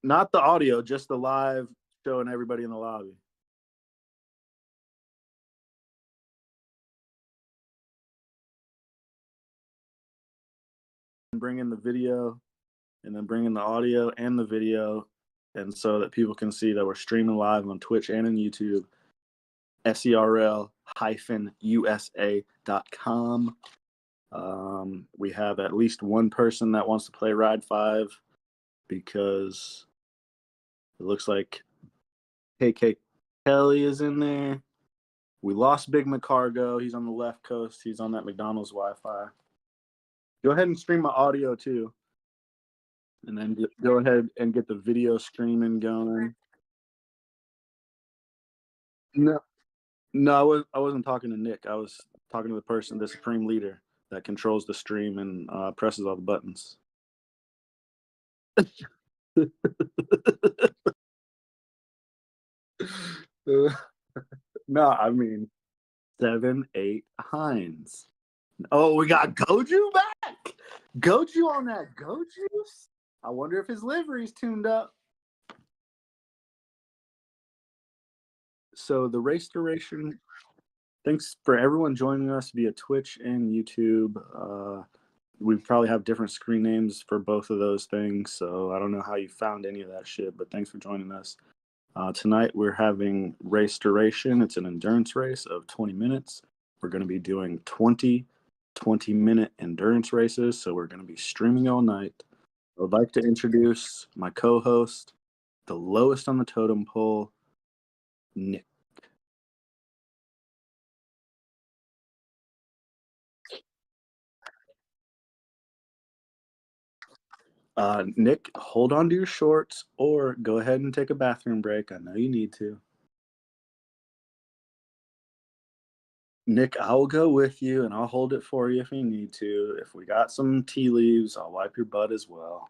Not the audio, just the live showing everybody in the lobby. Bring in the video and then bring in the audio and the video, and so that people can see that we're streaming live on Twitch and in YouTube. SERL-USA.com. We have at least one person that wants to play Ride 5 because it looks like KK Kelly is in there. We lost Big McCargo. He's on the left coast. He's on that McDonald's Wi-Fi. Go ahead and stream my audio too. And then go ahead and get the video streaming going. No, I wasn't talking to Nick. I was talking to the person, the supreme leader that controls the stream and presses all the buttons. No, I mean 7-8 Hines. Oh, we got Goju back. Goju on that Gojuice. I wonder if his livery's tuned up. So the race duration. Thanks for everyone joining us via Twitch and YouTube. We probably have different screen names for both of those things, so I don't know how you found any of that shit, but thanks for joining us. Tonight we're having race duration. It's an endurance race of 20 minutes. We're going to be doing 20-minute endurance races, so we're going to be streaming all night. I would like to introduce my co-host, the lowest on the totem pole, Nick. Nick, hold on to your shorts or go ahead and take a bathroom break. I know you need to. Nick, I'll go with you and I'll hold it for you if you need to. If we got some tea leaves, I'll wipe your butt as well.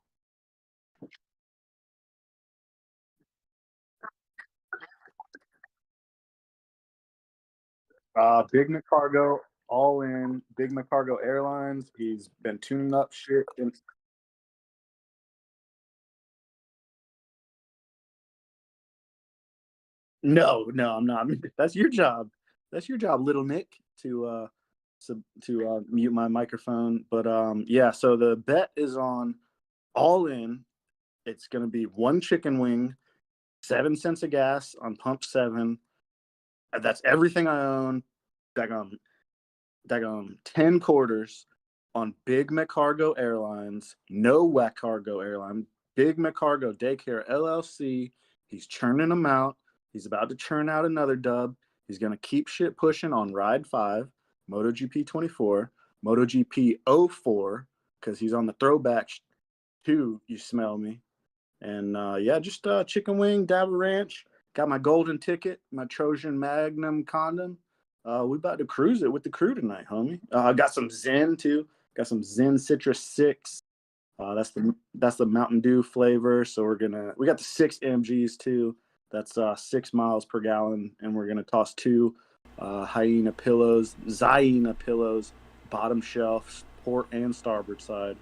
Big McCargo, all in. Big McCargo Airlines. He's been tuning up shit. No, I'm not. That's your job. That's your job, little Nick, to mute my microphone. But yeah. So the bet is on all in. It's gonna be one chicken wing, 7 cents of gas on pump 7. That's everything I own. Daggum 10 quarters on Big McCargo Airlines, no whack cargo airline, Big McCargo Daycare LLC. He's churning them out. He's about to churn out another dub. He's going to keep shit pushing on Ride 5, MotoGP 24, MotoGP 04, because he's on the throwback 2, you smell me. And yeah, just chicken wing, Dab Ranch. Got my golden ticket, my Trojan Magnum condom. We about to cruise it with the crew tonight, homie. I got some Zen too. Got some Zen Citrus 6. That's the Mountain Dew flavor. So we got the 6 MGs too. That's 6 miles per gallon, and we're gonna toss 2 Zyena pillows, bottom shelf, port and starboard side.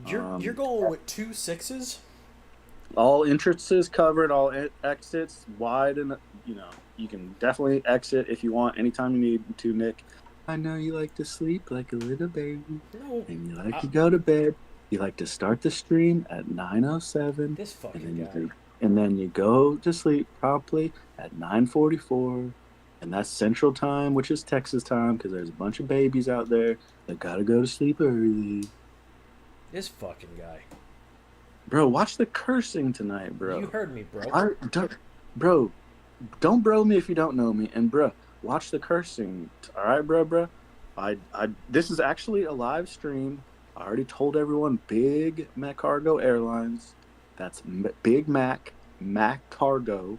You're going with 2 6s? All entrances covered, all exits wide, and you can definitely exit if you want anytime you need to, Nick. I know you like to sleep like a little baby, and you like to go to bed. You like to start the stream at 9:07. This fucking guy. And then you go to sleep promptly at 9:44, and that's Central Time, which is Texas time, because there's a bunch of babies out there that gotta go to sleep early. This fucking guy. Bro, watch the cursing tonight, bro. You heard me, bro. Don't bro me if you don't know me. And bro, watch the cursing. All right, bro. This is actually a live stream. I already told everyone. Big Mac Cargo Airlines. That's Big Mac Cargo.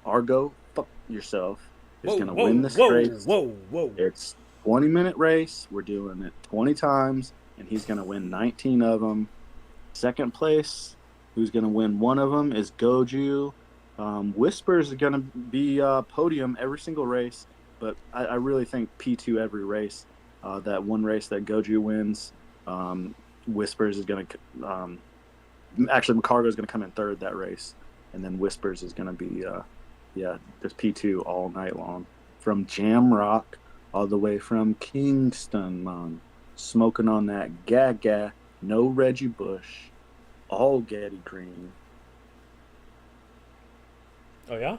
Argo, fuck yourself. Is gonna win this race. Whoa. It's 20-minute race. We're doing it 20 times, and he's gonna win 19 of them. Second place, who's going to win one of them, is Goju. Whispers is going to be podium every single race, but I really think P2 every race. That one race that Goju wins, Whispers is going to Actually, McCargo is going to come in third that race, and then Whispers is going to be there's P2 all night long from Jamrock all the way from Kingston, man. Smoking on that Gaga, no Reggie Bush, all Getty Green. Oh yeah.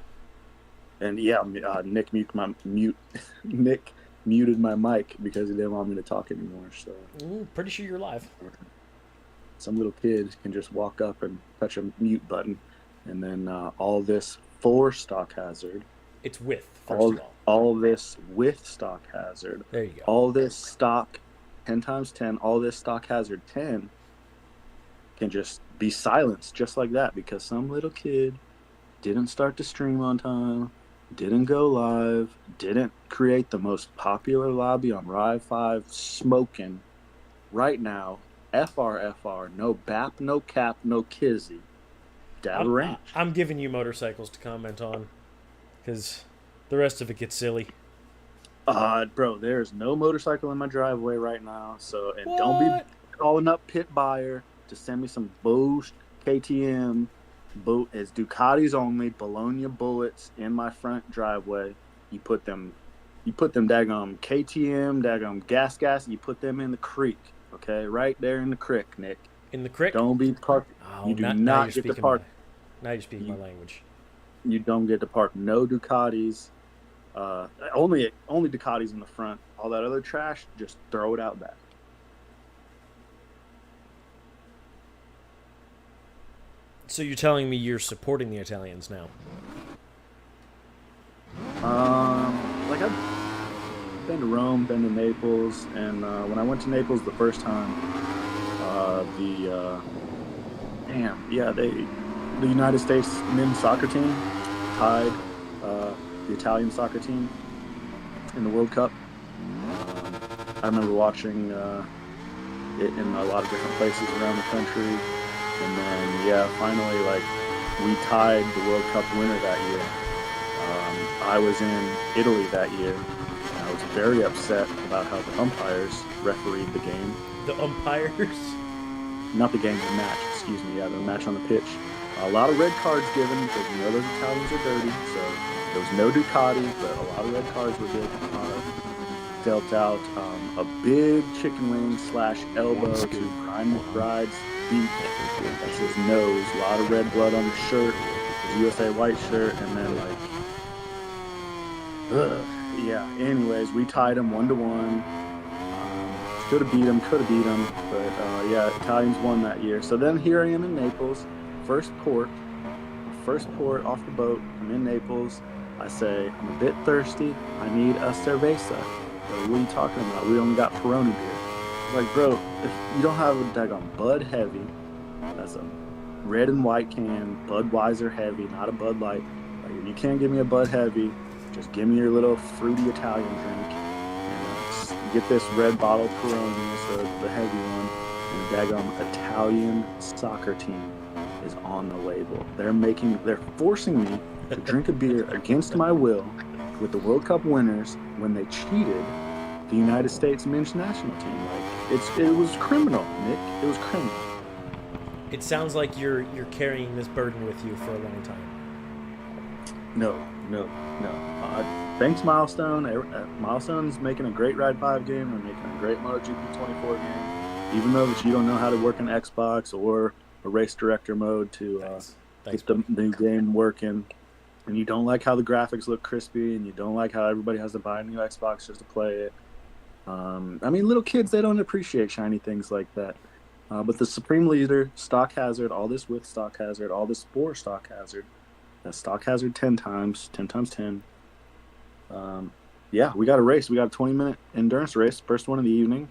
And yeah, Nick Nick muted my mic because he didn't want me to talk anymore. So pretty sure you're live. Some little kid can just walk up and touch a mute button, and then all this for Stock Hazard. It's with first of all. All this with Stock Hazard. There you go. All this stock 10 times 10. All this Stock Hazard 10 can just be silenced just like that because some little kid didn't start the stream on time, didn't go live, didn't create the most popular lobby on Rive 5, smoking right now. FR, no BAP, no cap, no Kizzy. Dab Ranch. I'm giving you motorcycles to comment on because the rest of it gets silly. Bro, there's no motorcycle in my driveway right now, so What? Don't be calling up Pit Buyer to send me some Bosch KTM. It's Ducatis only, Bologna bullets in my front driveway. You put them daggum KTM, daggum gas, you put them in the creek, okay? Right there in the creek, Nick. In the creek? Don't be parked. Oh, you do not get to park. Now you're speaking my language. You don't get to park no Ducatis. Only Ducatis in the front. All that other trash, just throw it out back. So you're telling me you're supporting the Italians now? Like I've been to Rome, been to Naples, and when I went to Naples the first time, the United States men's soccer team tied the Italian soccer team in the World Cup. I remember watching it in a lot of different places around the country. And then, finally, we tied the World Cup winner that year. I was in Italy that year, and I was very upset about how the umpires refereed the game. The umpires? Not the game, the match, excuse me. Yeah, the match on the pitch. A lot of red cards given because those Italians are dirty. So there was no Ducati, but a lot of red cards were dealt out. A big chicken wing / elbow to Brian McBride's beak. That's his nose. A lot of red blood on the shirt. His USA white shirt, and then anyways, we tied him 1-1. Could have beat him, but Italians won that year. So then here I am in Naples, first port off the boat. I'm in Naples. I say, I'm a bit thirsty. I need a cerveza. What are you talking about? We only got Peroni beer. Like, bro, if you don't have a daggone Bud Heavy, that's a red and white can, Budweiser Heavy, not a Bud Light. Like, if you can't give me a Bud Heavy, just give me your little fruity Italian drink. And get this red bottle Peroni, so the heavy one, and the daggone Italian soccer team is on the label. They're forcing me to drink a beer against my will with the World Cup winners when they cheated the United States men's national team. It was criminal, Nick. It was criminal. It sounds like you're carrying this burden with you for a long time. No. Thanks, Milestone. Milestone's making a great Ride 5 game. They're making a great MotoGP 24 game. Even though that you don't know how to work an Xbox or a race director mode to get the new game working, and you don't like how the graphics look crispy, and you don't like how everybody has to buy a new Xbox just to play it. Little kids, they don't appreciate shiny things like that. But the Supreme Leader, Stock Hazard, all this with Stock Hazard, all this for Stock Hazard, that's Stock Hazard 10 times 10. We got a race. We got a 20-minute endurance race, first one of the evening.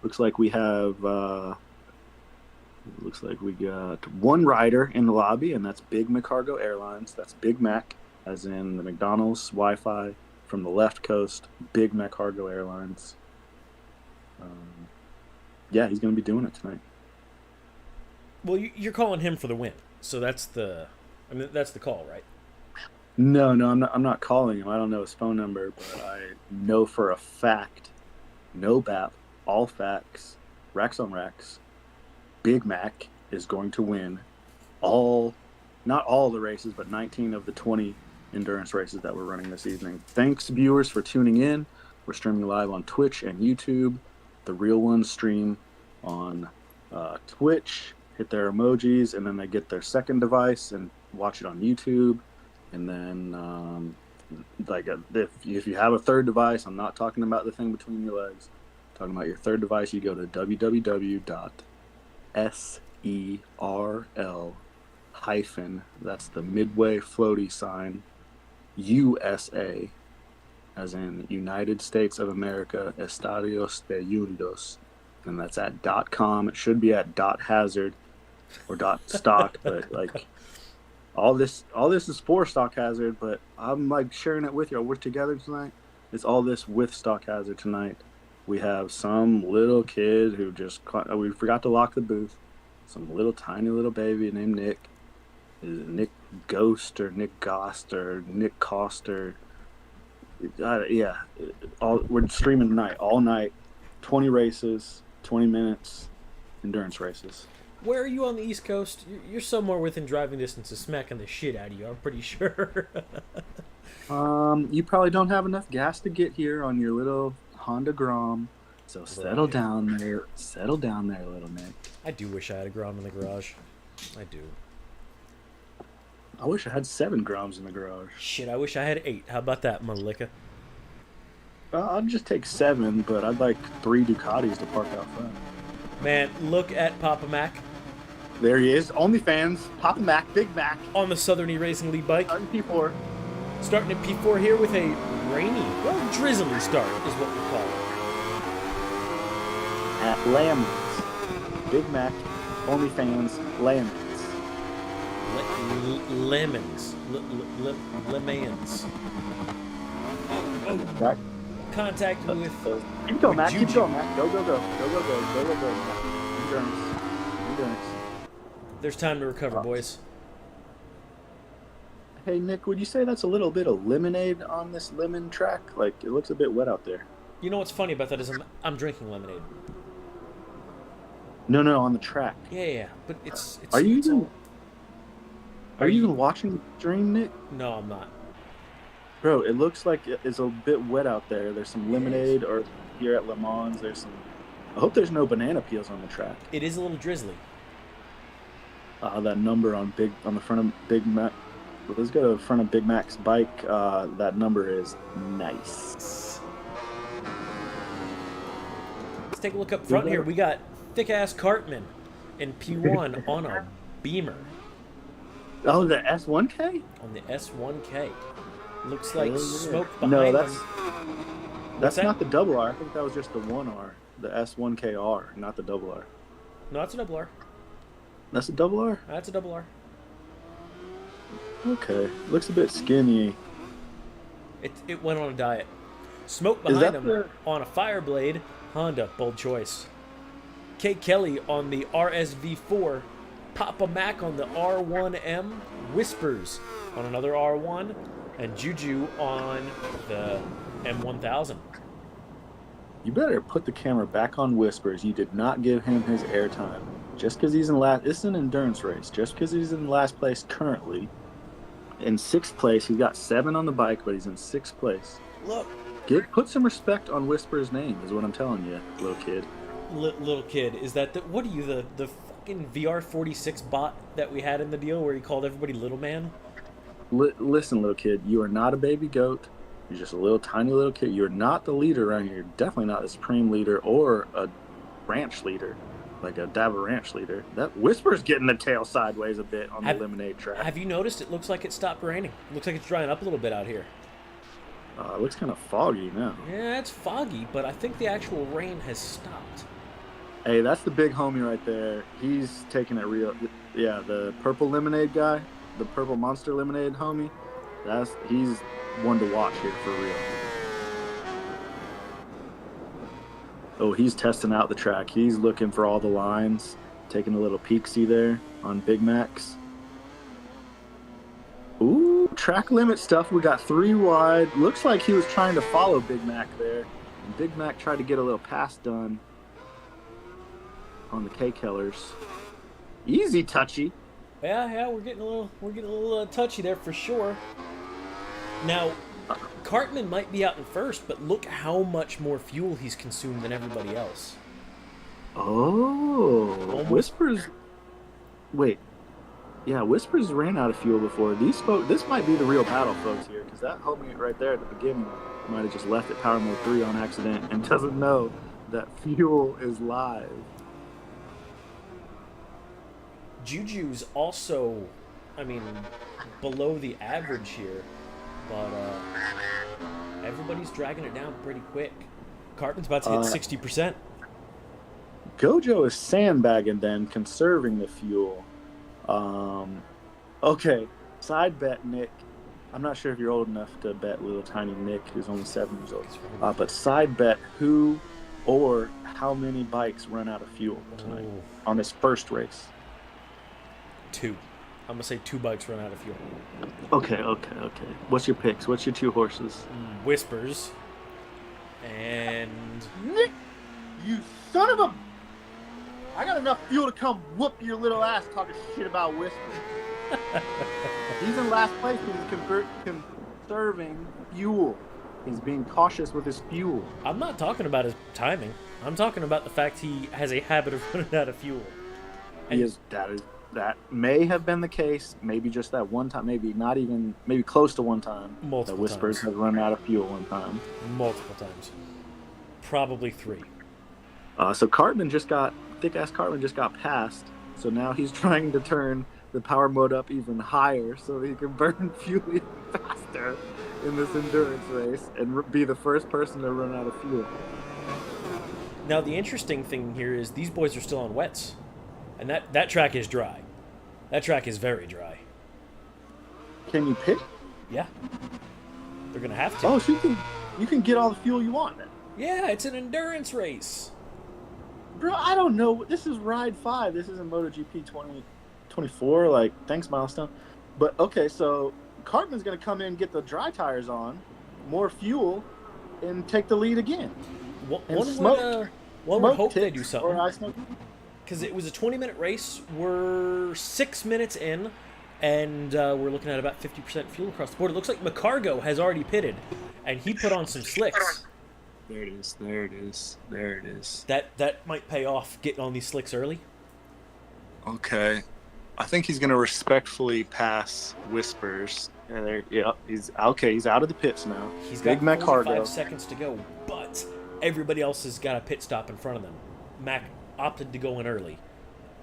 Looks like we got one rider in the lobby, and that's Big McCargo Airlines. That's Big Mac, as in the McDonald's Wi-Fi from the left coast, Big McCargo Airlines. He's going to be doing it tonight. Well, you're calling him for the win, so that's the call, right? No, I'm not calling him. I don't know his phone number, but I know for a fact, no BAP, all facts, racks on racks, Big Mac is going to win not all the races, but 19 of the 20 endurance races that we're running this evening. Thanks, viewers, for tuning in. We're streaming live on Twitch and YouTube. The real ones stream on Twitch, hit their emojis, and then they get their second device and watch it on YouTube. And then, if you have a third device, I'm not talking about the thing between your legs. I'm talking about your third device. You go to www.SERL that's the Midway floaty sign, USA, as in United States of America, Estados Unidos, and that's at .com. It should be at .hazard or .stock, but like all this is for Stock Hazard, but I'm like sharing it with you. We're together tonight. It's all this with Stock Hazard tonight. We have some little kid who we forgot to lock the booth. Some little tiny little baby named Nick. Is it Nick Ghost or Nick Gost or Nick Coster? Yeah, we're streaming tonight, all night, 20 races, 20 minutes, endurance races. Where are you on the East Coast? You're somewhere within driving distance of smacking the shit out of you, I'm pretty sure. You probably don't have enough gas to get here on your little Honda Grom, so settle down there, little Nick. I do wish I had a Grom in the garage. I do. I wish I had 7 Groms in the garage. Shit, I wish I had 8. How about that, Malika? I'd just take 7, but I'd like 3 Ducatis to park out front. Man, look at Papa Mac. There he is. OnlyFans, Papa Mac, Big Mac. On the Southern E-Racing League bike. P4. Starting at P4 here with a rainy, well, drizzly start is what we call it. At Lemons. Big Mac, OnlyFans, Lemons. Lemons. Lemons. Right. Contact with... Keep going, Mac. Keep going, Mac. Go, Mac. Endurance. There's time to recover, boys. Hey, Nick, would you say that's a little bit of lemonade on this lemon track? Like, it looks a bit wet out there. You know what's funny about that is I'm drinking lemonade. No, on the track. Yeah, but it's Are you even watching the stream, Nick? No, I'm not. Bro, it looks like it's a bit wet out there. There's some lemonade, or here at Le Mans, there's some... I hope there's no banana peels on the track. It is a little drizzly. That number on the front of Big Mac... Let's go to the front of Big Mac's bike. That number is nice. Let's take a look up front here. We got thick-ass Cartman in P1 on a Beamer. Oh, the S1K? On the S1K. Looks like smoke behind no, them. That's not the double R. I think that was just the 1R. The S1KR, not the double R. No, that's a double R. That's a double R? That's a double R. Okay. Looks a bit skinny. It went on a diet. Smoke behind him on a Fireblade Honda. Bold choice. Kate Kelly on the RSV4. Papa Mac on the R1M. Whispers on another R1. And Juju on the M1000. You better put the camera back on Whispers. You did not give him his airtime. Just because he's in last... This is an endurance race. Just because he's in last place currently. In 6th place. He's got 7 on the bike, but he's in 6th place. Look. Put some respect on Whisper's name, is what I'm telling you, little kid. Little kid. Is that... what are you, the fucking VR46 bot that we had in the deal where he called everybody Little Man? Listen, little kid. You are not a baby goat. You're just a little tiny little kid. You're not the leader around here. You're definitely not the supreme leader or a ranch leader, like a Dabba Ranch leader. That Whisper's getting the tail sideways a bit on the lemonade track. Have you noticed it looks like it stopped raining? It looks like it's drying up a little bit out here. It looks kind of foggy now. Yeah, it's foggy, but I think the actual rain has stopped. Hey, that's the big homie right there. He's taking it real. Yeah, the purple lemonade guy, the purple monster lemonade homie. He's one to watch here for real. Oh, he's testing out the track. He's looking for all the lines, taking a little peek-see there on Big Mac's. Ooh, track limit stuff. We got 3 wide. Looks like he was trying to follow Big Mac there. And Big Mac tried to get a little pass done on the K-Kellers. Easy touchy. Yeah, we're getting a little touchy there for sure. Now, Cartman might be out in first, but look how much more fuel he's consumed than everybody else. Oh, Almost. Whispers. Wait, yeah, Whispers ran out of fuel before. This might be the real battle, folks, here, because that homie right there at the beginning might have just left at power mode 3 on accident and doesn't know that fuel is live. Juju's also, I mean, below the average here, but everybody's dragging it down pretty quick. Cartman's about to hit 60%. Gojo is sandbagging then, conserving the fuel. Okay, side bet, Nick. I'm not sure if you're old enough to bet little tiny Nick, who's only 7 years old. But side bet who or how many bikes run out of fuel tonight on this first race. 2. I'm gonna say 2 bikes run out of fuel. Okay. What's your picks? What's your 2 horses? Whispers. And Nick, you son of a! I got enough fuel to come whoop your little ass talking shit about Whispers. He's in last place because he's conserving fuel. He's being cautious with his fuel. I'm not talking about his timing. I'm talking about the fact he has a habit of running out of fuel. That may have been the case. Maybe just that one time. Maybe not even. Maybe close to one time. Multiple that Whispers times. has run out of fuel one time. Multiple times. Probably 3. So thick-ass Cartman just got passed. So now he's trying to turn the power mode up even higher so that he can burn fuel even faster in this endurance race and be the first person to run out of fuel. Now, the interesting thing here is these boys are still on wets. And that track is dry. That track is very dry. Can you pick? Yeah. They're going to have to. Oh, so you can get all the fuel you want then. Yeah, it's an endurance race. Bro, I don't know. This is Ride 5. This isn't MotoGP 2024. Like, thanks, Milestone. But, okay, so Cartman's going to come in and get the dry tires on, more fuel, and take the lead again. One would hope they do something. Or I smoke. Because it was a 20-minute race. We're 6 minutes in, and we're looking at about 50% fuel across the board. It looks like McCargo has already pitted, and he put on some slicks. There it is. That might pay off, getting on these slicks early. Okay. I think he's going to respectfully pass Whispers. He's okay. He's out of the pits now. He's Big got 45 McCargo. seconds to go, but everybody else has got a pit stop in front of them. Mac opted to go in early.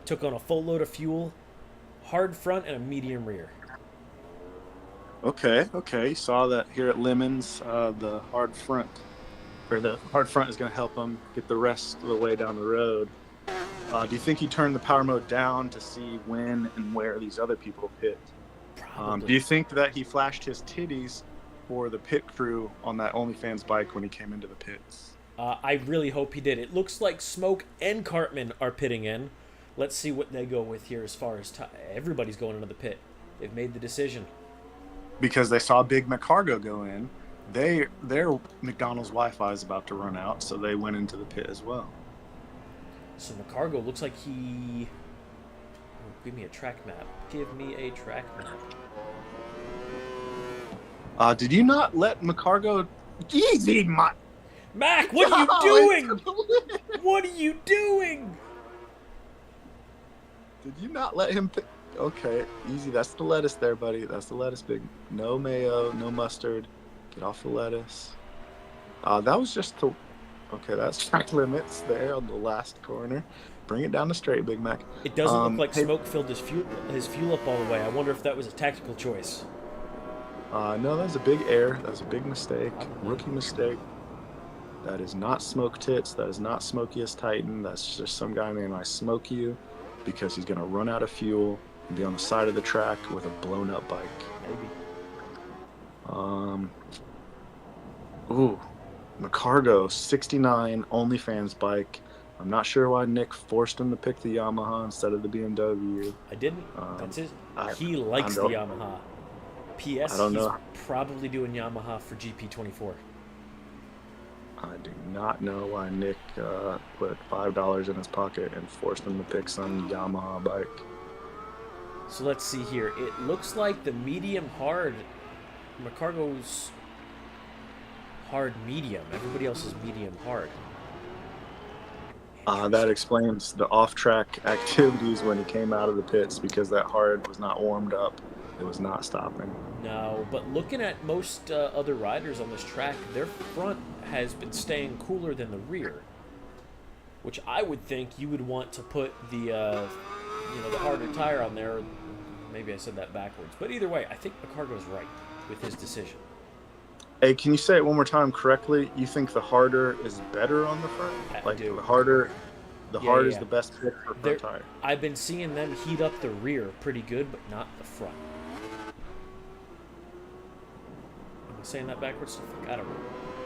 Took on a full load of fuel, hard front, and a medium rear. Okay. You saw that here at Lemons, the hard front is going to help him get the rest of the way down the road. Do you think he turned the power mode down to see when and where these other people pit? Do you think that he flashed his titties for the pit crew on that OnlyFans bike when he came into the pits? I really hope he did. It looks like Smoke and Cartman are pitting in. Let's see what they go with here as far as everybody's going into the pit. They've made the decision. Because they saw Big McCargo go in. Their McDonald's Wi-Fi is about to run out, so they went into the pit as well. So McCargo looks like he... Oh, give me a track map. Give me a track map. Did you not let McCargo... Easy, Mac, what are you doing? What are you doing? Did you not let him pick? Okay, easy. That's the lettuce there, buddy. That's the lettuce, big. No mayo, no mustard. Get off the lettuce. That was just the... Okay, that's track limits there on the last corner. Bring it down the straight, Big Mac. It doesn't look like Smoke filled his fuel up all the way. I wonder if that was a tactical choice. No, that was a big error. That was a big mistake. Rookie mistake. That is not Smoke Tits. That is not Smokiest Titan. That's just some guy named I Smoke You because he's going to run out of fuel and be on the side of the track with a blown up bike. Maybe. McCargo, 69, OnlyFans bike. I'm not sure why Nick forced him to pick the Yamaha instead of the BMW. I didn't. That's his. He likes the Yamaha. P.S. He's probably doing Yamaha for GP24. I do not know why Nick put $5 in his pocket and forced him to pick some Yamaha bike. So let's see here. It looks like the medium hard, McCargo's hard medium. Everybody else is medium hard. That explains the off-track activities when he came out of the pits, because that hard was not warmed up. It was not stopping. No, but looking at most other riders on this track, their front has been staying cooler than the rear, which I would think you would want to put the the harder tire on there. Maybe I said that backwards, but either way, I think McCargo's right with his decision. Hey, can you say it one more time correctly? You think the harder is better on the front? I do. The hard is the best fit for front tire. I've been seeing them heat up the rear pretty good, but not the front. Am I saying that backwards? I don't know.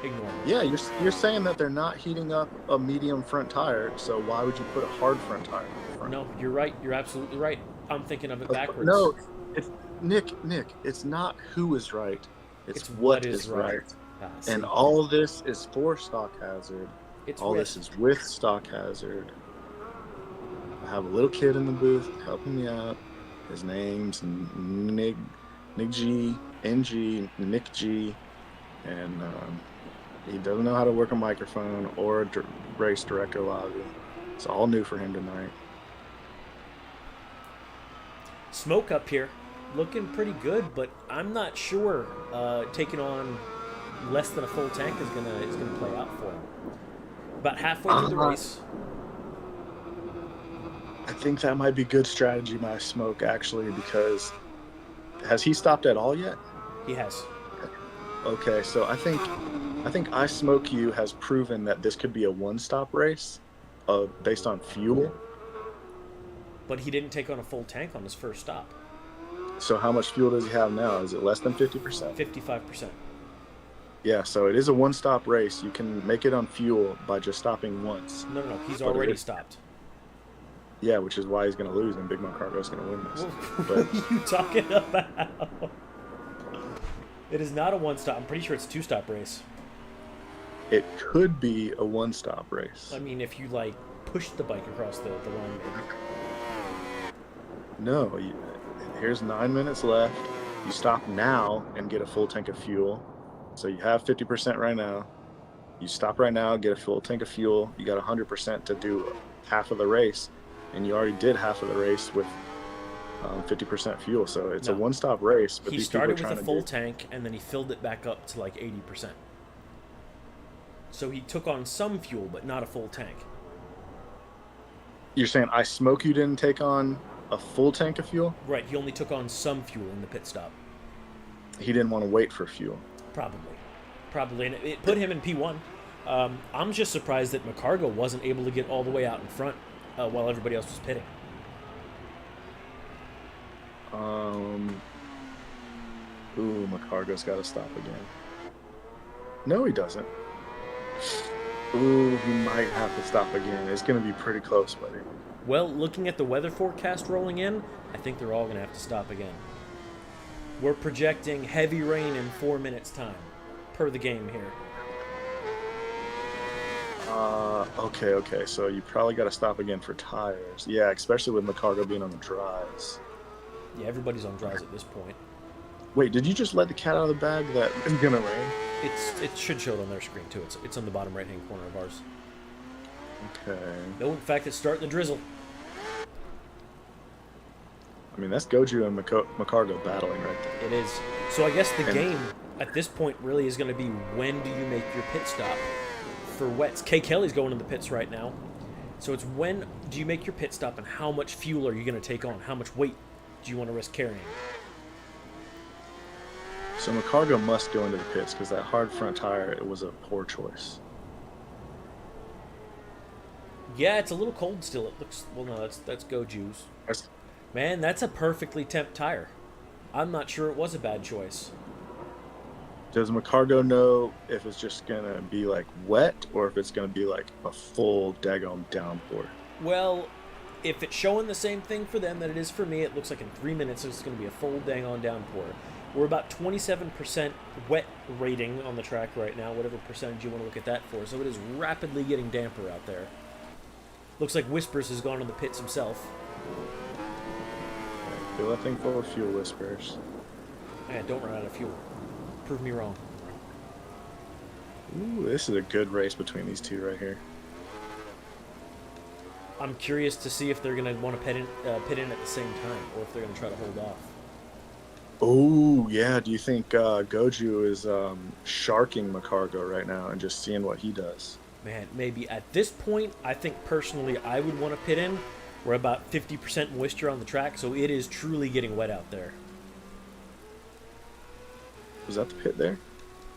Ignore me. Yeah, you're saying that they're not heating up a medium front tire, so why would you put a hard front tire on the front? No, you're right. You're absolutely right. I'm thinking of it backwards. No, it's Nick, it's not who is right. It's what is right. And all this is for Stock Hazard. This is with Stock Hazard. I have a little kid in the booth helping me out. His name's Nick G, Nick G, and he doesn't know how to work a microphone or a race director lobby. It's all new for him tonight. Smoke up here, looking pretty good, but I'm not sure taking on less than a full tank is gonna play out for him. About halfway through the race. I think that might be good strategy by Smoke, actually, because has he stopped at all yet? He has. Okay, so I think I Smoke You has proven that this could be a one-stop race based on fuel. But he didn't take on a full tank on his first stop. So how much fuel does he have now? Is it less than 50%? 55%. Yeah, so it is a one-stop race. You can make it on fuel by just stopping once. No. He's already stopped. Yeah, which is why he's going to lose, and Big Cargo's going to win this. What are you talking about? It is not a one-stop. I'm pretty sure it's a two-stop race. It could be a one-stop race. I mean, if you, push the bike across the line, maybe. No, here's 9 minutes left. You stop now and get a full tank of fuel. So you have 50% right now. You stop right now, get a full tank of fuel. You got 100% to do half of the race, and you already did half of the race with 50% fuel. So it's a one-stop race. But he started with a full tank, and then he filled it back up to 80%. So he took on some fuel, but not a full tank. You're saying I Smoke You didn't take on a full tank of fuel? Right, he only took on some fuel in the pit stop. He didn't want to wait for fuel. Probably, and it put him in P1. I'm just surprised that McCargo wasn't able to get all the way out in front while everybody else was pitting. McCargo's got to stop again. No, he doesn't. He might have to stop again. It's going to be pretty close, buddy. Well, looking at the weather forecast rolling in, I think they're all going to have to stop again. We're projecting heavy rain in 4 minutes' time, per the game here. Okay. So you probably got to stop again for tires. Yeah, especially with McCargo being on the dries. Yeah, everybody's on dries at this point. Wait, did you just let the cat out of the bag that it's going to rain? It should show it on their screen, too. It's on the bottom right-hand corner of ours. Okay. No, in fact, it's starting to drizzle. I mean, that's Goju and McCargo battling right there. It is. So I guess the game at this point really is going to be, when do you make your pit stop for wets? Kay Kelly's going in the pits right now. So it's, when do you make your pit stop, and how much fuel are you going to take on? How much weight do you want to risk carrying? So McCargo must go into the pits because that hard front tire, it was a poor choice. Yeah, it's a little cold still. It looks, well, no, that's Goju's. Man, that's a perfectly temp tire. I'm not sure it was a bad choice. Does McCargo know if it's just going to be wet, or if it's going to be a full daggone downpour? Well, if it's showing the same thing for them that it is for me, it looks like in 3 minutes it's going to be a full dang-on downpour. We're about 27% wet rating on the track right now, whatever percentage you want to look at that for. So it is rapidly getting damper out there. Looks like Whispers has gone on the pits himself. Fill that thing full of fuel, Whispers. Man, don't run out of fuel. Prove me wrong. Ooh, this is a good race between these two right here. I'm curious to see if they're going to want to pit in at the same time, or if they're going to try to hold off. Oh, yeah. Do you think Goju is sharking McCargo right now and just seeing what he does? Man, maybe at this point, I think personally I would want to pit in. We're about 50% moisture on the track, so it is truly getting wet out there. Is that the pit there?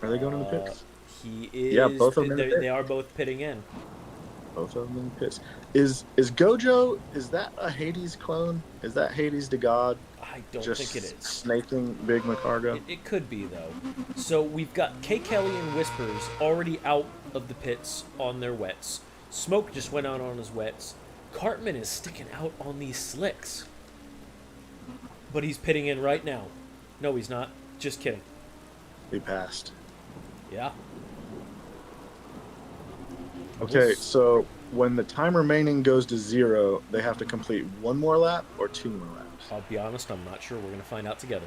Are they going in the pits? He is. Yeah, both of them in the pit. They are both pitting in. Both of them in the pits. Is Gojo, is that a Hades clone? Is that Hades the god? I don't just think it is. Snaking Big McCargo? It could be, though. So we've got K. Kelly and Whispers already out of the pits on their wets. Smoke just went out on his wets. Cartman is sticking out on these slicks. But he's pitting in right now. No, he's not. Just kidding. He passed. Yeah. Okay, so when the time remaining goes to 0, they have to complete 1 more lap or 2 more laps? I'll be honest, I'm not sure. We're going to find out together.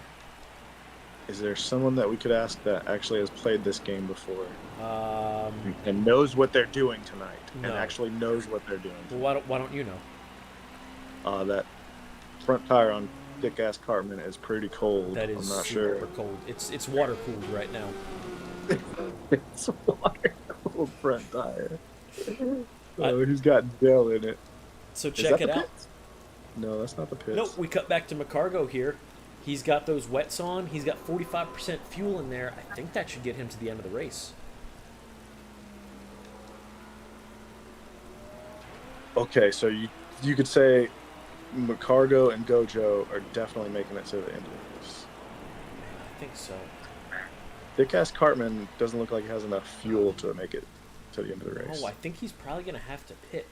Is there someone that we could ask that actually has played this game before and knows what they're doing tonight and actually knows what they're doing? Well, why don't you know? That front tire on thick-ass Cartman is pretty cold. That is I'm not super sure. cold. It's water cooled right now. It's water-cooled front tire. Oh, he's got gel in it. So check it out. Pits? No, that's not the pits. Nope, we cut back to McCargo here. He's got those wets on. He's got 45% fuel in there. I think that should get him to the end of the race. Okay, so you could say McCargo and Gojo are definitely making it to the end of the race. I think so. Thick-ass Cartman doesn't look like he has enough fuel to make it to the end of the race. Oh, I think he's probably going to have to pit,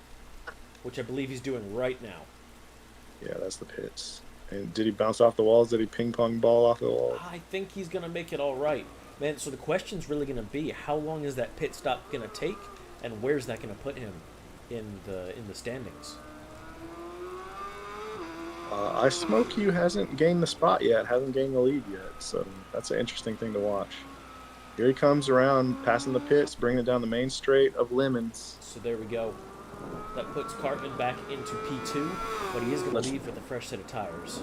which I believe he's doing right now. Yeah, that's the pits. And did he bounce off the walls? Did he ping-pong ball off the walls? I think he's going to make it all right. Man, so the question's really going to be, how long is that pit stop going to take, and where's that going to put him in the standings? I Smoke You hasn't gained the spot yet, hasn't gained the lead yet, so that's an interesting thing to watch. Here he comes around, passing the pits, bringing it down the main straight of Lemons. So there we go. That puts Cartman back into P2, but he is going to leave with a fresh set of tires.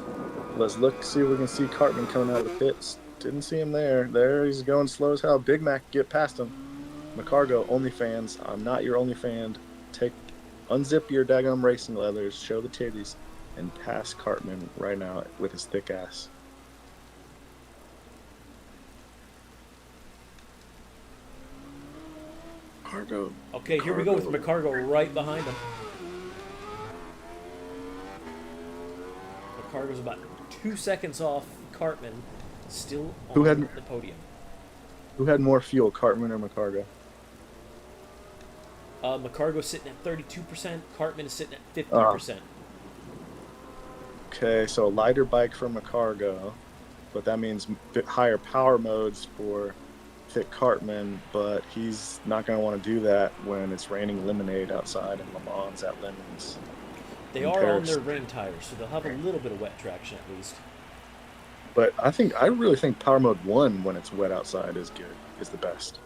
Let's look, see if we can see Cartman coming out of the pits. Didn't see him there. There, he's going slow as hell. Big Mac get past him. McCargo, OnlyFans. I'm not your OnlyFan. Unzip your daggum racing leathers, show the titties, and pass Cartman right now with his thick ass. McCargo. Okay, here we go with McCargo right behind him. McCargo's about 2 seconds off Cartman, still on the podium. Who had more fuel, Cartman or McCargo? McCargo's sitting at 32%. Cartman is sitting at 50%. Okay, so a lighter bike for McCargo, but that means higher power modes for thick Cartman, but he's not going to want to do that when it's raining lemonade outside in Le Mans at Lemons. They are on their rain tires, so they'll have a little bit of wet traction at least. But I really think power mode 1 when it's wet outside is the best.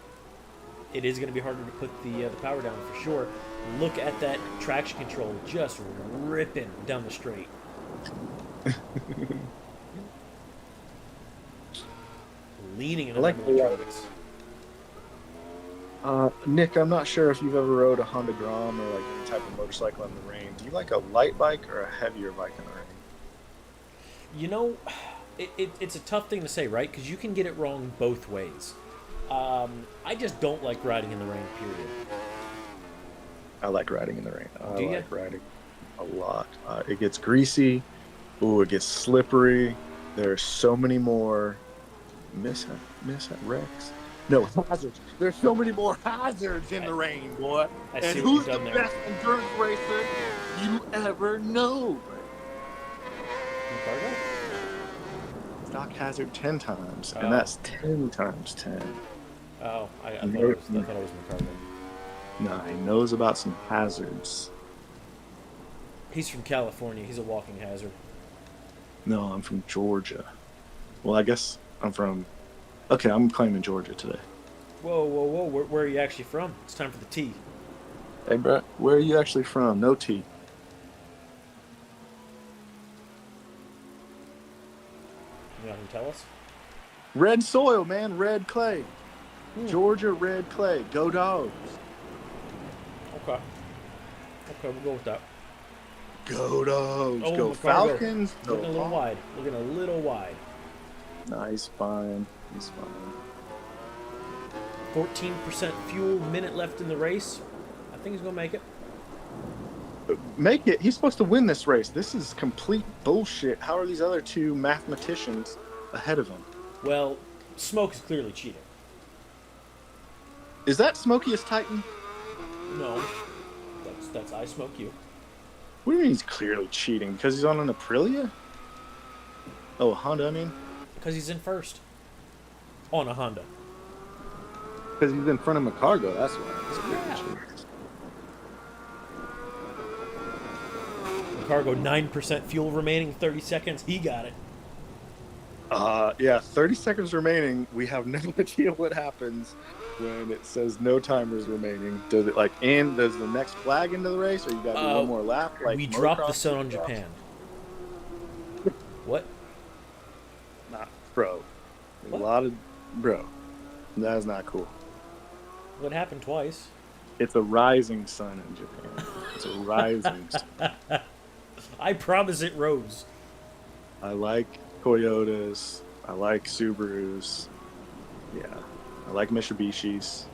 It is going to be harder to put the power down for sure. Look at that traction control just ripping down the straight. Leaning into the electronics. Nick, I'm not sure if you've ever rode a Honda Grom or like any type of motorcycle in the rain. Do you like a light bike or a heavier bike in the rain? You know, it's a tough thing to say, right? Because you can get it wrong both ways. I just don't like riding in the rain, period. I like riding in the rain. Do you? Like riding a lot. It gets greasy. Ooh, it gets slippery. There's so many more mishap wrecks. No, hazards. There's so many more hazards in the rain, boy. And who's the best endurance racer you ever know? McCargo? Stock hazard 10 times, and that's 10 times 10. Oh, I thought it was McCargo. Nah, he knows about some hazards. He's from California. He's a walking hazard. No, I'm from Georgia. Well, I guess I'm from. Okay, I'm claiming Georgia today. Whoa, whoa, whoa. Where are you actually from? It's time for the tea. Hey, Brett, where are you actually from? No T. You want to tell us? Red soil, man. Red clay. Hmm. Georgia red clay. Go Dogs. Okay. Okay, we'll go with that. Go Dogs. Oh, Go McCargo. Falcons. Looking Go a little Hawks. wide. Looking a little wide. Nice, fine. He's fine. 14% fuel, minute left in the race. I think he's going to make it. Make it. He's supposed to win this race. This is complete bullshit. How are these other two mathematicians ahead of him? Well, Smoke is clearly cheating. Is that Smokiest Titan? No. That's I Smoke You. What do you mean he's clearly cheating? Because he's on an Aprilia? Oh, Honda, I mean? Because he's in first. On a Honda. Because he's in front of McCargo, that's why. It's clearly cheating. Cargo, 9% fuel remaining, 30 seconds. He got it. Yeah, 30 seconds remaining. We have no idea what happens when it says no timers remaining. Does it end? Does the next flag into the race, or you got to do one more lap? We dropped the sun on Japan. What? Nah, bro. What? A lot of bro. That is not cool. What happened twice? It's a rising sun in Japan. It's a rising sun. I promise it rose. I like Toyotas. I like Subarus. Yeah. I like Mitsubishis.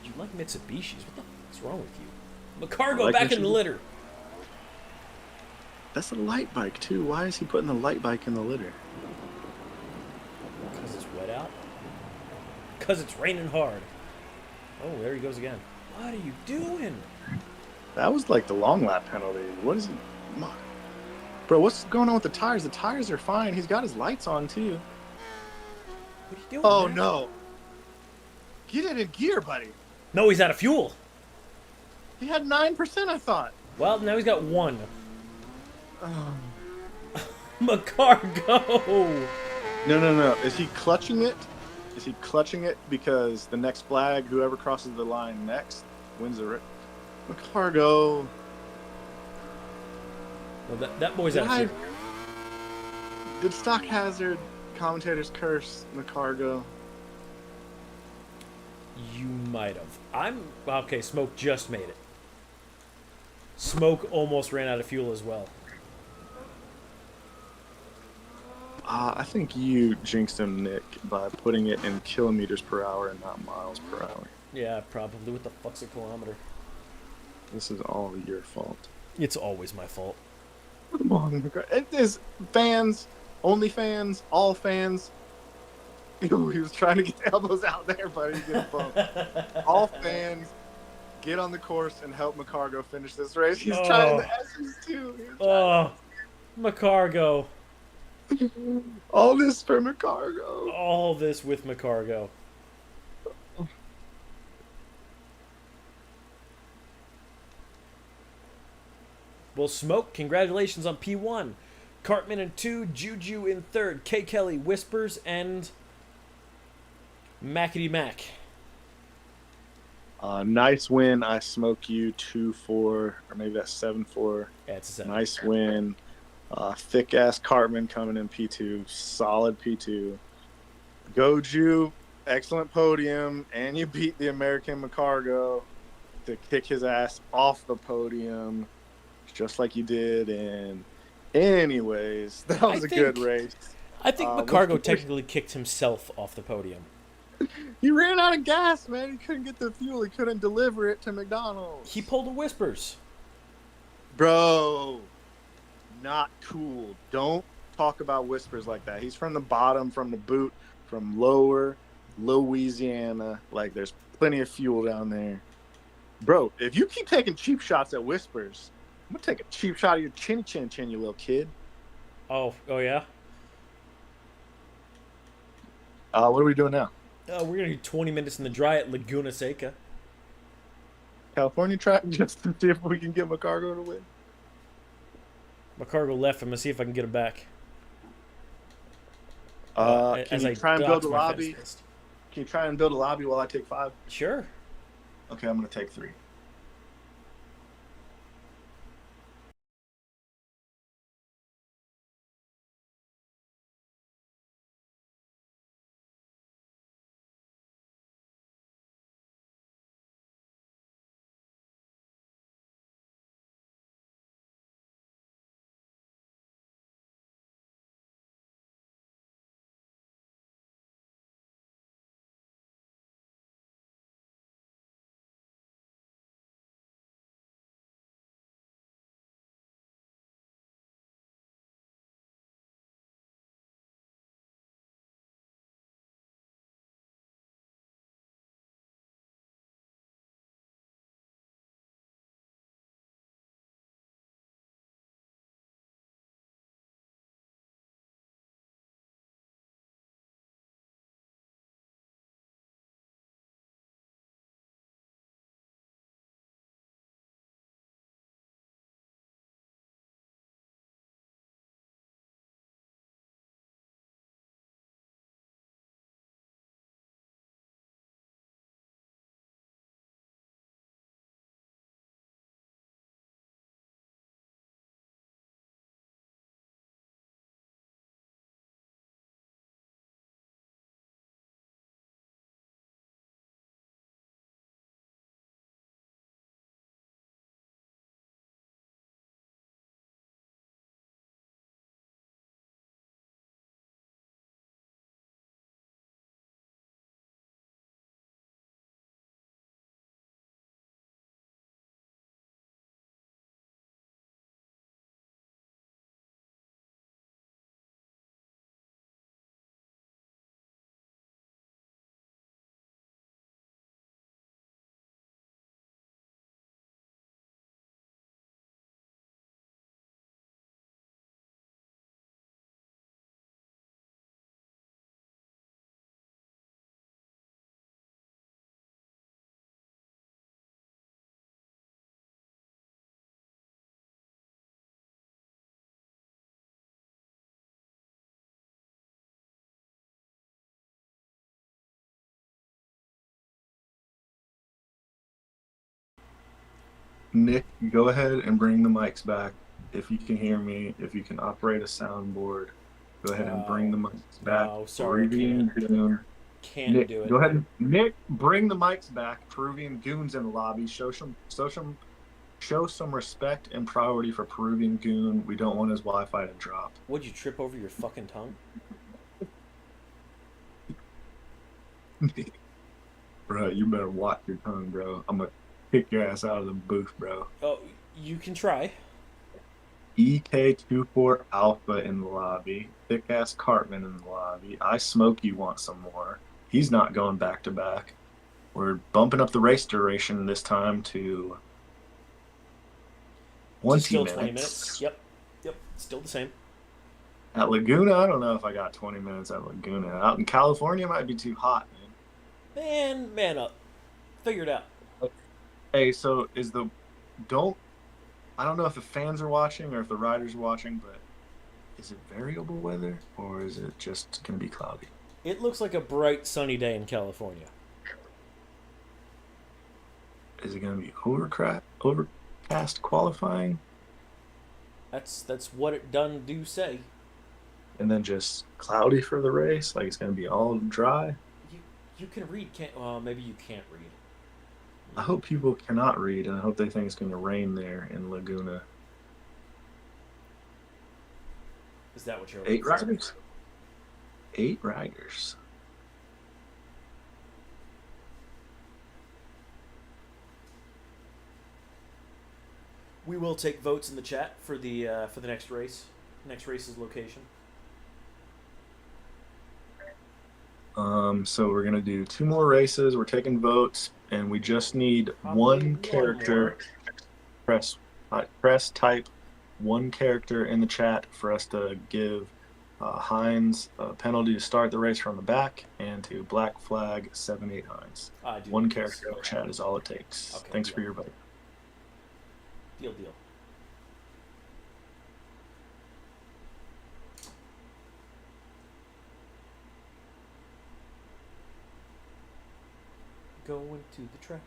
You like Mitsubishis? What the fuck's wrong with you? McCargo like back in the Mitsubishi. litter. That's a light bike, too. Why is he putting the light bike in the litter? Because it's wet out. Because it's raining hard. Oh, there he goes again. What are you doing? That was like the long lap penalty. What is he? Bro, what's going on with the tires? The tires are fine. He's got his lights on, too. What are you doing? Oh, man? no. Get it in gear, buddy. No, he's out of fuel. He had 9%, I thought. Well, now he's got 1. Oh. McCargo. No. Is he clutching it? Is he clutching it because the next flag, whoever crosses the line next, wins the race? McCargo. Well, that boy's out of fuel. Did Stock Hazard commentators curse McCargo? You might have. Okay, Smoke just made it. Smoke almost ran out of fuel as well. I think you jinxed him, Nick, by putting it in kilometers per hour and not miles per hour. Yeah, probably. What the fuck's a kilometer? This is all your fault. It's always my fault. Come on, McCargo. It is fans, only fans, all fans. Ooh, he was trying to get the elbows out there, but he didn't bump. All fans, get on the course and help McCargo finish this race. He's trying the S's too. McCargo. All this for McCargo. All this with McCargo. Well, Smoke, congratulations on P1. Cartman in 2, Juju in 3rd, K. Kelly, Whispers, and Mackety Mac. Nice win. I smoke you 2-4, or maybe that's 7-4. Yeah, it's a 7. Nice win. Thick ass Cartman coming in P2. Solid P2. Goju, excellent podium, and you beat the American McCargo to kick his ass off the podium, just like you did. And anyways, that was a good race. I think McCargo technically kicked himself off the podium. He ran out of gas, man. He couldn't get the fuel. He couldn't deliver it to McDonald's. He pulled a Whispers. Bro, not cool. Don't talk about Whispers like that. He's from the bottom, from the boot, from lower Louisiana. Like, there's plenty of fuel down there. Bro, if you keep taking cheap shots at Whispers, I'm going to take a cheap shot of your chinny chin chin, you little kid. Oh yeah? What are we doing now? We're going to do 20 minutes in the dry at Laguna Seca. California track, just to see if we can get McCargo to win. My car go left. I'm gonna see if I can get him back. Can As you I try and build dox a my lobby? fence fist. Can you try and build a lobby while I take 5? Sure. Okay, I'm gonna take 3. Nick, go ahead and bring the mics back. If you can hear me, if you can operate a soundboard, go ahead and bring the mics back. No, sorry, I can't. Can't Nick, do it. go ahead. Nick, bring the mics back. Peruvian goons in the lobby. Show some respect and priority for Peruvian goon. We don't want his Wi-Fi to drop. Would you trip over your fucking tongue? Bro, you better watch your tongue, bro. I'm gonna kick your ass out of the booth, bro. Oh, you can try. EK24 Alpha in the lobby. Thick ass Cartman in the lobby. I Smoke You want some more. He's not going back to back. We're bumping up the race duration this time to 20 still minutes. 20 minutes. Yep. Still the same. At Laguna, I don't know if I got 20 minutes at Laguna. Out in California, it might be too hot, Man up. Figure it out. Hey, so don't I don't know if the fans are watching or if the riders are watching, but is it variable weather or is it just going to be cloudy? It looks like a bright sunny day in California. Is it going to be overcast qualifying? That's what it done do say. And then just cloudy for the race? Like it's going to be all dry? You can read, can't? Well, maybe you can't read. I hope people cannot read, and I hope they think it's going to rain there in Laguna. Is that what you're? 8 riders? 8 riders. We will take votes in the chat for the next race. Next race's location. So we're gonna do 2 more races. We're taking votes, and we just need one character. Press type one character in the chat for us to give Hines a penalty to start the race from the back, and to black flag 78 Hines. One character in the chat is all it takes. Okay, Thanks for your vote. Deal. going to the track.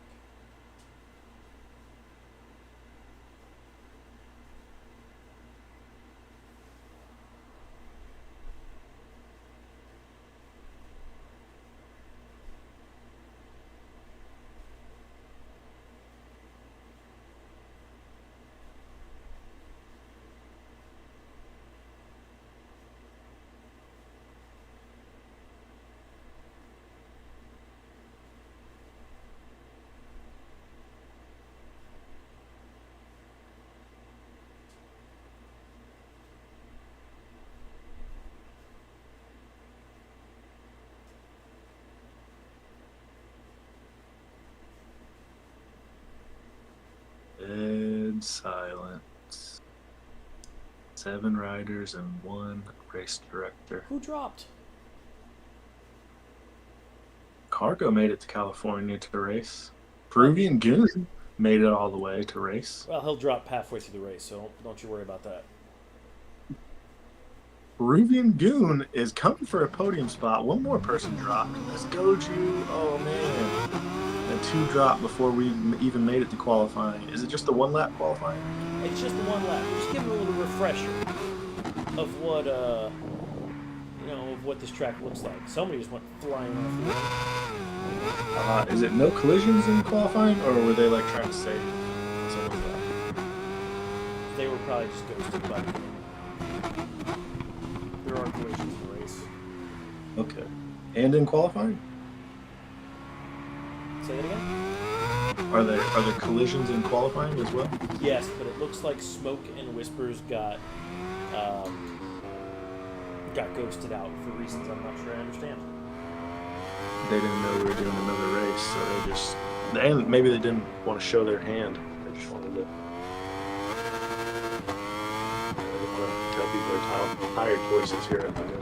Dead silence. 7 riders and 1 race director. Who dropped? Cargo made it to California to race. Peruvian Goon made it all the way to race. Well, he'll drop halfway through the race, so don't you worry about that. Peruvian Goon is coming for a podium spot. One more person dropped. That's Goju. Oh, man. And 2 dropped before we even made it to qualifying. Is it just the 1 lap qualifying? It's just the 1 lap. Just give him a little refresher of what of what this track looks like. Somebody just went flying off the road. Is it no collisions in qualifying, or were they like trying to save someone's lap? They were probably just ghosted by the game. There are collisions in the race. Okay. And in qualifying? Say that again? Are there collisions in qualifying as well? Yes, but it looks like Smoke and Whispers got ghosted out for reasons I'm not sure I understand. They didn't know we were doing another race, so and maybe they didn't want to show their hand. They just wanted to tell people their tire choices here at the end.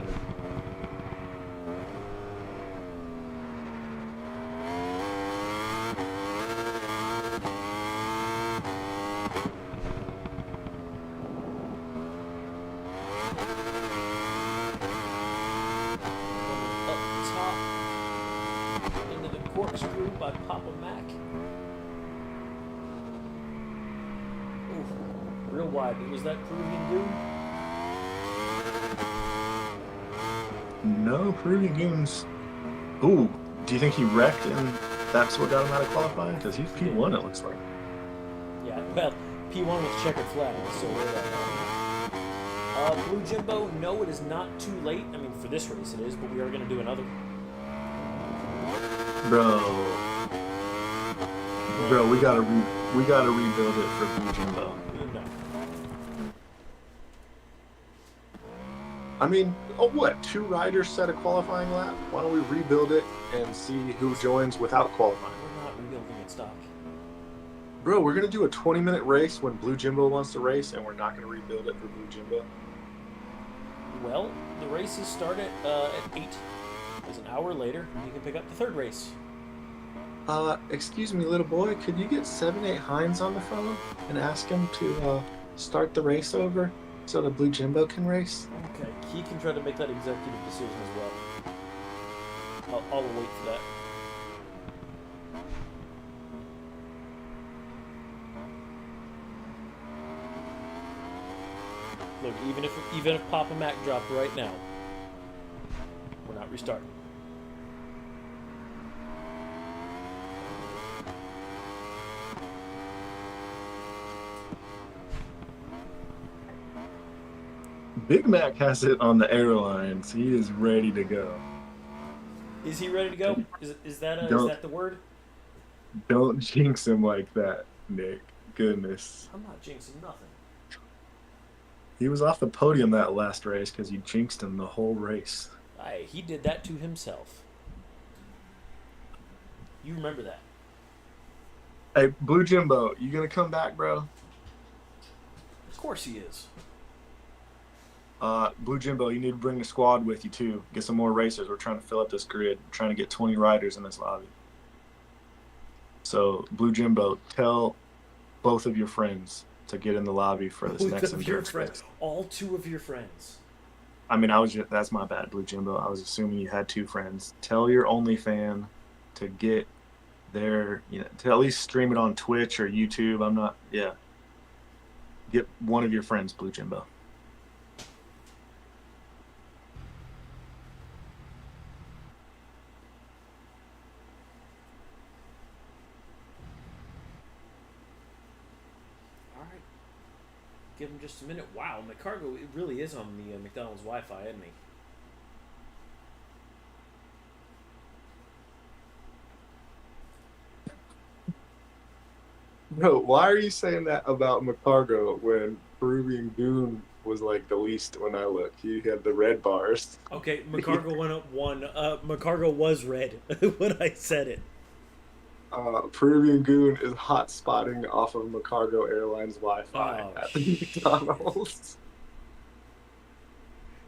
Corkscrew by Papa Mac. Ooh, real wide. Was that Peruvian Goon? No, Peruvian Goons. Ooh, do you think he wrecked and that's what got him out of qualifying? Because he's P1, it looks like. Yeah, well, P1 with checkered flag, so Blue Jimbo, no, it is not too late. I mean, for this race it is, but we are going to do another. Bro, we gotta rebuild it for Blue Jimbo. No. I mean, what? 2 riders set a qualifying lap? Why don't we rebuild it and see who joins without qualifying? We're not rebuilding it stock. Bro, we're gonna do a 20-minute race when Blue Jimbo wants to race, and we're not gonna rebuild it for Blue Jimbo. Well, the races start at 8. It's an hour later, you can pick up the 3rd race. Excuse me, little boy, could you get 7-8 Hines on the phone and ask him to start the race over so the Blue Jimbo can race? Okay, he can try to make that executive decision as well. I'll wait for that. Look, even if Papa Mac dropped right now, we're not restarting. Big Mac has it on the airlines. He is ready to go. Is he ready to go? Is that the word? Don't jinx him like that, Nick. Goodness. I'm not jinxing nothing. He was off the podium that last race because you jinxed him the whole race. He did that to himself. You remember that. Hey, Blue Jimbo, you gonna come back, bro? Of course he is. Blue Jimbo, you need to bring the squad with you too. Get some more racers. We're trying to fill up this grid. We're trying to get 20 riders in this lobby. So, Blue Jimbo, tell both of your friends to get in the lobby for this next endurance race. All 2 of your friends. I mean, that's my bad, Blue Jimbo. I was assuming you had 2 friends. Tell your OnlyFan to get there, to at least stream it on Twitch or YouTube. I'm not. Yeah. Get one of your friends, Blue Jimbo. All right. Give him just a minute. Wow, McCargo, it really is on the McDonald's Wi-Fi, isn't he? Bro, why are you saying that about McCargo when Peruvian Goon was like the least when I looked? He had the red bars. Okay, McCargo went up one. McCargo was red when I said it. Peruvian Goon is hot spotting off of McCargo Airlines Wi-Fi at the McDonald's.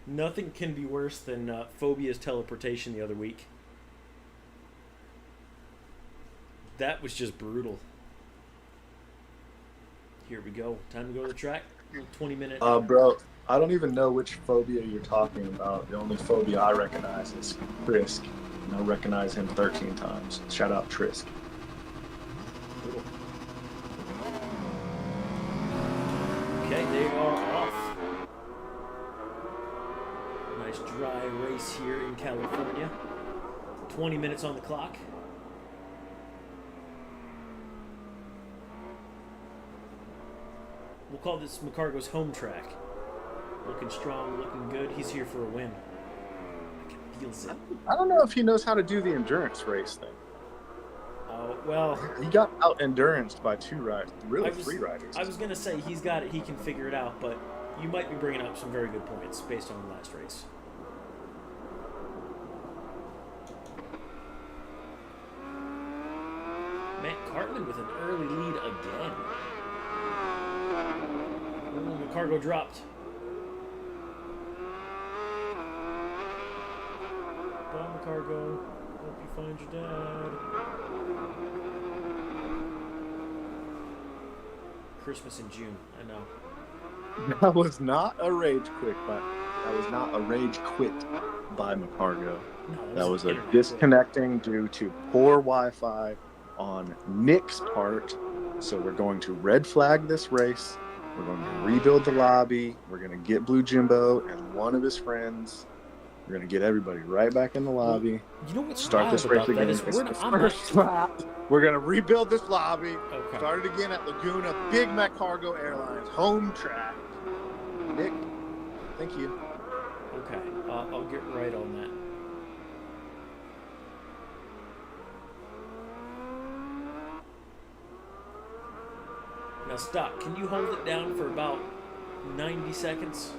Nothing can be worse than Phobia's teleportation the other week. That was just brutal. Here we go. Time to go to the track. 20-minute. Bro, I don't even know which phobia you're talking about. The only phobia I recognize is Trisk. And I recognize him 13 times. Shout out Trisk. Okay, they are off. Nice dry race here in California. 20 minutes on the clock. We'll call this McCargo's home track. Looking strong, looking good. He's here for a win. I can feel it. I don't know if he knows how to do the endurance race thing. Oh, well. He got out enduranced by three riders. I was going to say he's got it, he can figure it out, but you might be bringing up some very good points based on the last race. Matt Cartman with an early lead again. McCargo dropped. Bye, McCargo. Hope you find your dad. Christmas in June, I know. That was not a rage quit by McCargo. No, That was a disconnecting due to poor Wi-Fi on Nick's part. So we're going to red flag this race. We're going to rebuild the lobby. We're going to get Blue Jimbo and one of his friends. We're going to get everybody right back in the lobby. You know what's start this race again. We're going to rebuild this lobby. Okay. Start it again at Laguna, Big McCargo Airlines, home track. Nick, thank you. Okay, I'll get right on that. Now stop. Can you hold it down for about 90 seconds?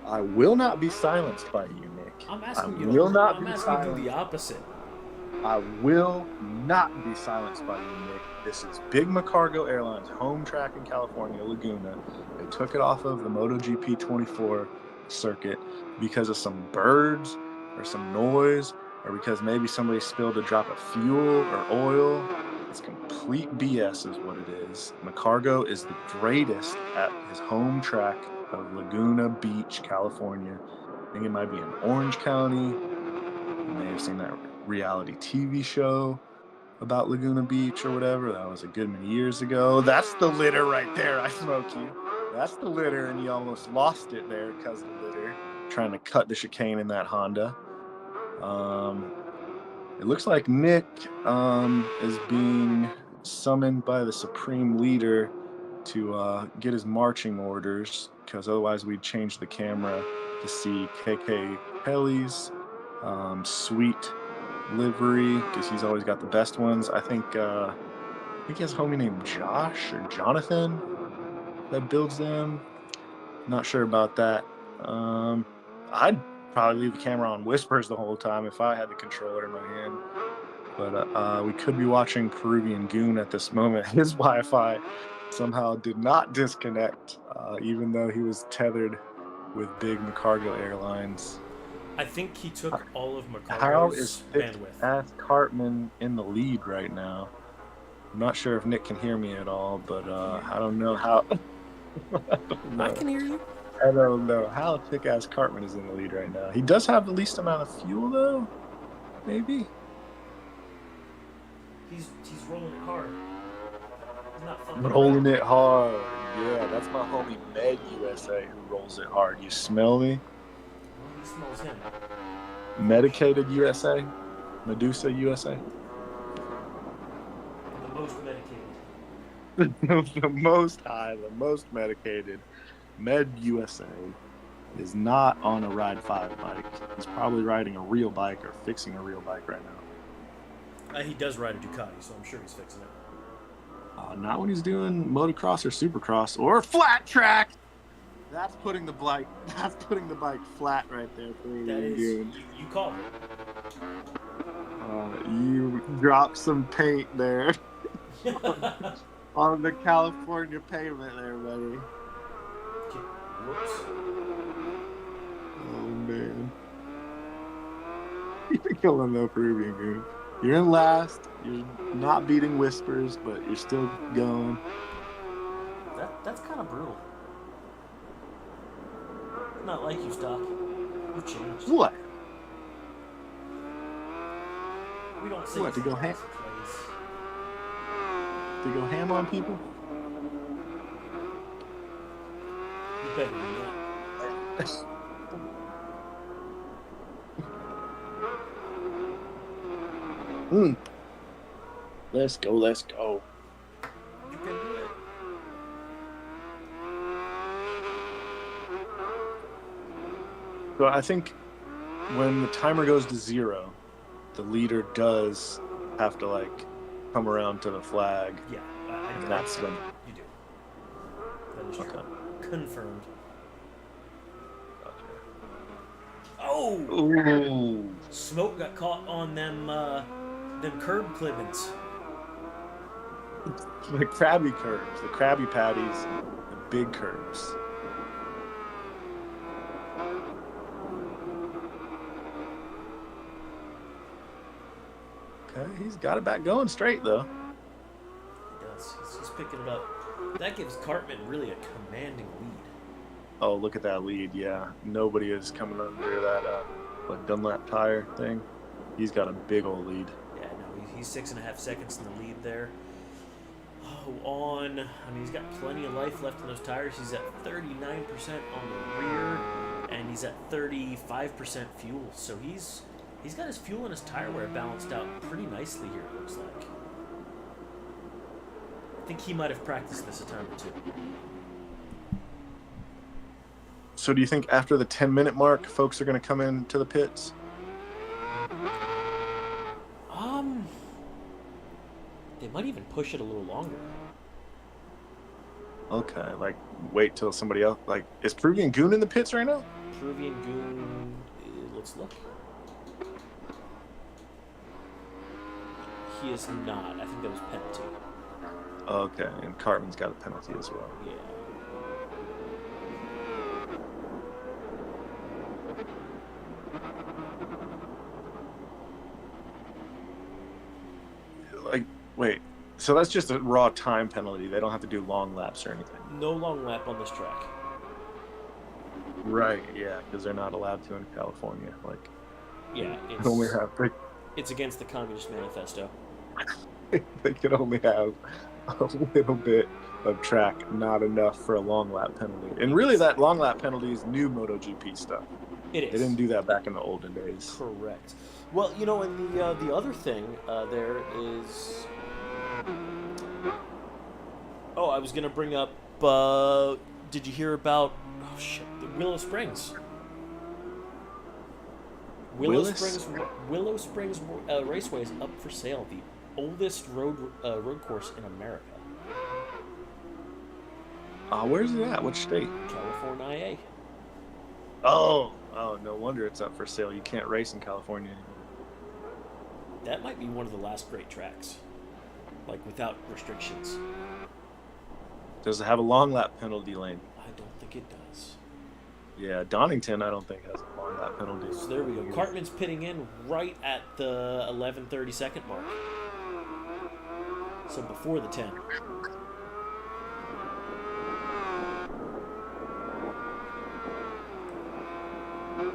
I will not be silenced by you, Nick. I'm asking you to do the opposite. I will not be silenced by you, Nick. This is Big McCargo Airlines, home track in California, Laguna. They took it off of the MotoGP 24 circuit because of some birds or some noise or because maybe somebody spilled a drop of fuel or oil. It's complete BS is what it is. McCargo is the greatest at his home track of Laguna Beach, California. I think it might be in Orange County. You may have seen that reality TV show about Laguna Beach or whatever. That was a good many years ago. That's the litter right there. I smoke you. That's the litter, and you almost lost it there because of the litter. Trying to cut the chicane in that Honda. It looks like Nick is being summoned by the Supreme Leader to get his marching orders, because otherwise we'd change the camera to see KK Pelly's sweet livery, because he's always got the best ones. I think he has a homie named Josh or Jonathan that builds them. Not sure about that. I'd probably leave the camera on whispers the whole time if I had the controller in my hand. But we could be watching Peruvian Goon at this moment. His Wi-Fi somehow did not disconnect, even though he was tethered with Big McCargo Airlines. I think he took all of How McCargo's is bandwidth. Cartman in the lead right now? I'm not sure if Nick can hear me at all, but I don't know how. I can hear you. I don't know how thick-ass Cartman is in the lead right now. He does have the least amount of fuel, though. Maybe. He's rolling it hard. He's not fucking Rolling around. it hard. Yeah, that's my homie Med USA who rolls it hard. You smell me? Well, he smells him. Medicated USA? Medusa USA? The most medicated. The most high, the most medicated. Med USA is not on a Ride 5 bike. He's probably riding a real bike or fixing a real bike right now. He does ride a Ducati, so I'm sure he's fixing it. Not when he's doing motocross or supercross or flat track. That's putting the bike flat right there for you. That is, you called it. You dropped some paint there on the California pavement there, buddy. Whoops. Oh man. You've been killing the Peruvian goon. You're in last. You're not beating Whispers, but you're still going. That's kind of brutal. Not like you, Stock. You've changed. What? We don't say What, to go ham? To go ham on people? You better than that. Let's go, let's go. You can do it. So I think when the timer goes to 0, the leader does have to like come around to the flag. Yeah, And that's when you do. That is Okay. true. Confirmed. Okay. Oh! Ooh. Smoke got caught on them curb clippings. The crabby curves, the crabby patties, the big curves. Okay, he's got it back going straight though. He does. He's picking it up. That gives Cartman really a commanding lead. Oh, look at that lead. Yeah, nobody is coming under that like Dunlap tire thing. He's got a big old lead. Yeah, no, he's 6.5 seconds in the lead there. He's got plenty of life left in those tires. He's at 39% on the rear, and he's at 35% fuel. So he's got his fuel and his tire wear balanced out pretty nicely here, it looks like. I think he might have practiced this a time or two. So do you think after the 10-minute mark, folks are going to come into the pits? They might even push it a little longer. Okay, like wait till somebody else. Like, is Peruvian Goon in the pits right now? Peruvian Goon, let's look. He is not. I think that was penalty. Okay, and Cartman's got a penalty as well. Yeah. Like, wait, so that's just a raw time penalty. They don't have to do long laps or anything. No long lap on this track. Right, yeah, because they're not allowed to in California. Like, Yeah, they only have it's against the Communist Manifesto. they can only have a little bit of track, not enough for a long lap penalty. And really, that long lap penalty is new MotoGP stuff. It is. They didn't do that back in the olden days. Correct. Well, you know, and the other thing there is. Oh, I was gonna bring up. Did you hear about? Oh shit, the Willow Springs. Willow Springs Raceway is up for sale. The oldest road course in America. Where's it at? Which state? California. Oh, no wonder it's up for sale. You can't race in California anymore. That might be one of the last great tracks, like without restrictions. Does it have a long lap penalty lane? I don't think it does. Yeah, Donington, I don't think has a long lap penalty. So there we go. Cartman's pitting in right at the 11:30 mark. So before the 10.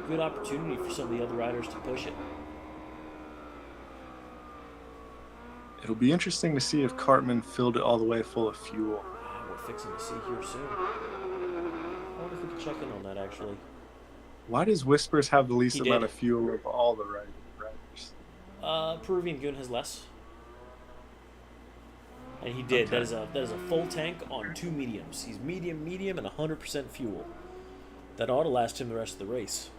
Good opportunity for some of the other riders to push it. It'll be interesting to see if Cartman filled it all the way full of fuel. We're fixing to see here soon. I wonder if we can check in on that, actually. Why does Whispers have the least He amount did. of fuel of all the riders? Peruvian Goon has less. And he did. Okay. That is a full tank on 2 mediums. He's medium, and 100% fuel. That ought to last him the rest of the race.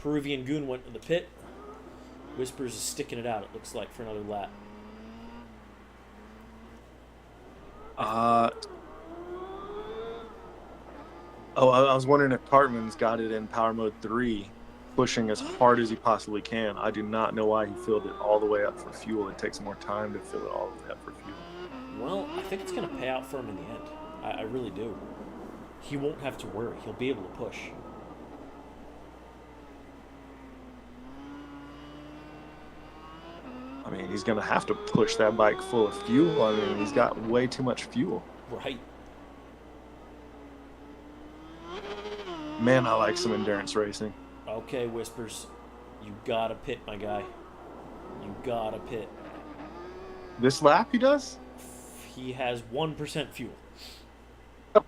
Peruvian Goon went to the pit. Whispers is sticking it out, it looks like, for another lap. I was wondering if Cartman's got it in Power Mode 3, pushing as hard as he possibly can. I do not know why he filled it all the way up for fuel. It takes more time to fill it all the way up for fuel. Well, I think it's going to pay out for him in the end. I really do. He won't have to worry. He'll be able to push. I mean, he's going to have to push that bike full of fuel. I mean, he's got way too much fuel. Right. Man, I like some endurance racing. Okay, Whispers. You gotta pit, my guy. You gotta pit. This lap he does? He has 1% fuel. Oh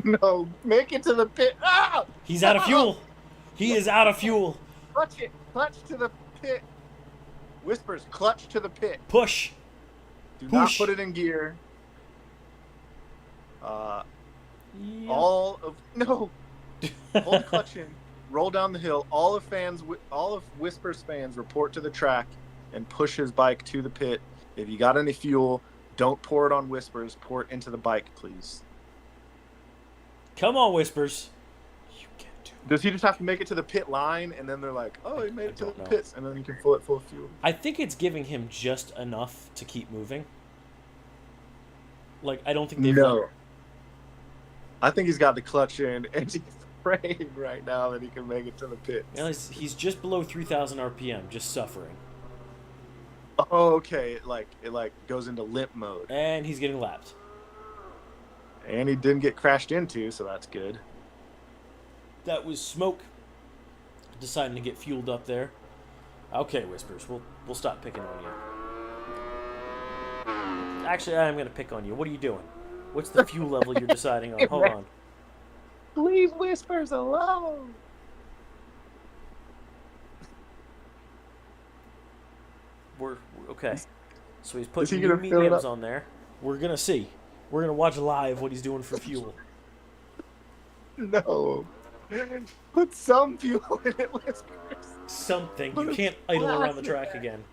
no, make it to the pit. Ah! He's out of fuel. He is out of fuel. Clutch it. Clutch to the pit. Whispers, clutch to the pit. Push. Do not Push. put it in gear. Yep. All of no. Hold clutch in. Roll down the hill. All of Whispers fans report to the track and push his bike to the pit. If you got any fuel, don't pour it on Whispers. Pour it into the bike, please. Come on, Whispers. You can do it. Does he just have to make it to the pit line, and then they're like, "Oh, he made it to the don't know. pits," and then you can fill it full of fuel? I think it's giving him just enough to keep moving. Like, I don't think they've... No. I think he's got the clutch in, and he's praying right now that he can make it to the pit. You know, he's just below 3,000 RPM, just suffering. Oh, okay. It goes into limp mode, And he's getting lapped. and he didn't get crashed into, so that's good. That was Smoke deciding to get fueled up there. Okay, Whispers, we'll stop picking on you. Actually, I'm going to pick on you. What are you doing? What's the fuel level you're deciding on? Hold on. Leave Whispers alone. We're okay. So he's putting he new gonna fill it mediums up? on there. We're going to see. We're going to watch live what he's doing for fuel. No. Put some fuel in it, Whispers. Something. Put You a can't idle around the splash track in there. again.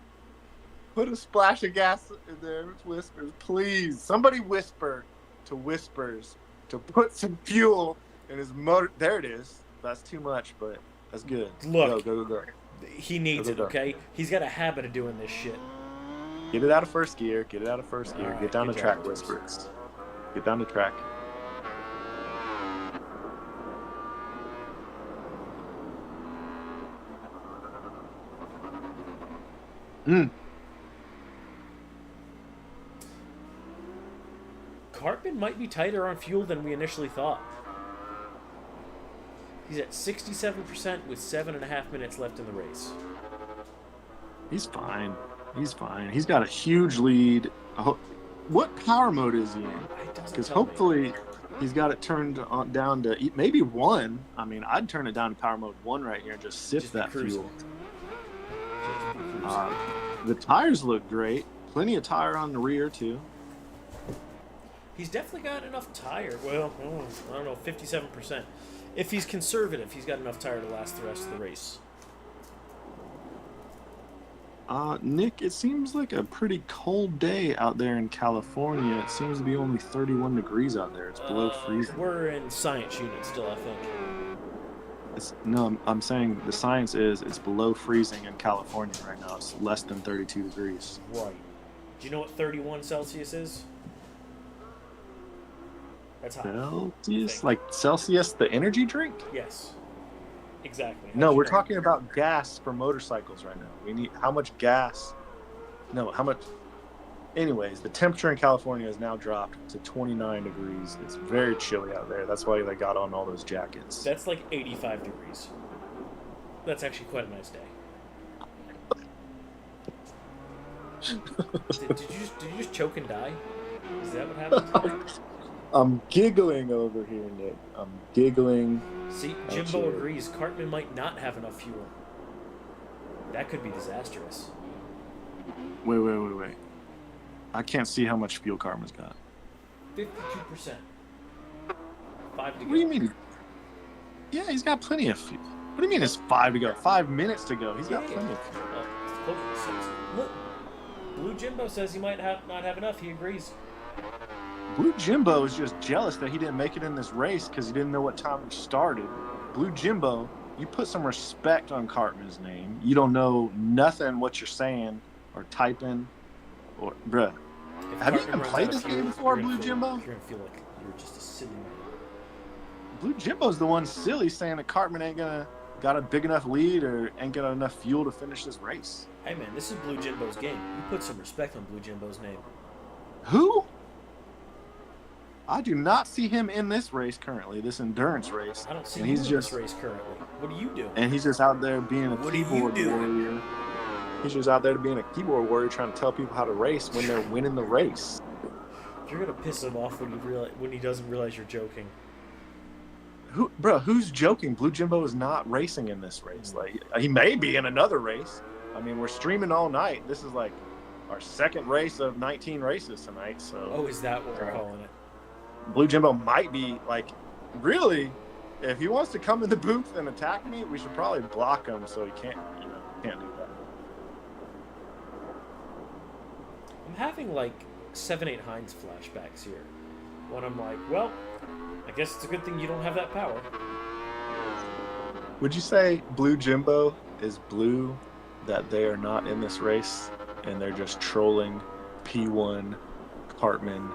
Put a splash of gas in there, Whispers, please. Somebody whisper to Whispers to put some fuel in his motor. There it is. That's too much, but that's good. Look. Go. He needs it, Go. okay? He's got a habit of doing this shit. Get it out of first gear. Get All right, Get down the good track, job. Whispers. Get down the track. Cartman might be tighter on fuel than we initially thought. He's at 67% with 7.5 minutes left in the race. He's fine. He's got a huge lead. What power mode is he in? It doesn't Because tell me. hopefully he's got it turned down to maybe 1. I mean, I'd turn it down to power mode 1 right here and just sip Just be that cruising. fuel. Just be cruising. The tires look great. Plenty of tire on the rear, too. He's definitely got enough tire. Well, I don't know, 57%. If he's conservative, he's got enough tire to last the rest of the race. Nick, it seems like a pretty cold day out there in California. It seems to be only 31 degrees out there. It's below freezing. We're in science unit still, I think. I'm saying the science is it's below freezing in California right now. It's less than 32 degrees. Right. Do you know what 31 Celsius is? That's hot. Celsius? Like Celsius, the energy drink? Yes. Exactly. No, How'd we're you know? talking about gas for motorcycles right now. We need how much gas? No, how much? Anyways, the temperature in California has now dropped to 29 degrees. It's very chilly out there. That's why they got on all those jackets. That's like 85 degrees. That's actually quite a nice day. did you just choke and die? Is that what happened? I'm giggling over here, Nick. I'm giggling. See, Jimbo agrees. Cartman might not have enough fuel. That could be disastrous. Wait. I can't see how much fuel Cartman's got. 52%. 5 to go. What do you mean? Yeah, he's got plenty of fuel. What do you mean it's 5 to go? 5 minutes to go. He's got plenty of fuel. It's closer to 6. Look, Blue Jimbo says he might not have enough. He agrees. Blue Jimbo is just jealous that he didn't make it in this race because he didn't know what time we started. Blue Jimbo, you put some respect on Cartman's name. You don't know nothing what you're saying or typing or bruh. Have you even played this game before, Blue Jimbo? You're gonna feel like you're just a silly man. Blue Jimbo's the one silly saying that Cartman ain't got a big enough lead or ain't got enough fuel to finish this race. Hey man, this is Blue Jimbo's game. You put some respect on Blue Jimbo's name. Who? I do not see him in this race currently, this endurance race. I don't see him in this race currently. What are you doing? And he's just out there being a keyboard warrior. He's just out there being a keyboard warrior trying to tell people how to race when they're winning the race. You're gonna piss him off when he doesn't realize you're joking. Who's joking? Blue Jimbo is not racing in this race. Like, he may be in another race. I mean, we're streaming all night. This is like our second race of 19 races tonight. So. Oh, is that what we're calling it? Blue Jimbo might be like, really, if he wants to come in the booth and attack me, we should probably block him so he can't do that. I'm having like 7-8 Hines flashbacks here. When I'm like, well, I guess it's a good thing you don't have that power. Would you say Blue Jimbo is blue that they are not in this race and they're just trolling P1 Cartman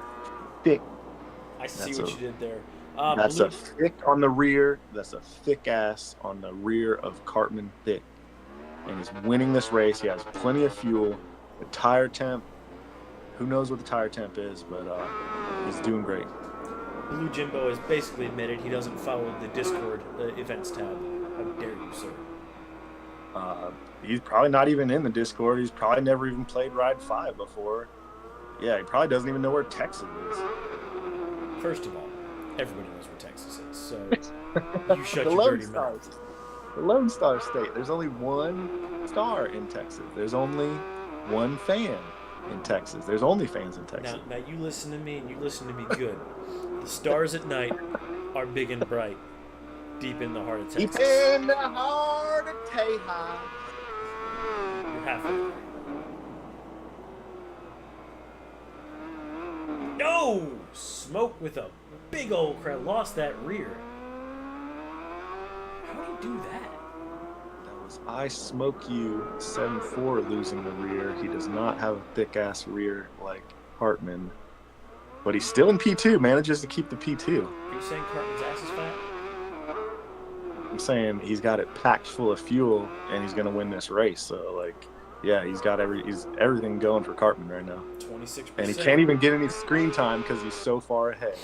thick? I see what you did there. That's a thick on the rear. That's a thick ass on the rear of Cartman thick. And he's winning this race. He has plenty of fuel. The tire temp, who knows what the tire temp is, but he's doing great. Blue Jimbo has basically admitted he doesn't follow the Discord events tab. How dare you, sir? He's probably not even in the Discord. He's probably never even played Ride 5 before. Yeah, he probably doesn't even know where Texas is. First of all, everybody knows where Texas is, so you shut your dirty mouth. The Lone Star State. There's only one star in Texas. There's only one fan in Texas. There's only fans in Texas. Now you listen to me, and you listen to me good. The stars at night are big and bright, deep in the heart of Texas. Deep in the heart of Tejas. You're halfway. No! Smoke with a big old crowd. Lost that rear. How do you do that? That was I Smoke You 7-4 losing the rear. He does not have a thick ass rear like Hartman. But he's still in P2, manages to keep the P2. Are you saying Cartman's ass is fat? I'm saying he's got it packed full of fuel and he's gonna win this race. So like, yeah, he's everything going for Cartman right now. 26%. And he can't even get any screen time because he's so far ahead.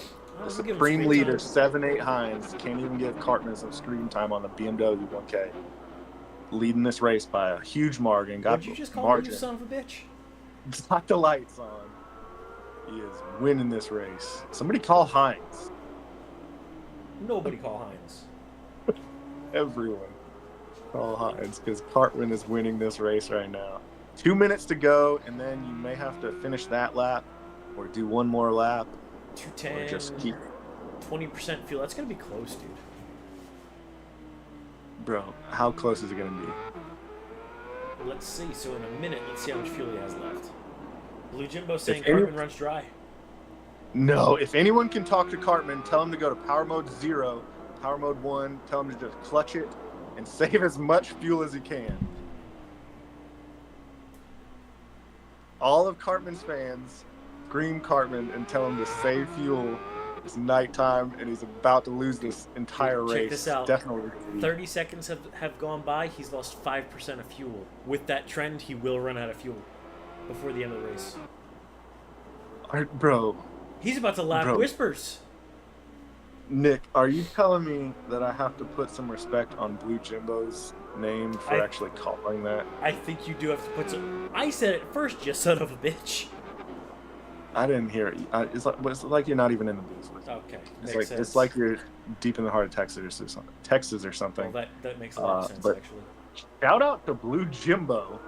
The supreme leader, 7-8 Hines, can't even give Cartman some screen time on the BMW 1K. Leading this race by a huge margin. What did you just call me, you son of a bitch? Got the lights on. He is winning this race. Somebody call Hines. Nobody call Hines. Everyone call Hines because Cartman is winning this race right now. 2 minutes to go, and then you may have to finish that lap or do one more lap. 210. Or just keep 20% fuel. That's going to be close, dude. Bro, how close is it going to be? Let's see. So in a minute, let's see how much fuel he has left. Blue Jimbo saying Cartman runs dry. No, if anyone can talk to Cartman, tell him to go to power mode 0, power mode 1, tell him to just clutch it and save as much fuel as he can. All of Cartman's fans scream Cartman and tell him to save fuel. It's nighttime and he's about to lose this entire race. Check this out. Definitely. 30 seconds have gone by. He's lost 5% of fuel. With that trend, he will run out of fuel before the end of the race. Bro, He's about to lap Bro. Whispers. Nick, are you telling me that I have to put some respect on Blue Jimbo's name for actually calling that? I think you do have to put some. I said it first, you son of a bitch. I didn't hear it. It's like you're not even in the booth with it. Okay, It's like you're deep in the heart of Texas or something. Well, that makes a lot of sense, but actually. Shout out to Blue Jimbo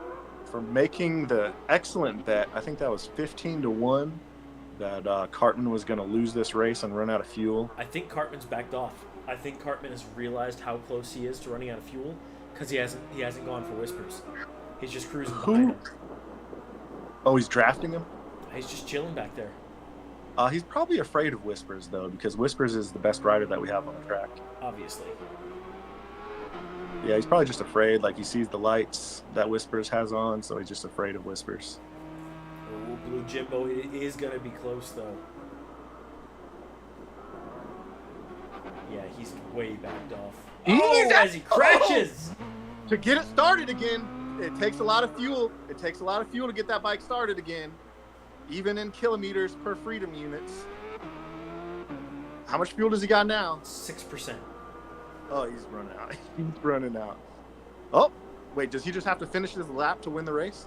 for making the excellent bet. I think that was 15-1 that Cartman was going to lose this race and run out of fuel. I think Cartman's backed off. I think Cartman has realized how close he is to running out of fuel because he hasn't gone for Whispers. He's just cruising behind him. Oh, he's drafting him? He's just chilling back there. He's probably afraid of Whispers, though, because Whispers is the best rider that we have on the track. Obviously. Yeah, he's probably just afraid. Like, he sees the lights that Whispers has on, so he's just afraid of Whispers. Oh, Blue Jimbo is going to be close, though. Yeah, he's way backed off. Oh, as he crashes! To get it started again, it takes a lot of fuel. It takes a lot of fuel to get that bike started again, even in kilometers per freedom units. How much fuel does he got now? 6%. Oh, he's running out. He's running out. Oh, wait, does he just have to finish his lap to win the race?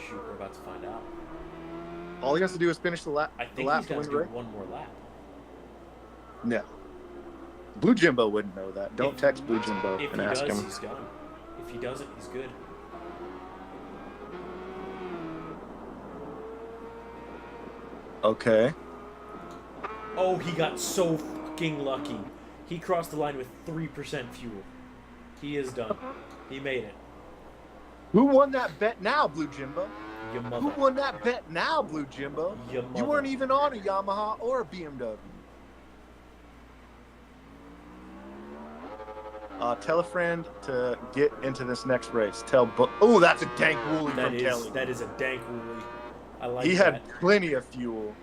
Shoot, we're about to find out. All he has to do is finish the lap. I think he's going to do one more lap. No. Blue Jimbo wouldn't know that. Don't text Blue Jimbo and ask him. If he does, he's gone. If he doesn't, he's good. Okay. Oh, he got so fucking lucky. He crossed the line with 3% fuel. He is done. He made it. Who won that bet now, Blue Jimbo? Your mother. Who won that bet now, Blue Jimbo? Your mother. You weren't even on a Yamaha or a BMW. Tell a friend to get into this next race. Oh, that's a dank woolie from Kelly. That is a dank woolie. I like He that. had plenty of fuel.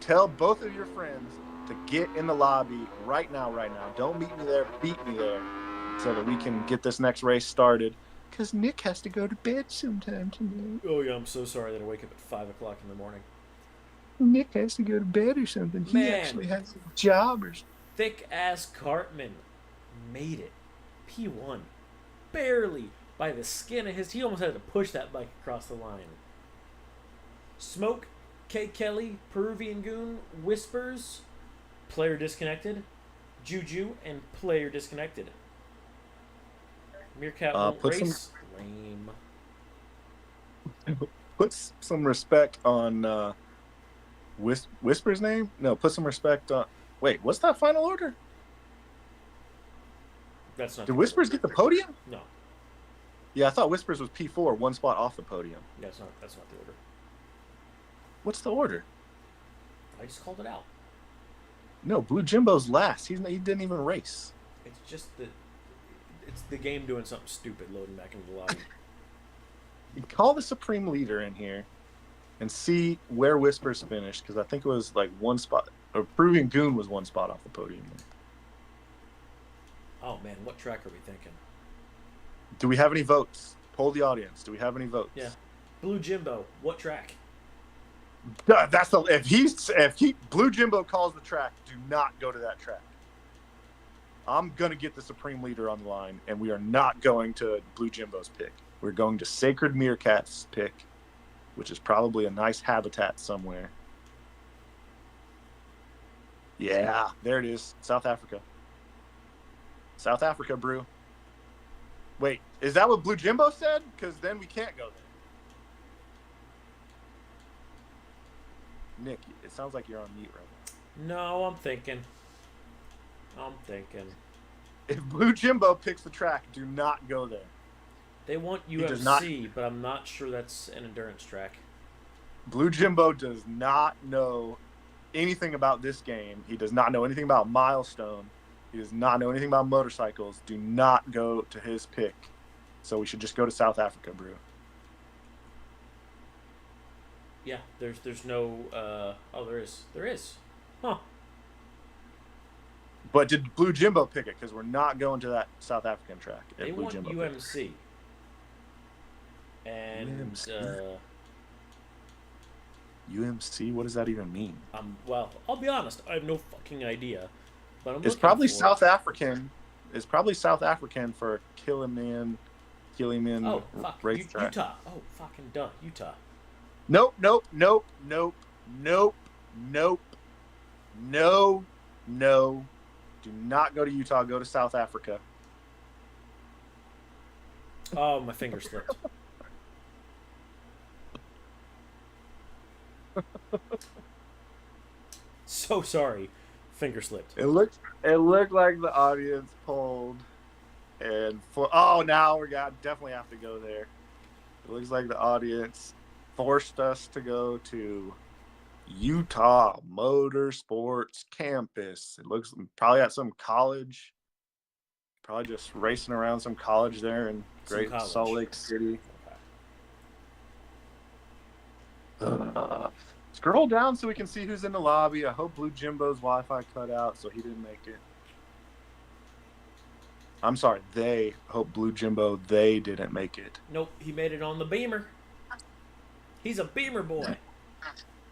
Tell both of your friends to get in the lobby right now. Don't meet me there. Beat me there so that we can get this next race started. Because Nick has to go to bed sometime tonight. Oh, yeah, I'm so sorry that I wake up at 5 o'clock in the morning. Nick has to go to bed or something. He actually has a job or something. Thick-ass Cartman made it. P1. Barely. By the skin of his... He almost had to push that bike across the line. Smoke, K. Kelly, Peruvian Goon, Whispers, player disconnected, Juju, and player disconnected. Meerkat won't race. Lame. Put some respect on Whisper's name? No, put some respect on... Wait, what's that final order? That's not. Did Whispers get the podium? No. Yeah, I thought Whispers was P4, one spot off the podium. Yeah, that's not the order. What's the order? I just called it out. No, Blue Jimbo's last. He didn't even race. It's just it's the game doing something stupid, loading back into the lobby. You call the Supreme Leader in here and see where Whispers finished, because I think it was like one spot. Or Peruvian Goon was one spot off the podium. Oh, man, what track are we thinking? Do we have any votes? Poll the audience. Do we have any votes? Yeah. Blue Jimbo, what track? That's the if Blue Jimbo calls the track, do not go to that track. I'm gonna get the Supreme Leader on the line, and we are not going to Blue Jimbo's pick. We're going to Sacred Meerkat's pick, which is probably a nice habitat somewhere. Yeah, there it is. South Africa. South Africa, Brew. Wait, is that what Blue Jimbo said? Because then we can't go there. Nick, it sounds like you're on mute right now. No, I'm thinking. If Blue Jimbo picks the track, do not go there. They want UFC, but I'm not sure that's an endurance track. Blue Jimbo does not know anything about this game. He does not know anything about Milestone. He does not know anything about motorcycles. Do not go to his pick. So we should just go to South Africa, Brew. Yeah, there's no there is. Huh. But did Blue Jimbo pick it? Because we're not going to that South African track. They Blue want Jimbo UMC. And UMC? What does that even mean? Well, I'll be honest. I have no fucking idea. But I'm It's looking probably for... South African. It's probably South African for Kiliman Oh, fuck. racetrack. Utah. Oh, fucking duh. Utah. Nope, nope, nope, nope, nope, nope, no, no. Do not go to Utah. Go to South Africa. Oh, my finger slipped. So sorry. Finger slipped. It looked like the audience pulled, and now we definitely have to go there. It looks like the audience forced us to go to Utah Motorsports Campus. It looks probably at some college, probably just racing around some college there in Great Salt Lake City. Scroll down so we can see who's in the lobby. I hope Blue Jimbo's Wi-Fi cut out, so he didn't make it. I'm sorry, they hope Blue Jimbo, they didn't make it. Nope, he made it on the Beamer. He's a Beamer boy.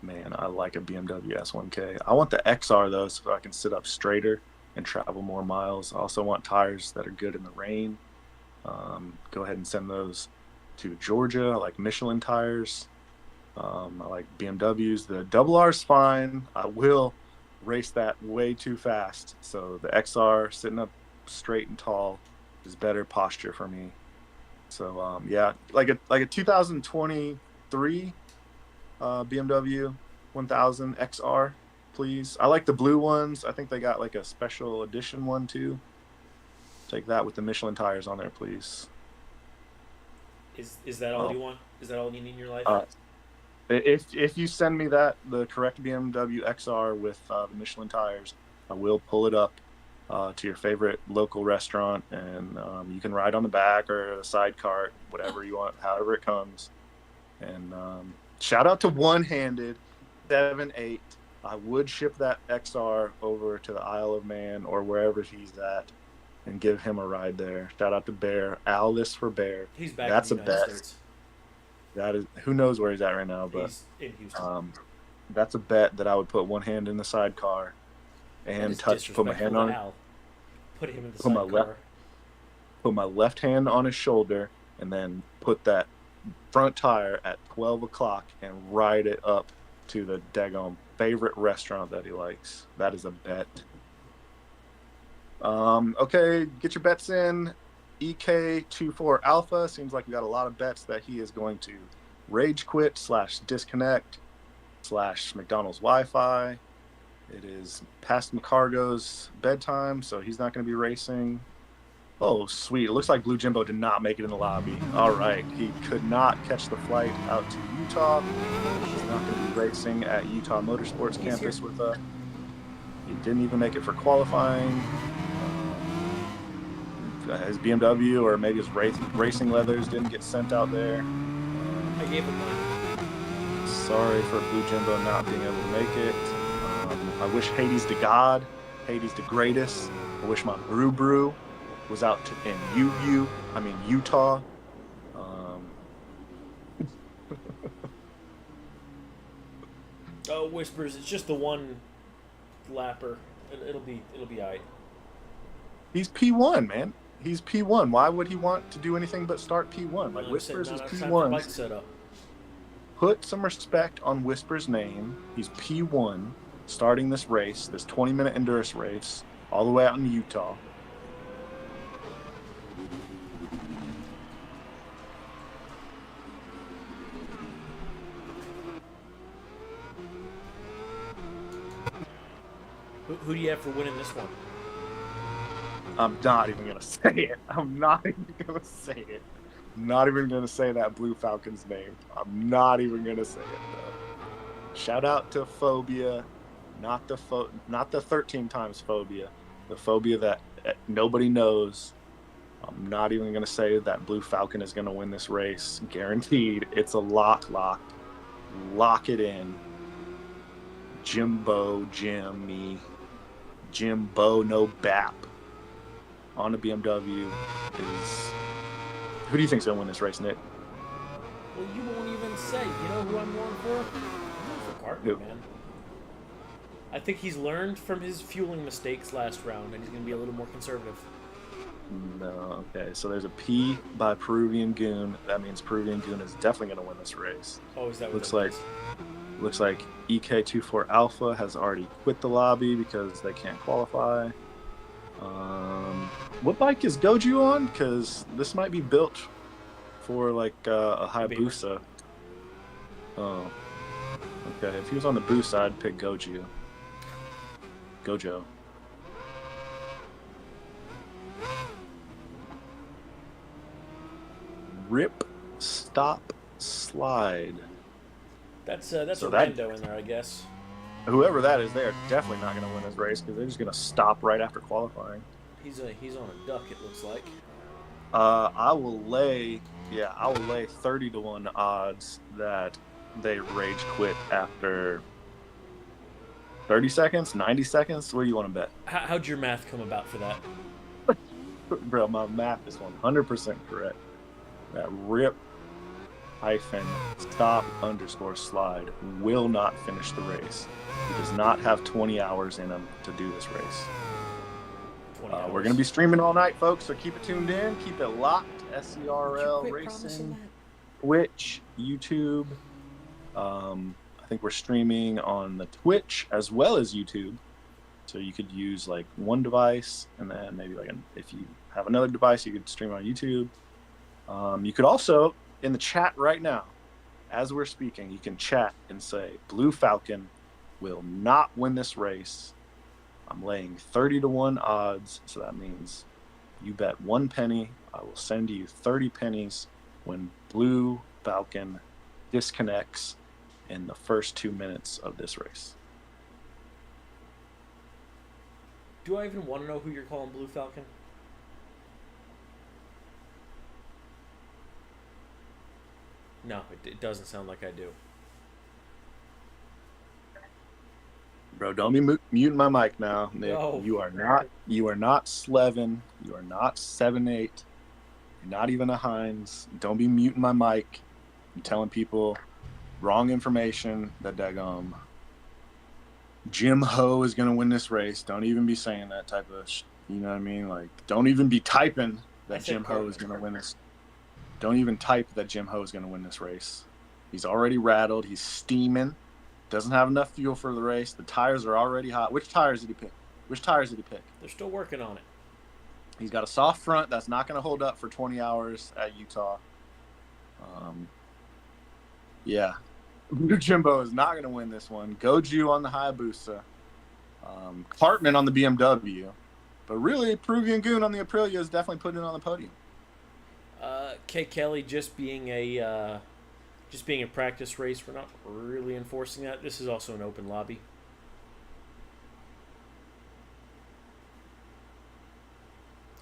Man, I like a BMW S1K. I want the XR, though, so I can sit up straighter and travel more miles. I also want tires that are good in the rain. Go ahead and send those to Georgia. I like Michelin tires. I like BMWs. The RR's fine. I will race that way too fast. So the XR sitting up straight and tall is better posture for me. So yeah, like a 2023 BMW 1000 XR, please. I like the blue ones. I think they got like a special edition one too. Take that with the Michelin tires on there, please. Is that all you want? Is that all you need in your life? If you send me the correct BMW XR with the Michelin tires, I will pull it up to your favorite local restaurant, and you can ride on the back or the side cart, whatever you want, however it comes. And shout out to One Handed 78. I would ship that XR over to the Isle of Man or wherever he's at and give him a ride there. Shout out to Bear. Alice for Bear. He's back That's in the a United bet. States. That is, who knows where he's at right now, but He's in Houston. that's a bet that I would put one hand in the sidecar and put my hand on it. Put him in the sidecar. Put my left hand on his shoulder and then put that front tire at 12 o'clock and ride it up to the daggone favorite restaurant that he likes. That is a bet. Okay, get your bets in. EK24 Alpha, seems like we got a lot of bets that he is going to rage quit / disconnect / McDonald's Wi-Fi. It is past McCargo's bedtime, so he's not going to be racing. Oh, sweet. It looks like Blue Jimbo did not make it in the lobby. All right. He could not catch the flight out to Utah. He's not going to be racing at Utah Motorsports Campus with us. He didn't even make it for qualifying. His BMW or maybe his racing leathers didn't get sent out there. I gave him one. Sorry for Blue Jimbo not being able to make it. I wish Hades to God, Hades the greatest. I wish my Brew was out in Utah. Oh, Whispers, it's just the one lapper. It'll be alright. He's P1, man. He's P1. Why would he want to do anything but start P1? Like, Whispers is P1. Put some respect on Whisper's name. He's P1, starting this race, this 20-minute endurance race, all the way out in Utah. Who do you have for winning this one? I'm not even going to say it. I'm not even going to say it. I'm not even going to say that Blue Falcon's name. I'm not even going to say it, though. Shout out to Phobia, not the 13 times Phobia, the Phobia that nobody knows. I'm not even going to say that Blue Falcon is going to win this race. Guaranteed. It's a lock. Lock it in. Jimbo, no BAP. On a BMW is... Who do you think's going to win this race, Nick? Well, you won't even say. You know who I'm going for? I'm going Gardner, man. I think he's learned from his fueling mistakes last round, and he's going to be a little more conservative. No, okay. So there's a P by Peruvian Goon. That means Peruvian Goon is definitely going to win this race. Oh, is that what Looks like EK24 Alpha has already quit the lobby because they can't qualify. What bike is Goju on? Because this might be built for like a Hayabusa. Oh, okay. If he was on the Boost, I'd pick Gojo. Rip, stop, slide. That's a rando in there, I guess. Whoever that is, they're definitely not going to win this race because they're just going to stop right after qualifying. He's on a duck, it looks like. I will lay 30-1 odds that they rage quit after 30 seconds, 90 seconds. What do you want to bet? How'd your math come about for that? Bro, my math is 100% correct. That rip hyphen stop underscore slide will not finish the race. He does not have 20 hours in him to do this race. We're going to be streaming all night, folks, so keep it tuned in. Keep it locked. SERL Racing, Twitch, YouTube. I think we're streaming on the Twitch as well as YouTube. So you could use like one device, and then maybe if you have another device, you could stream on YouTube. You could also, in the chat right now, as we're speaking, you can chat and say, Blue Falcon will not win this race. I'm laying 30-1 odds, so that means you bet 1 penny. I will send you 30 pennies when Blue Falcon disconnects in the first 2 minutes of this race. Do I even want to know who you're calling Blue Falcon? No, it doesn't sound like I do. Bro, don't be muting my mic now, Nick. No. You are not Slevin. You are not 7-8. You're not even a Heinz. Don't be muting my mic. I'm telling people wrong information that daggum Jim Ho is going to win this race. Don't even be saying that type of you know what I mean? Like, don't even be typing that Jim Ho is going to win this. Don't even type that Jim Ho is going to win this race. He's already rattled. He's steaming. Doesn't have enough fuel for the race. The tires are already hot. Which tires did he pick? They're still working on it. He's got a soft front that's not going to hold up for 20 hours at Utah. Yeah. Jimbo is not going to win this one. Goju on the Hayabusa. Cartman on the BMW. But really, Peruvian Goon on the Aprilia is definitely putting it on the podium. K. Kelly just being a practice race. We're not really enforcing that. This is also an open lobby.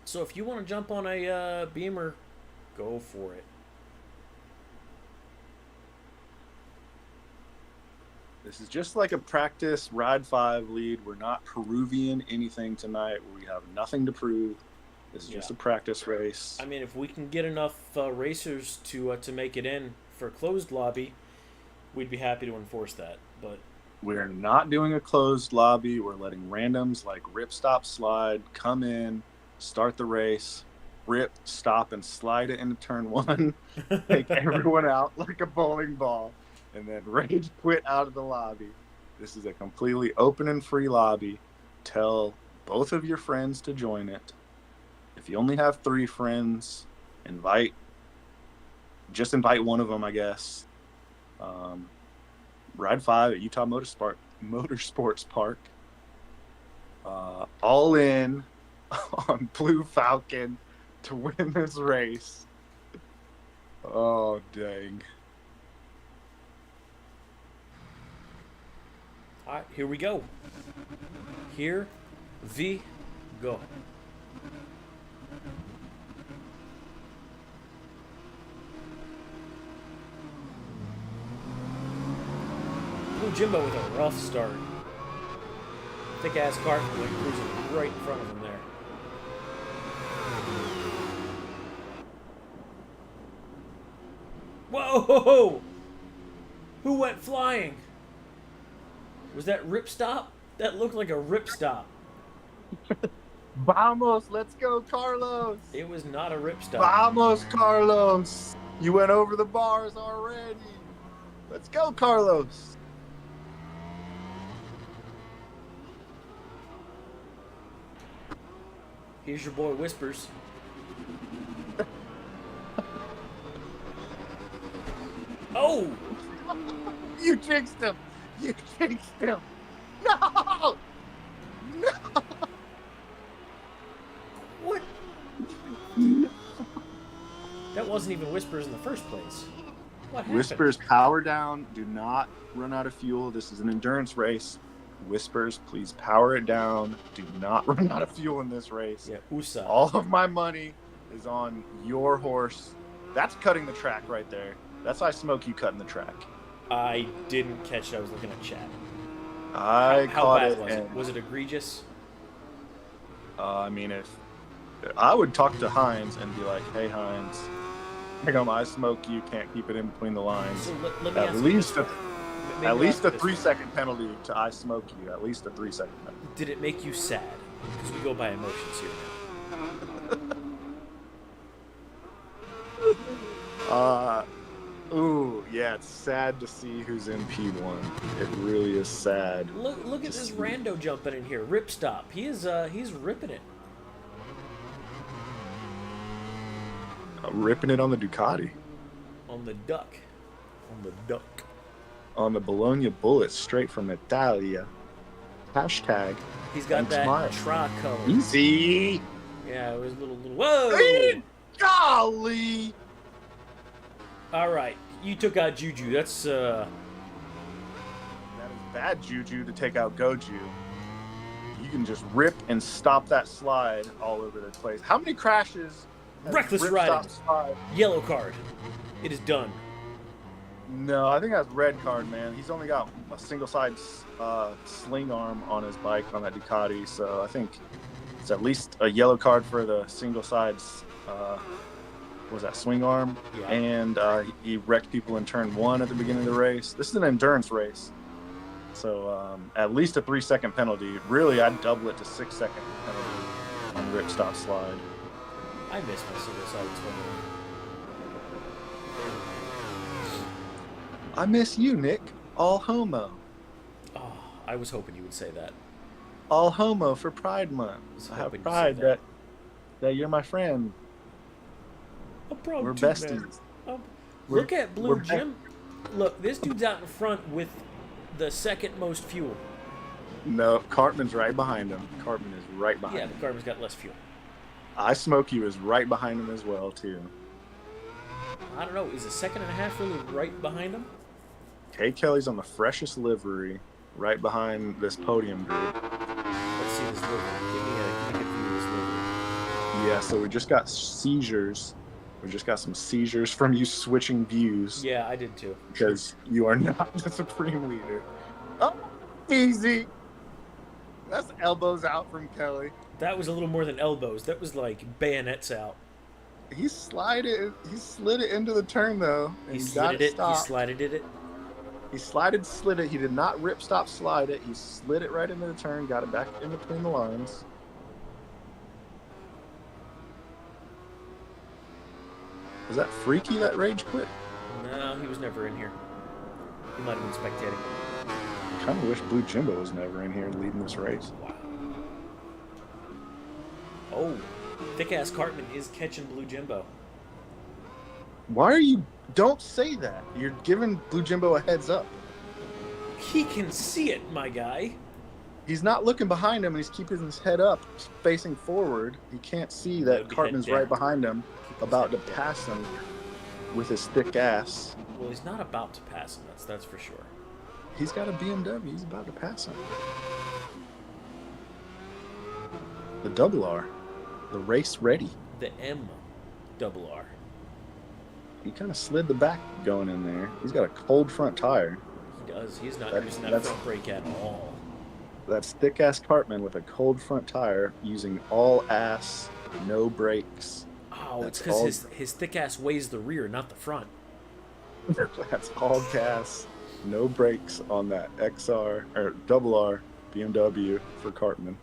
So if you want to jump on a Beamer, go for it. This is just like a practice Ride 5 lead. We're not Peruvian anything tonight. We have nothing to prove. This is just a practice race. I mean, if we can get enough racers to make it in for a closed lobby, we'd be happy to enforce that. But we're not doing a closed lobby. We're letting randoms like Rip, Stop, Slide come in, start the race, rip, stop, and slide it into turn 1, take everyone out like a bowling ball, and then rage quit out of the lobby. This is a completely open and free lobby. Tell both of your friends to join it. If you only have 3 friends, invite one of them, I guess. Ride 5 at Utah Motorsports Park. All in on Blue Falcon to win this race. Oh, dang. All right, here we go. Here we go. Blue Jimbo with a rough start. Thick ass car cruising right in front of him there. Whoa! Who went flying? Was that rip stop? That looked like a rip stop. Vamos, let's go, Carlos. It was not a rip stop. Vamos, Carlos. You went over the bars already. Let's go, Carlos. Here's your boy Whispers. Oh! You jinxed him. You jinxed him. No! No! What? That wasn't even Whispers in the first place. What happened? Whispers, power down. Do not run out of fuel. This is an endurance race. Whispers, please power it down. Do not run out of fuel in this race. Yeah, USA. All of my money is on your horse. That's cutting the track right there. That's I Smoke you cutting the track. I didn't catch it. I was looking at chat. How How bad it. was it? Was it egregious? I mean, if I would talk to Hines and be like, "Hey, Hines, I Smoke you. Can't keep it in between the lines. So let me ask you this way. Maybe At least a this 3-second penalty to I Smoke you. At least a 3-second penalty." Did it make you sad? Because we go by emotions here now. Ooh, yeah, it's sad to see who's in P1. It really is sad. Look at this rando jumping in here. Rip stop. He's ripping it. Ripping it on the Ducati. On the duck. On the duck. On the Bologna Bullets, straight from Italia. Hashtag. He's got that smile. tricolor. Easy. Yeah, it was a little whoa! Golly. All right, you took out Juju. That's That is bad juju to take out Goju. You can just rip and stop that slide all over the place. How many crashes? has Reckless rip, riding. stop, slide? yellow card. It is done. No, I think that's red card, man. He's only got a single side sling arm on his bike on that Ducati, so I think it's at least a yellow card for the single sides. Was that swing arm? Yeah. And he wrecked people in turn 1 at the beginning of the race. This is an endurance race, so at least a 3-second penalty. Really, I'd double it to 6-second penalty on rip stop slide. I miss my single side swing. I miss you, Nick. All homo. Oh, I was hoping you would say that. All homo for Pride Month. was I have hoping you'd pride say that you're my friend. I'm proud We're too, man. besties. Look at Blue we're Jim. Look, this dude's out in front with the second most fuel. No, Cartman's right behind him. Cartman is right behind Yeah, him. the Carmen's got less fuel. I Smoke You is right behind him as well, too. I don't know. Is a second and a half really right behind him? Kay Kelly's on the freshest livery, right behind this podium group. Let's see this livery. Give me a good view of this livery. Yeah, so we just got seizures. We just got some seizures from you switching views. Yeah, I did too. Because you are not the supreme leader. Oh, easy. That's elbows out from Kelly. That was a little more than elbows. That was like bayonets out. He slid it into the turn though. And He got slid it. He stopped. slided it. He slid it. He did not rip, stop, slide it. He slid it right into the turn, got it back in between the lines. Was that Freaky that rage quit? No, he was never in here. He might have been spectating. I kind of wish Blue Jimbo was never in here leading this race. Wow. Oh, thick-ass Cartman is catching Blue Jimbo. Why are you... Don't say that. You're giving Blue Jimbo a heads up. He can see it, my guy. He's not looking behind him, and he's keeping his head up, facing forward. He can't see that Head Cartman's down. right behind him, Keep his about to head down. pass him with his thick ass. Well, he's not about to pass him. That's for sure. He's got a BMW. He's about to pass him. The double R. The race ready. The M double R. He kind of slid the back going in there. He's got a cold front tire. He does. He's not using that That's- front brake at all. That's thick ass Cartman with a cold front tire using all ass, no brakes. Oh, it's That's because his thick ass weighs the rear, not the front. That's all gas. No brakes on that XR or double R BMW for Cartman.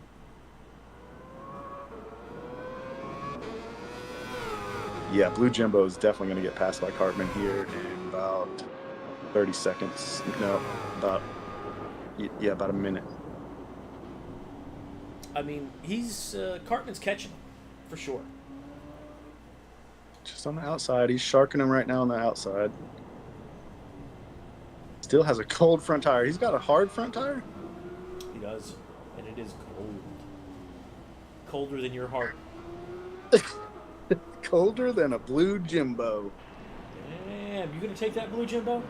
Yeah, Blue Jimbo is definitely going to get passed by Cartman here in about 30 seconds. No, about a minute. I mean, he's Cartman's catching for sure. Just on the outside. He's sharking him right now on the outside. Still has a cold front tire. He's got a hard front tire? He does. And it is cold. Colder than your heart. Colder than a Blue Jimbo. Damn, you gonna take that Blue Jimbo?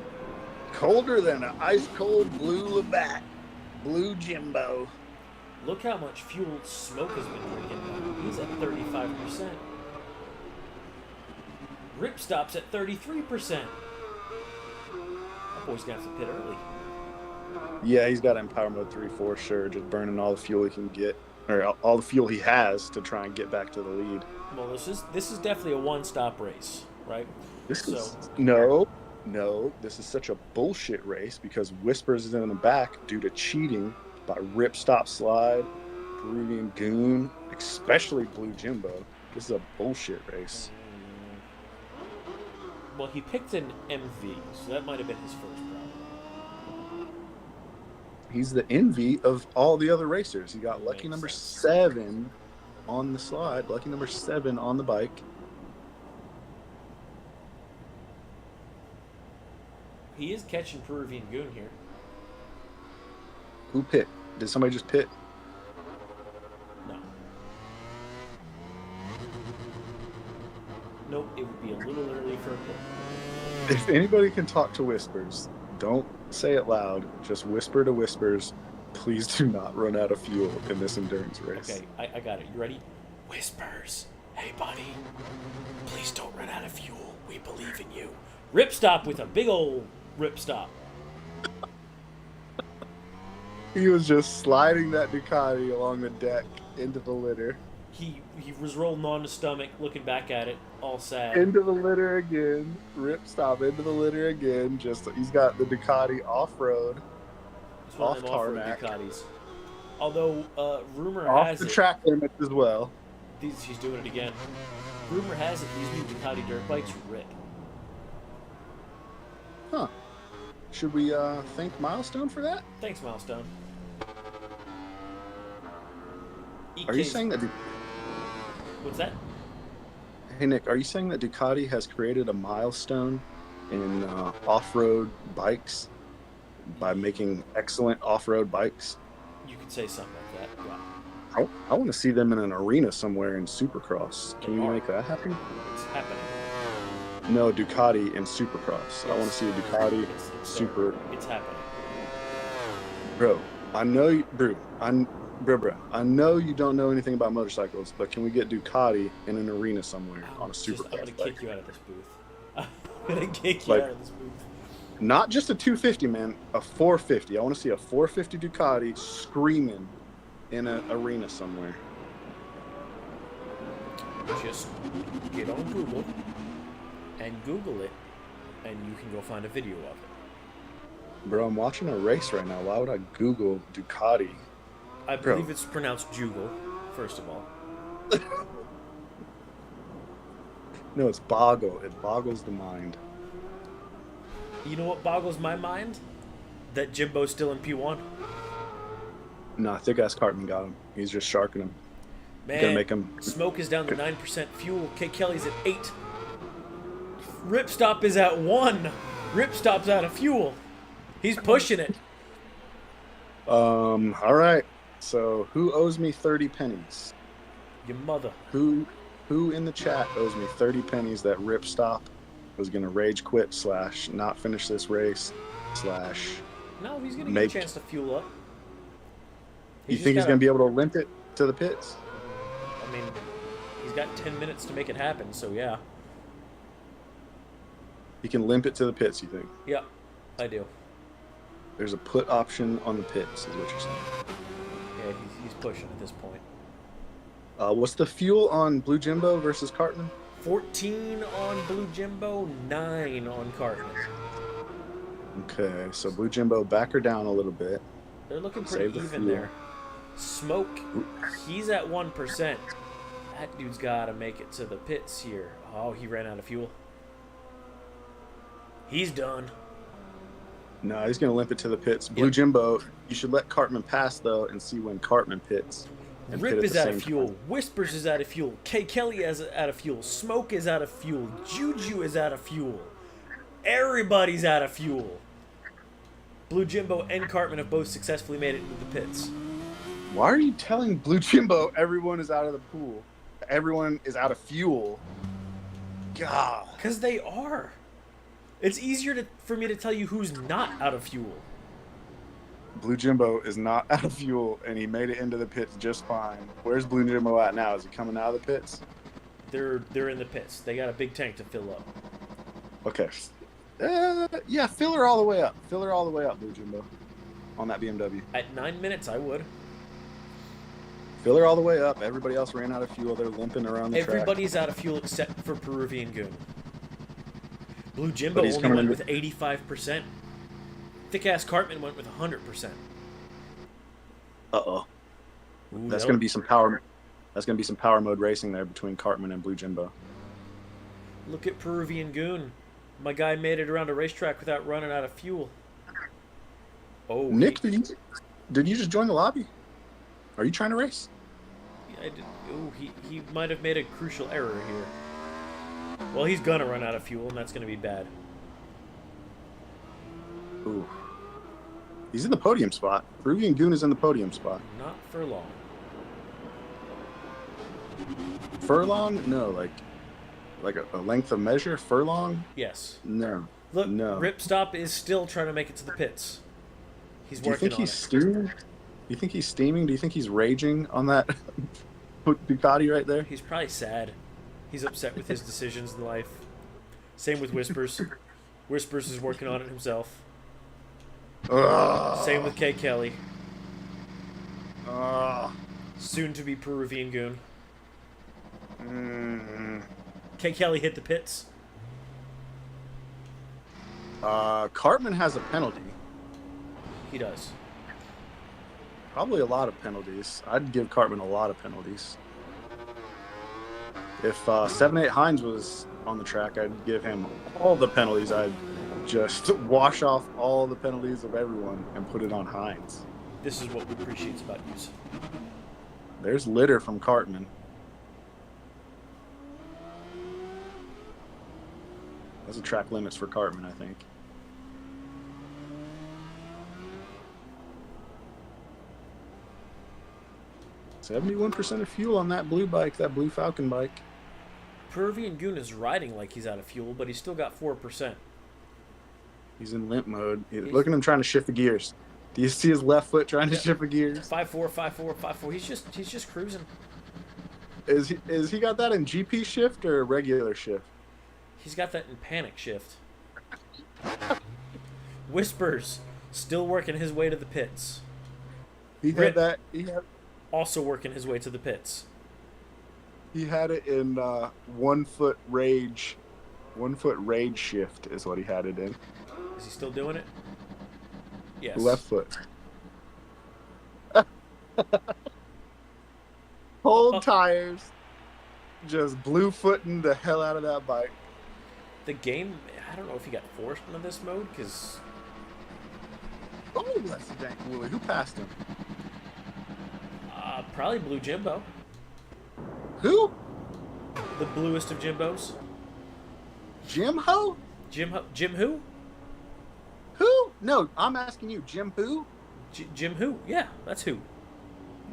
Colder than an ice cold Blue Labatt. Blue Jimbo. Look how much fuel Smoke has been drinking. He's at 35%. Rip Stop's at 33%. That boy's gonna have to pit early. Yeah, he's got Empower Mode 3 for sure, just burning all the fuel he can get, or all the fuel he has to try and get back to the lead. Well, this is definitely a one-stop race, right? No, this is such a bullshit race because Whispers is in the back due to cheating by Rip Stop Slide, Peruvian Goon, especially Blue Jimbo. This is a bullshit race. Well, he picked an MV, so that might have been his first problem. He's the envy of all the other racers. He got lucky number 7 on the slide, lucky number 7 on the bike. He is catching Peruvian Goon here. Who pit? Did somebody just pit? No. Nope, it would be a little early for a pit. If anybody can talk to Whispers, don't say it loud. Just whisper to Whispers. Please do not run out of fuel in this endurance race. Okay, I got it. You ready? Whispers. Hey, buddy. Please don't run out of fuel. We believe in you. Rip Stop with a big old Rip Stop. He was just sliding that Ducati along the deck into the litter. He was rolling on his stomach, looking back at it, all sad. Into the litter again. Rip Stop into the litter again. Just he's got the Ducati off-road. It's one of them off-road tarmac. Ducatis. Although rumor Off has the it, track limits as well. he's doing it again. Rumor has it these new Ducati dirt bikes rip. Huh. Should we thank Milestone for that? Thanks, Milestone. Are you saying that? What's that? Hey Nick, are you saying that Ducati has created a milestone in off-road bikes by making excellent off-road bikes? You could say something like that. Yeah. I want to see them in an arena somewhere in Supercross. Can you make that happen? It's happening. No, Ducati in Supercross. I want to see a Ducati Super. It's happening. Bro, I know you, bro. I know you don't know anything about motorcycles, but can we get Ducati in an arena somewhere on a Supercross I'm gonna bike? kick you out of this booth. I'm gonna kick you out of this booth. Not just a 250, man. A 450. I want to see a 450 Ducati screaming in an arena somewhere. Just get on Google and Google it, and you can go find a video of it. Bro, I'm watching a race right now. Why would I Google Ducati? I believe it's pronounced Jugal, first of all. No, it's boggle. It boggles the mind. You know what boggles my mind? That Jimbo's still in P1. No, thick ass Cartman got him. He's just sharking him. Man, Gonna make him. Smoke is down to 9% fuel. K. Kelly's at 8. Rip Stop is at 1. Rip Stop's out of fuel. He's pushing it. All right. So who owes me 30 pennies? Your mother. Who in the chat owes me 30 pennies that Rip Stop was gonna rage quit / not finish this race / No, he's gonna get a chance to fuel up. You think he's gonna be able to limp it to the pits? I mean, he's got 10 minutes to make it happen, so yeah. He can limp it to the pits, you think? Yeah, I do. There's a put option on the pits, is what you're saying. Yeah, he's pushing at this point. What's the fuel on Blue Jimbo versus Cartman? 14 on Blue Jimbo, 9 on Cartman. Okay, so Blue Jimbo back her down a little bit. They're looking Save pretty the even fuel. there. Smoke, he's at 1%. That dude's got to make it to the pits here. Oh, he ran out of fuel. He's done. No, he's going to limp it to the pits. Blue Jimbo, you should let Cartman pass, though, and see when Cartman pits. And Rip pit at is the out of same fuel. time. Whispers is out of fuel. K. Kelly is out of fuel. Smoke is out of fuel. Juju is out of fuel. Everybody's out of fuel. Blue Jimbo and Cartman have both successfully made it into the pits. Why are you telling Blue Jimbo everyone is out of the pool? Everyone is out of fuel. God. Because they are. It's easier for me to tell you who's not out of fuel. Blue Jimbo is not out of fuel, and he made it into the pits just fine. Where's Blue Jimbo at now? Is he coming out of the pits? They're in the pits. They got a big tank to fill up. Okay. Yeah, fill her all the way up. Fill her all the way up, Blue Jimbo, on that BMW. At 9 minutes, I would. Fill her all the way up. Everybody else ran out of fuel. They're limping around the track. Everybody's out of fuel except for Peruvian Goon. Blue Jimbo But he's only coming went in with 85%. Thick-ass Cartman went with 100%. Uh-oh. Ooh, That's going to be some power. That's going to be some power mode racing there between Cartman and Blue Jimbo. Look at Peruvian Goon. My guy made it around a racetrack without running out of fuel. Oh, Nick, did you just join the lobby? Are you trying to race? He might have made a crucial error here. Well, he's gonna run out of fuel, and that's gonna be bad. Ooh. He's in the podium spot. Peruvian Goon is in the podium spot. Not for long. Furlong? No, like a length of measure? Furlong? Yes. No. Look, No. Ripstop is still trying to make it to the pits. He's Do you working think on he's it. steaming? Do you think he's steaming? Do you think he's raging on that Ducati right there? He's probably sad. He's upset with his decisions in life. Same with Whispers. Whispers is working on it himself. Ugh. Same with K. Kelly. Ugh. Soon to be Peruvian Goon. Mm. K. Kelly hit the pits. Cartman has a penalty. He does. Probably a lot of penalties. I'd give Cartman a lot of penalties. If 7-8 Hines was on the track, I'd give him all the penalties. I'd just wash off all the penalties of everyone and put it on Hines. This is what we appreciate about you. There's litter from Cartman. Those are track limits for Cartman, I think. $71% of fuel on that blue bike, that blue Falcon bike. Peruvian Goon is riding like he's out of fuel, but he's still got 4%. He's in limp mode. Look at him trying to shift the gears. Do you see his left foot trying to shift the gears? 5-4, 5-4, 5-4. He's just cruising. Is he got that in GP shift or regular shift? He's got that in panic shift. Whispers still working his way to the pits. He had Rip. that. Also working his way to the pits. He had it in 1 foot rage. 1 foot rage shift is what he had it in. Is he still doing it? Yes. Left foot. Hold tires. Just blue footing the hell out of that bike. The game, I don't know if he got forced into this mode, because... Oh, that's the dang Willie. Who passed him? Probably Blue Jimbo. Who? The bluest of Jimbos. Jim Ho? Jim who? Who? No, I'm asking you. Jim who? Jim who? Yeah, that's who.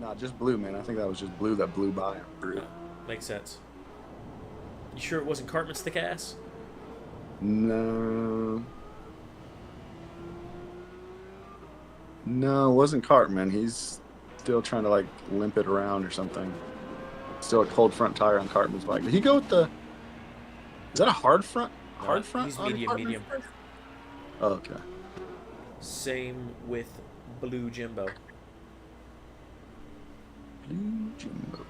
Nah, just blue, man. I think that was just blue that blew by him. Makes sense. You sure it wasn't Cartman's thick ass? No. No, it wasn't Cartman. He's still trying to, like, limp it around or something. Still a cold front tire on Cartman's bike. Did he go with the... Is that a hard front? Hard front? He's on medium, Cartman's medium. bike? Oh, okay. Same with Blue Jimbo. Blue Jimbo.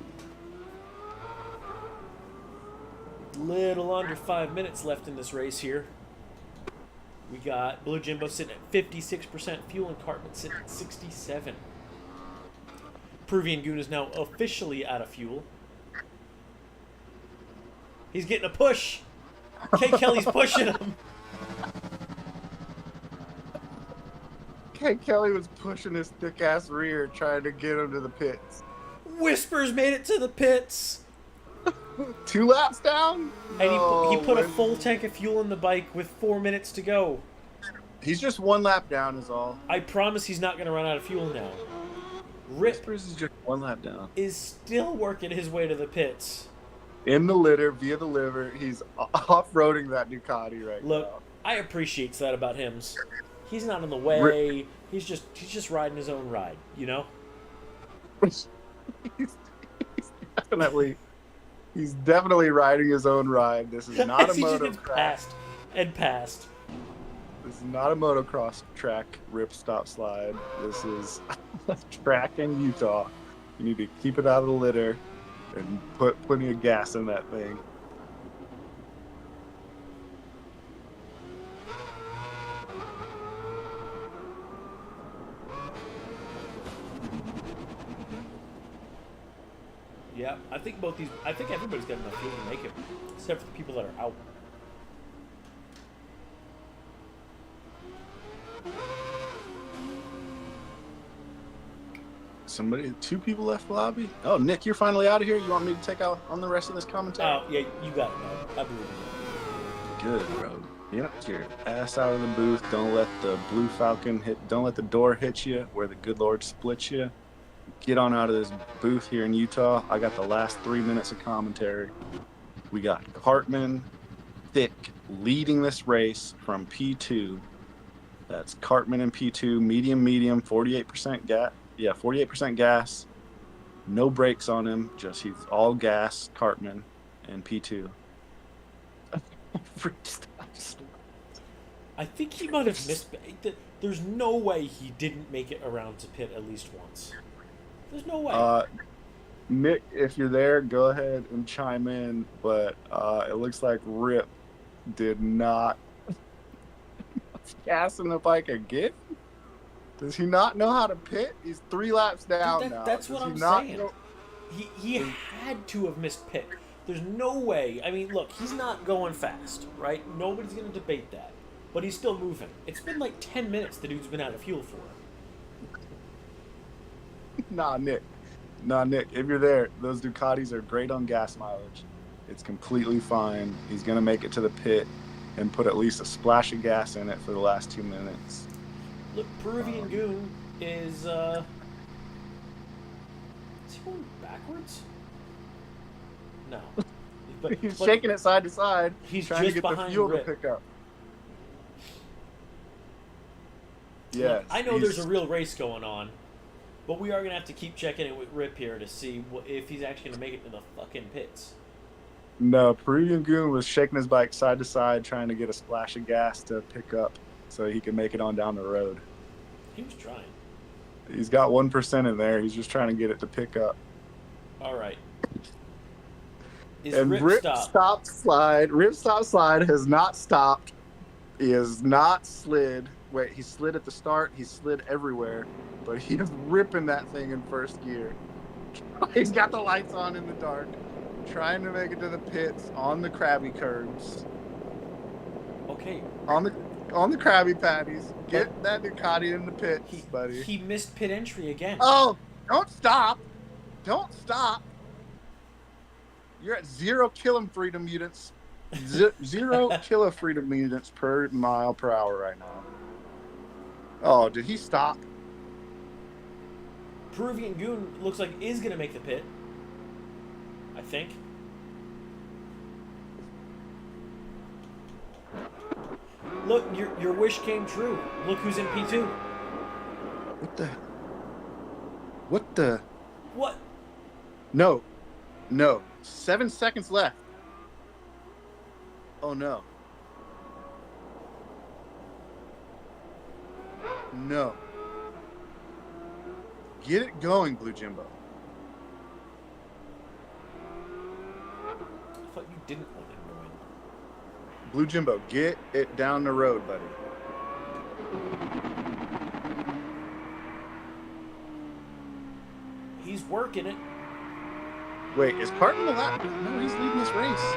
Little under 5 minutes left in this race here. We got Blue Jimbo sitting at 56% fuel and Cartman sitting at 67. Peruvian Goon is now officially out of fuel. He's getting a push. K. Kelly's pushing him. K. Kelly was pushing his thick ass rear trying to get him to the pits. Whispers made it to the pits. 2 laps down? And he put a No, full tank of fuel in the bike with 4 minutes to go. he's just 1 lap down is all. I promise he's not going to run out of fuel now. Rip Whispers is just 1 lap down. is still working his way to the pits. In the litter, via the liver, he's off-roading that Ducati right Look, now. I appreciate that about him. He's not in the way. He's just riding his own ride, you know? he's definitely riding his own ride. This is not a He just gets motocross. passed and passed. This is not a motocross track rip stop slide. This is a track in Utah. You need to keep it out of the litter and put plenty of gas in that thing. Yeah, I think everybody's got enough fuel to make it, except for the people that are out. Two people left the lobby. Oh, Nick, you're finally out of here. You want me to take out on the rest of this commentary? Oh, yeah, you got it, man. I believe in you. Good, bro. Get your ass out of the booth. Don't let the Blue Falcon hit. Don't let the door hit you where the good Lord splits you. Get on out of this booth here in Utah. I got the last 3 minutes of commentary. We got Cartman Thick leading this race from P2. That's Cartman and P2, medium, 48% gas. Yeah, 48% gas. No brakes on him. Just he's all gas, Cartman and P2. I think he might have missed. There's no way he didn't make it around to pit at least once. There's no way. Nick, if you're there, go ahead and chime in. But it looks like Rip did not gas in the bike again. Does he not know how to pit? He's 3 laps down now. That's what I'm saying. He had to have missed pit. There's no way. I mean, look, he's not going fast, right? Nobody's going to debate that. But he's still moving. It's been like 10 minutes the dude's been out of fuel for. Nah, Nick. If you're there, those Ducatis are great on gas mileage. It's completely fine. He's going to make it to the pit and put at least a splash of gas in it for the last 2 minutes. Look, Peruvian Goon is he going backwards? No. But He's shaking it side to side. He's trying just to get the behind fuel Rip. to pick up. Look, Yes. I know there's a real race going on, but we are going to have to keep checking it with Rip here to see if he's actually going to make it to the fucking pits. No, Peruvian Goon was shaking his bike side to side trying to get a splash of gas to pick up so he could make it on down the road. He was trying. He's got 1% in there. He's just trying to get it to pick up. All right. Is And Rip Rip stopped? stop slide has not stopped. He has not slid. Wait, he slid at the start. He slid everywhere, but he is ripping that thing in first gear. He's got the lights on in the dark, trying to make it to the pits on the crabby curbs, Okay. on the Krabby Patties. Get that Ducati in the pits, buddy. He missed pit entry again. Oh, don't stop. Don't stop. You're at 0 freedom units. 0 freedom units per mile per hour right now. Oh, did he stop? Peruvian Goon looks like is going to make the pit. I think. Look, your wish came true. Look who's in P2. What the? What? No. 7 seconds left. Oh, no. No. Get it going, Blue Jimbo. I thought you didn't want him to win. Blue Jimbo, get it down the road, buddy. He's working it. Wait, is Carton the lap? No, he's leading this race.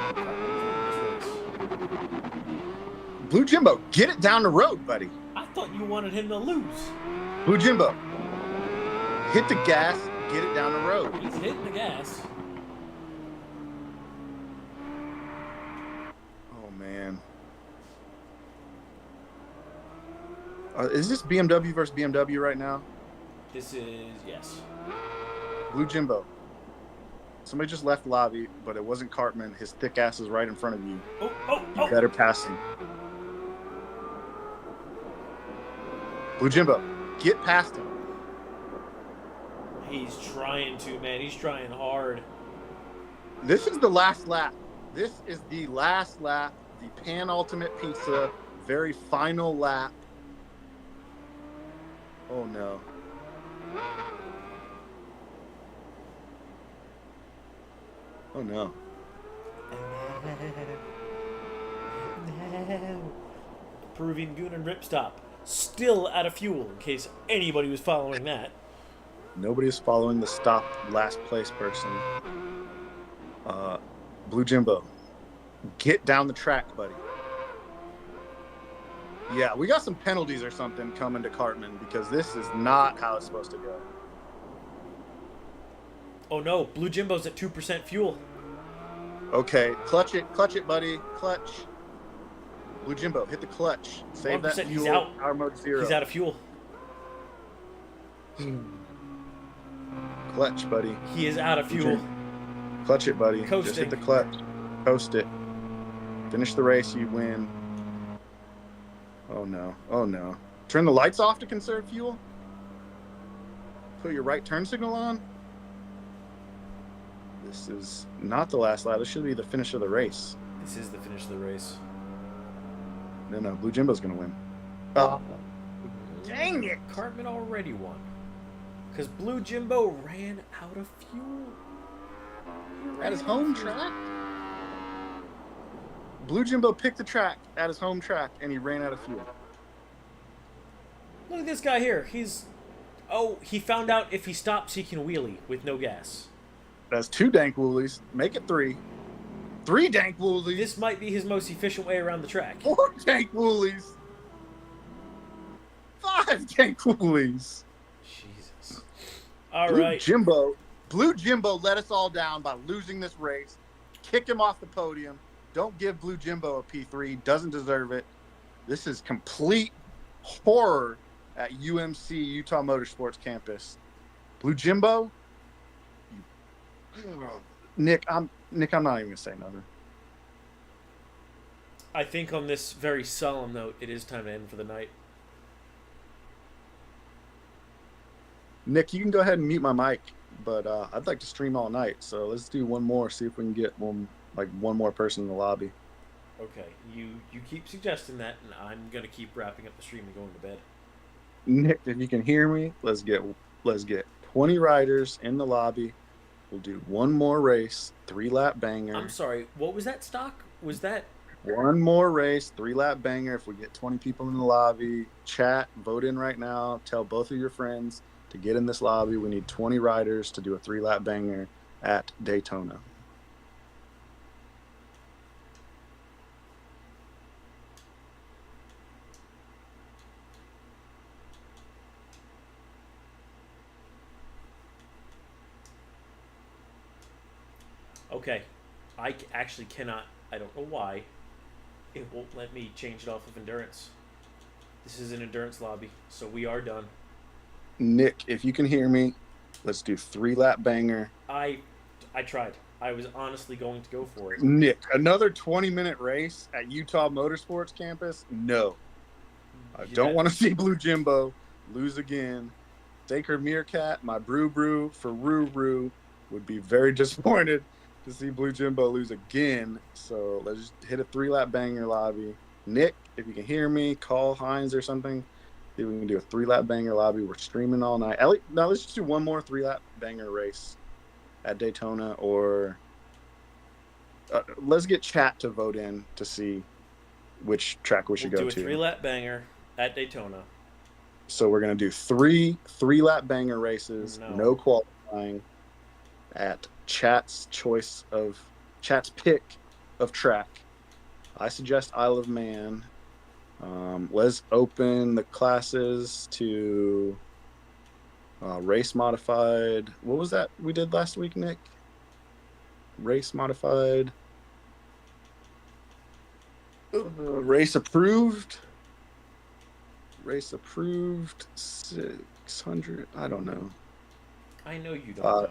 Blue Jimbo, get it down the road, buddy. I thought you wanted him to lose. Blue Jimbo, hit the gas, get it down the road. He's hitting the gas. Oh, man. Is this BMW versus BMW right now? This is, yes. Blue Jimbo. Somebody just left lobby, but it wasn't Cartman. His thick ass is right in front of you. You better pass him. Blue Jimbo, get past him. He's trying to, man. He's trying hard. This is the last lap. This is the last lap. The Pan Ultimate Pizza. Very final lap. Oh, no. Oh, no. Peruvian Goon and Ripstop. Still out of fuel, in case anybody was following that. Nobody's following the stop last place person. Blue Jimbo, get down the track, buddy. Yeah, we got some penalties or something coming to Cartman because this is not how it's supposed to go. Oh no, Blue Jimbo's at 2% fuel. Okay, clutch it, buddy, clutch. Blue Jimbo, hit the clutch. Save that 1%, fuel. he's out. Power mode 0. He's out of fuel. Clutch, buddy. He is out of fuel. Clutch it, buddy. Coasting. Just hit the clutch. Coast it. Finish the race, you win. Oh no. Oh no. Turn the lights off to conserve fuel? Put your right turn signal on? This is not the last lap. This should be the finish of the race. This is the finish of the race. No. Blue Jimbo's going to win. Oh. Dang it. Cartman already won. Because Blue Jimbo ran out of fuel. At his home track? Blue Jimbo picked the track at his home track, and he ran out of fuel. Look at this guy here. He found out if he stops, he can wheelie with no gas. That's 2 dank woolies. Make it 3. 3 dank woolies. This might be his most efficient way around the track. 4 dank woolies. 5 dank woolies. Jesus. All right. Blue Jimbo let us all down by losing this race. Kick him off the podium. Don't give Blue Jimbo a P3. Doesn't deserve it. This is complete horror at UMC, Utah Motorsports Campus. Blue Jimbo, Nick, I'm not even gonna say nothing. I think on this very solemn note, it is time to end for the night. Nick, you can go ahead and mute my mic, but I'd like to stream all night. So let's do one more. See if we can get one more person in the lobby. Okay, you keep suggesting that, and I'm gonna keep wrapping up the stream and going to bed. Nick, if you can hear me, let's get 20 riders in the lobby. We'll do one more race, 3-lap banger. I'm sorry, what was that stock? Was that one more race, 3-lap banger? If we get 20 people in the lobby, chat, vote in right now. Tell both of your friends to get in this lobby. We need 20 riders to do a 3-lap banger at Daytona. Okay, I actually cannot. I don't know why. It won't let me change it off of endurance. This is an endurance lobby, so we are done. Nick, if you can hear me, let's do 3-lap banger. I tried. I was honestly going to go for it. Nick, another 20-minute race at Utah Motorsports Campus? No. I don't want to see Blue Jimbo lose again. Sacred Meerkat, my brew for Roo would be very disappointed to see Blue Jimbo lose again. So let's just hit a 3-lap banger lobby. Nick, if you can hear me, call Hines or something. See if we can do a 3-lap banger lobby. We're streaming all night. Now let's just do one more 3-lap banger race at Daytona, or let's get chat to vote in to see which track we should go to. Do a 3-lap banger At Daytona. So we're going to do three lap banger races, no qualifying, at Chat's pick of track. I suggest Isle of Man. Let's open the classes to race modified. What was that we did last week, Nick? Race modified. Race approved. Race approved. 600. I don't know. I know you don't know.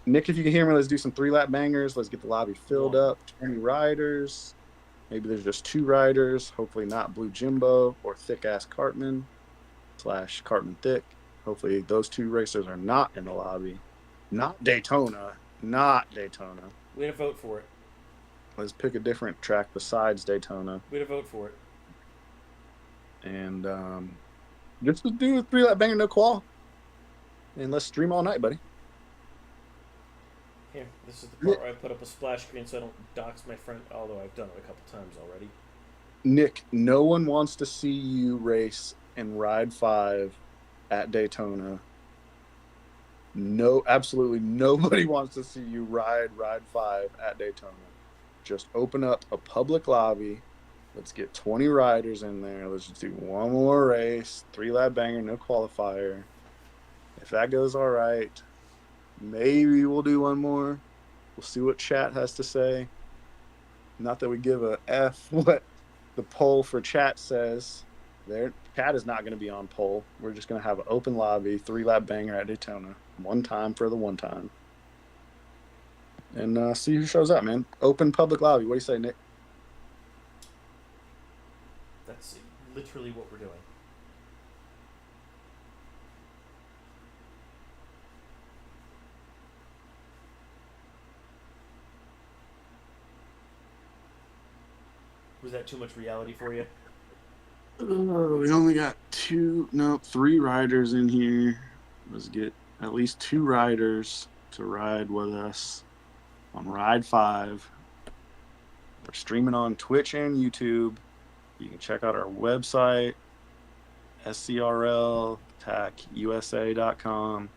Nick, if you can hear me, let's do some 3-lap bangers. Let's get the lobby filled up. 20 riders. Maybe there's just 2 riders. Hopefully not Blue Jimbo or thick-ass Cartman / Cartman Thick. Hopefully those 2 racers are not in the lobby. Not Daytona. Not Daytona. Way to vote for it. Let's pick a different track besides Daytona. Way to vote for it. And just do a 3-lap banger, no qual. And let's stream all night, buddy. Here, this is the part where I put up a splash screen so I don't dox my friend, although I've done it a couple times already. Nick, no one wants to see you race and ride 5 at Daytona. No, absolutely nobody wants to see you ride 5 at Daytona. Just open up a public lobby. Let's get 20 riders in there. Let's just do one more race, 3-lap banger, no qualifier. If that goes all right, maybe we'll do one more. We'll see what chat has to say. Not that we give a F what the poll for chat says. Chat is not going to be on poll. We're just going to have an open lobby, 3-lap banger at Daytona. One time for the one time. And see who shows up, man. Open public lobby. What do you say, Nick? That's literally what we're doing. Was that too much reality for you? We only got 3 riders in here. Let's get at least 2 riders to ride with us on Ride 5. We're streaming on Twitch and YouTube. You can check out our website, SERL-USA.com.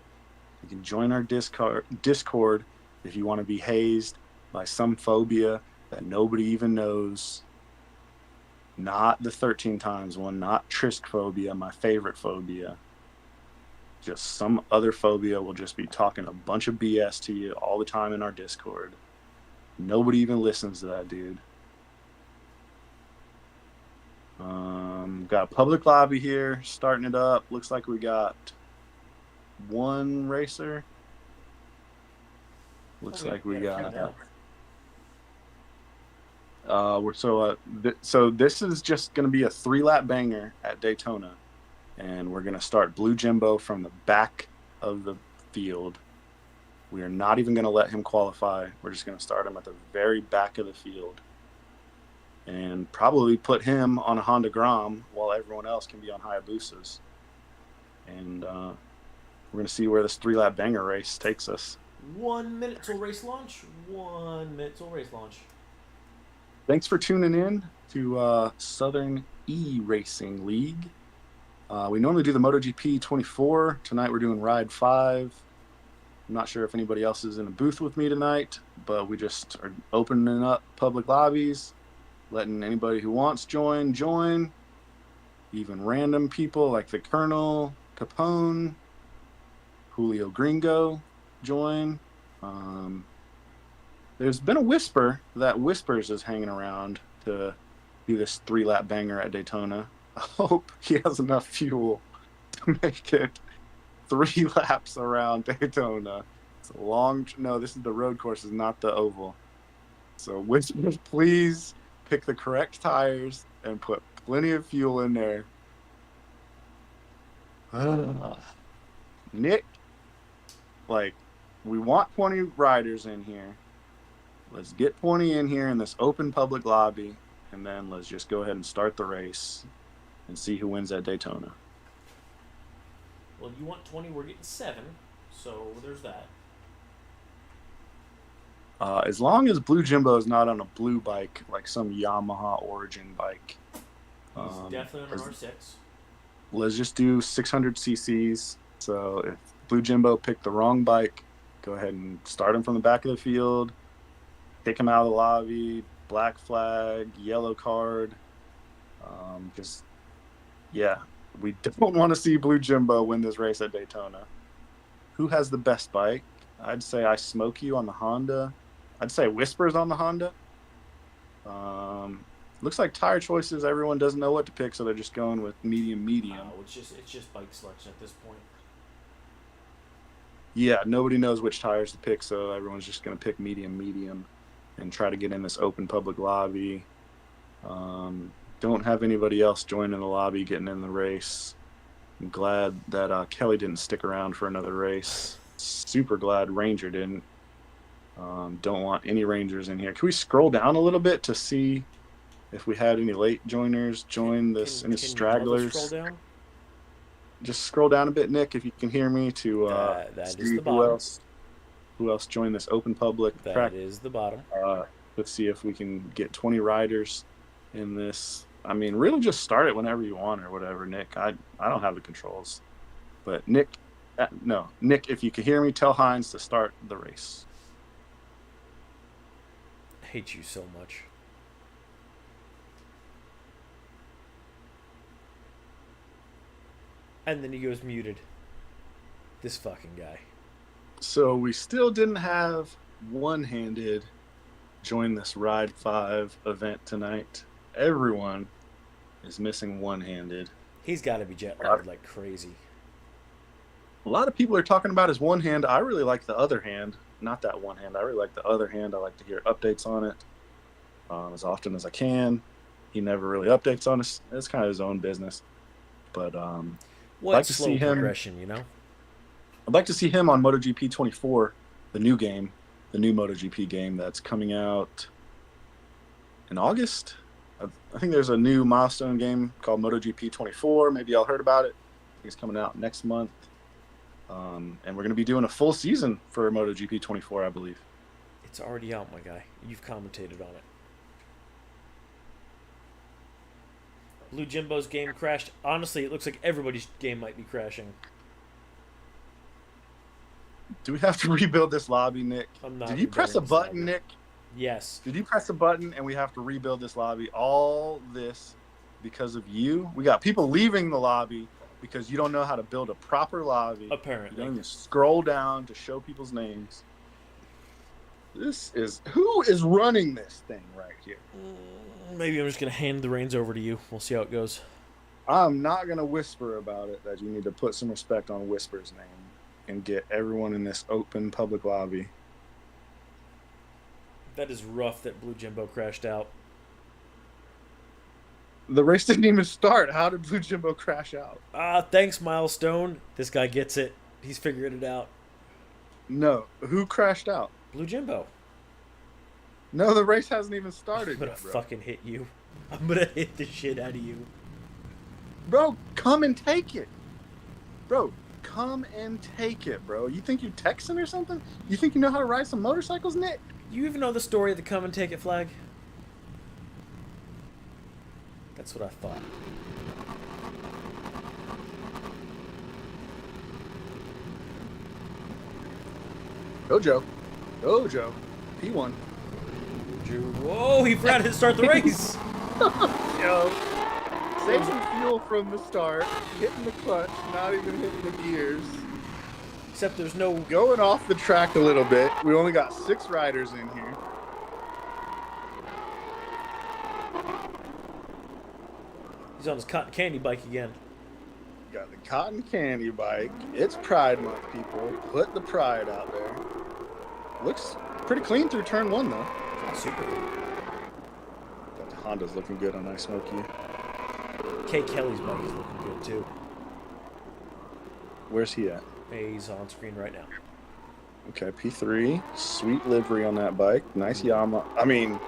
You can join our Discord if you want to be hazed by some phobia that nobody even knows. Not the 13 times one, not triskphobia, my favorite phobia. Just some other phobia will just be talking a bunch of BS to you all the time in our Discord. Nobody even listens to that dude. Got a public lobby here, starting it up. Looks like we got 1 racer. Looks like we got... So this is just going to be a 3-lap banger at Daytona, and we're going to start Blue Jimbo from the back of the field. We are not even going to let him qualify. We're just going to start him at the very back of the field and probably put him on a Honda Grom while everyone else can be on Hayabusas. And we're going to see where this 3-lap banger race takes us. 1 minute till race launch. 1 minute till race launch. Thanks for tuning in to Southern E-Racing League. We normally do the MotoGP 24. Tonight we're doing Ride 5. I'm not sure if anybody else is in a booth with me tonight, but we just are opening up public lobbies, letting anybody who wants join. Even random people like the Colonel, Capone, Julio Gringo join. There's been a whisper that Whispers is hanging around to do this 3-lap banger at Daytona. I hope he has enough fuel to make it 3 laps around Daytona. It's a long... No, this is the road course, is not the oval. So Whispers, please pick the correct tires and put plenty of fuel in there. Nick, we want 20 riders in here. Let's get 20 in here in this open public lobby, and then let's just go ahead and start the race and see who wins at Daytona. Well, you want 20, we're getting 7, so there's that. As long as Blue Jimbo is not on a blue bike, like some Yamaha Origin bike, He's definitely on an R6. Let's just do 600 cc's. So if Blue Jimbo picked the wrong bike, go ahead and start him from the back of the field, kick him out of the lobby, black flag, yellow card. Just, yeah, we don't want to see Blue Jimbo win this race at Daytona. Who has the best bike? I'd say I Smoke You on the Honda. I'd say Whispers on the Honda. Looks like tire choices, everyone doesn't know what to pick, so they're just going with medium. It's just bike selection at this point. Yeah, nobody knows which tires to pick, so everyone's just going to pick medium, and try to get in this open public lobby. Don't have anybody else joining the lobby getting in the race. I'm glad that Kelly didn't stick around for another race. Super glad Ranger didn't. Don't want any Rangers in here. Can we scroll down a little bit to see if we had any late joiners join this, any stragglers? Scroll down? Just scroll down a bit, Nick, if you can hear me, to that see is the bottom. Who else joined this open public That is the bottom. Let's see if we can get 20 riders in this. I mean, really just start it whenever you want or whatever, Nick. I don't have the controls. But Nick, if you can hear me, tell Hines to start the race. I hate you so much. And then he goes muted. This fucking guy. So we still didn't have one-handed join this Ride 5 event tonight. Everyone is missing one-handed. He's got to be jet lagged like crazy. A lot of people are talking about his one hand. I really like the other hand. Not that one hand. I really like the other hand. I like to hear updates on it as often as I can. He never really updates on us. It's kind of his own business. But I'd like to see him. Progression, you know? I'd like to see him on MotoGP 24, the new game, the new MotoGP game that's coming out in August. I think there's a new milestone game called MotoGP 24. Maybe y'all heard about it. I think it's coming out next month. And we're going to be doing a full season for MotoGP 24, I believe. It's already out, my guy. You've commentated on it. Blue Jimbo's game crashed. Honestly, it looks like everybody's game might be crashing. Do we have to rebuild this lobby, Nick? Did you press a button, Nick? Yes. Did you press a button and we have to rebuild this lobby? All this because of you? We got people leaving the lobby because you don't know how to build a proper lobby. Apparently. You don't even scroll down to show people's names. Who is running this thing right here? Maybe I'm just going to hand the reins over to you. We'll see how it goes. I'm not going to whisper about it, that you need to put some respect on Whisper's name and get everyone in this open public lobby. That is rough that Blue Jimbo crashed out. The race didn't even start. How did Blue Jimbo crash out? Thanks, Milestone. This guy gets it. He's figured it out. No. Who crashed out? Blue Jimbo. No, the race hasn't even started I'm gonna yet, bro. fucking hit you. I'm gonna hit the shit out of you. Bro, come and take it. Bro, come and take it, bro. You think you're Texan or something? You think you know how to ride some motorcycles, Nick? You even know the story of the come and take it flag? That's what I thought. Go, Joe. Go, Joe. P1. Whoa, he forgot to start the race. Yo, save some fuel from the start, hitting the clutch, not even hitting the gears. Except there's no... Going off the track a little bit. We only got 6 riders in here. He's on his cotton candy bike again. Got the cotton candy bike. It's Pride Month, people. Put the pride out there. Looks pretty clean through turn 1, though. Super cool. But the Honda's looking good on I Smoke You. K. Kelly's bike is looking good, too. Where's he at? He's on screen right now. Okay, P3. Sweet livery on that bike. Nice Yamaha. I mean,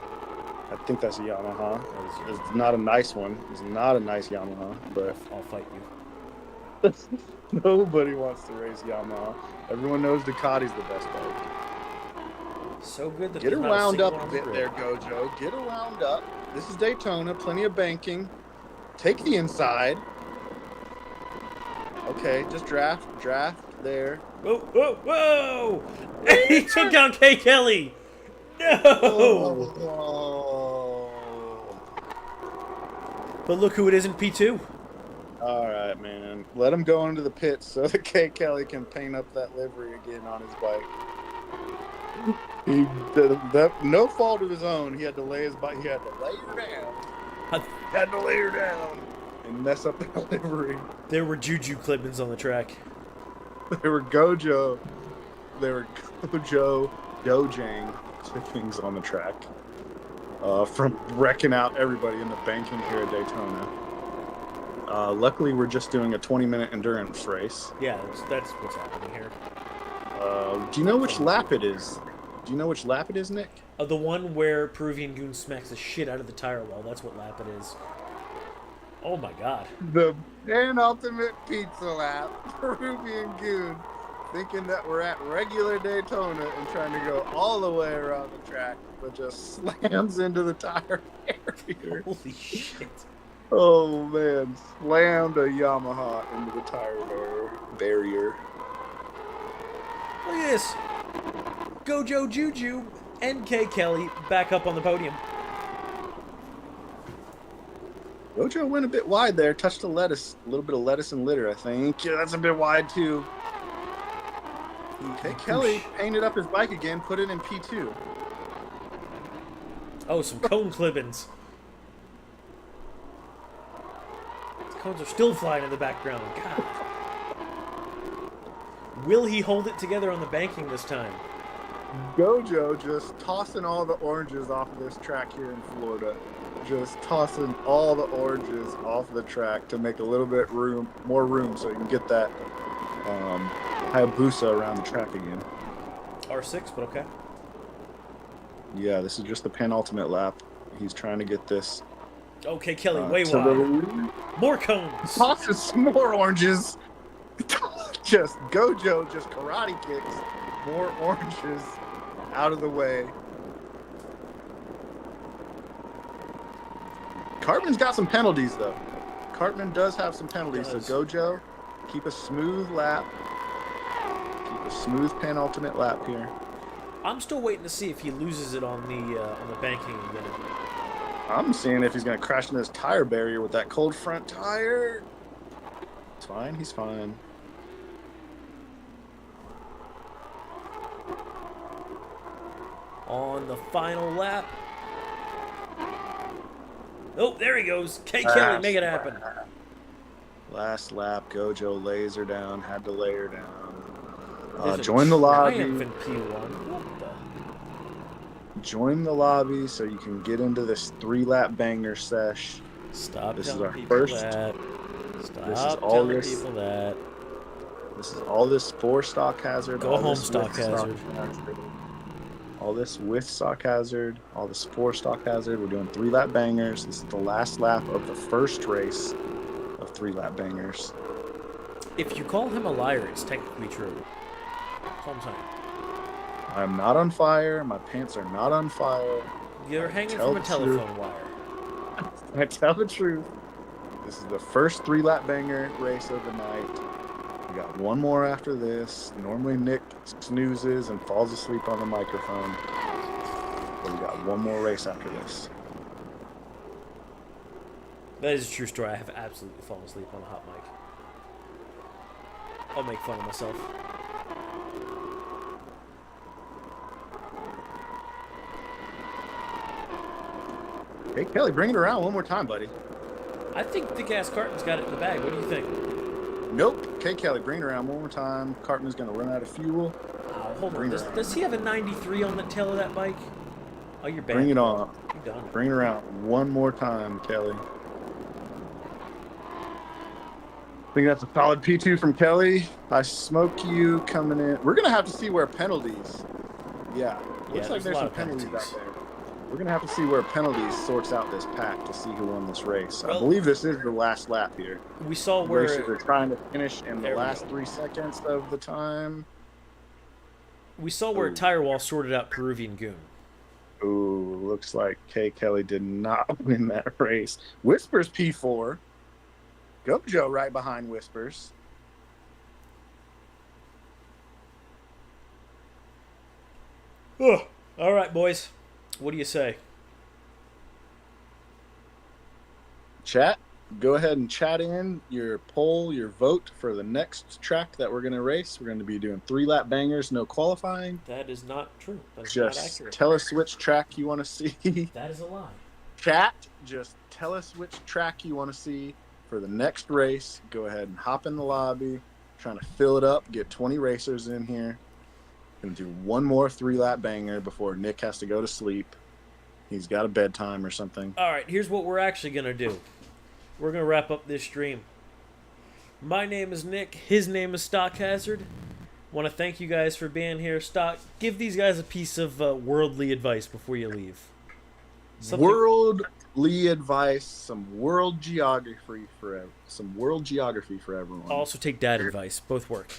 I think that's a Yamaha. It's not a nice one. It's not a nice Yamaha, but... I'll fight you. Nobody wants to race Yamaha. Everyone knows Ducati's the best bike. So good that Get her there's not wound a up single a on bit the there, grid. Gojo. Get her wound up. This is Daytona. Plenty of banking. Take the inside. Okay, just draft there. Whoa, whoa, whoa! He took out K. Kelly! No! Oh. But look who it is in P2. All right, man. Let him go into the pits so that K. Kelly can paint up that livery again on his bike. He did that, no fault of his own. He had to lay his bike. He had to lay her down. Had to lay her down and mess up that livery. There were Juju Clippings on the track. There were Gojo Dojang clippings on the track from wrecking out everybody in the banking here at Daytona. Luckily, we're just doing a 20-minute endurance race. Yeah, that's what's happening here. Do you know which lap it is? Do you know which lap it is, Nick? The one where Peruvian Goon smacks the shit out of the tire wall. That's what lap it is. Oh my god. The penultimate pizza lap. Peruvian Goon thinking that we're at regular Daytona and trying to go all the way around the track, but just slams into the tire barrier. Holy shit. Oh man, slammed a Yamaha into the tire barrier. Look at this. Gojo Juju and K. Kelly back up on the podium. Gojo went a bit wide there, touched the lettuce, a little bit of lettuce and litter, I think. Yeah, that's a bit wide too. K. Kelly painted up his bike again, put it in P2. Oh, some cone clippings. These cones are still flying in the background. God. Will he hold it together on the banking this time? Gojo just tossing all the oranges off of this track here in Florida. Just tossing all the oranges off the track to make a little bit more room so you can get that Hayabusa around the track again. R6, but okay. Yeah, this is just the penultimate lap. He's trying to get this. Okay, Kelly, way wide. More cones. Tosses some more oranges. Just Gojo just karate kicks more oranges out of the way. Cartman's got some penalties, though. Cartman does have some penalties, so Gojo, keep a smooth lap. Keep a smooth penultimate lap here. I'm still waiting to see if he loses it on the banking again. I'm seeing if he's going to crash into this tire barrier with that cold front tire. It's fine. He's fine. On the final lap. Oh, there he goes. K. Kelly, make it happen. Last lap, Gojo lays her down, had to lay her down. There's Join the lobby. triumphant P1. What the? Join the lobby so you can get into this 3-lap banger sesh. Stop This is telling our people first. that. Stop This is all telling this. people that. This is all this for stock hazard. Go all home, this stock with hazard. All this with stock hazard. All this for stock hazard. We're doing 3-lap bangers. This is the last lap of the first race of 3-lap bangers. If you call him a liar, it's technically true. That's all I'm saying. I'm not on fire. My pants are not on fire. You're hanging tell from a the telephone wire. I tell the truth. This is the first 3-lap banger race of the night. We got one more after this. Normally Nick snoozes and falls asleep on the microphone. But we got one more race after this. That is a true story. I have absolutely fallen asleep on a hot mic. I'll make fun of myself. Hey, Kelly, bring it around one more time, buddy. I think Thick Ass Carton's got it in the bag. What do you think? Nope. Okay, Kelly, bring it around one more time. Cartman's going to run out of fuel. Hold on. Does he have a 93 on the tail of that bike? Oh, you're bad. Bring it on. You're done. Bring it around one more time, Kelly. I think that's a solid P2 from Kelly. I smoke you coming in. We're going to have to see where penalties. Yeah. Looks like there's some penalties out there. We're going to have to see where penalties sorts out this pack to see who won this race. Well, I believe this is the last lap here. We saw where Racers are trying to finish in the last 3 seconds of the time. We saw where Tire Wall sorted out Peruvian Goon. Ooh, looks like K. Kelly did not win that race. Whispers P4. Gojo right behind Whispers. Ugh. All right, boys. What do you say? Chat, go ahead and chat in your poll, your vote for the next track that we're going to race. We're going to be doing 3-lap bangers, no qualifying. That is not true. That's Just not accurate. tell us which track you want to see. That is a lie. Chat, just tell us which track you want to see for the next race. Go ahead and hop in the lobby. Trying to fill it up, get 20 racers in here. Gonna do one more 3-lap banger before Nick has to go to sleep. He's got a bedtime or something. All right, here's what we're actually going to do. We're going to wrap up this stream. My name is Nick. His name is Stock Hazard. Want to thank you guys for being here. Stock, give these guys a piece of worldly advice before you leave. Something... Worldly advice, some world geography for everyone. Also take dad advice. Both work.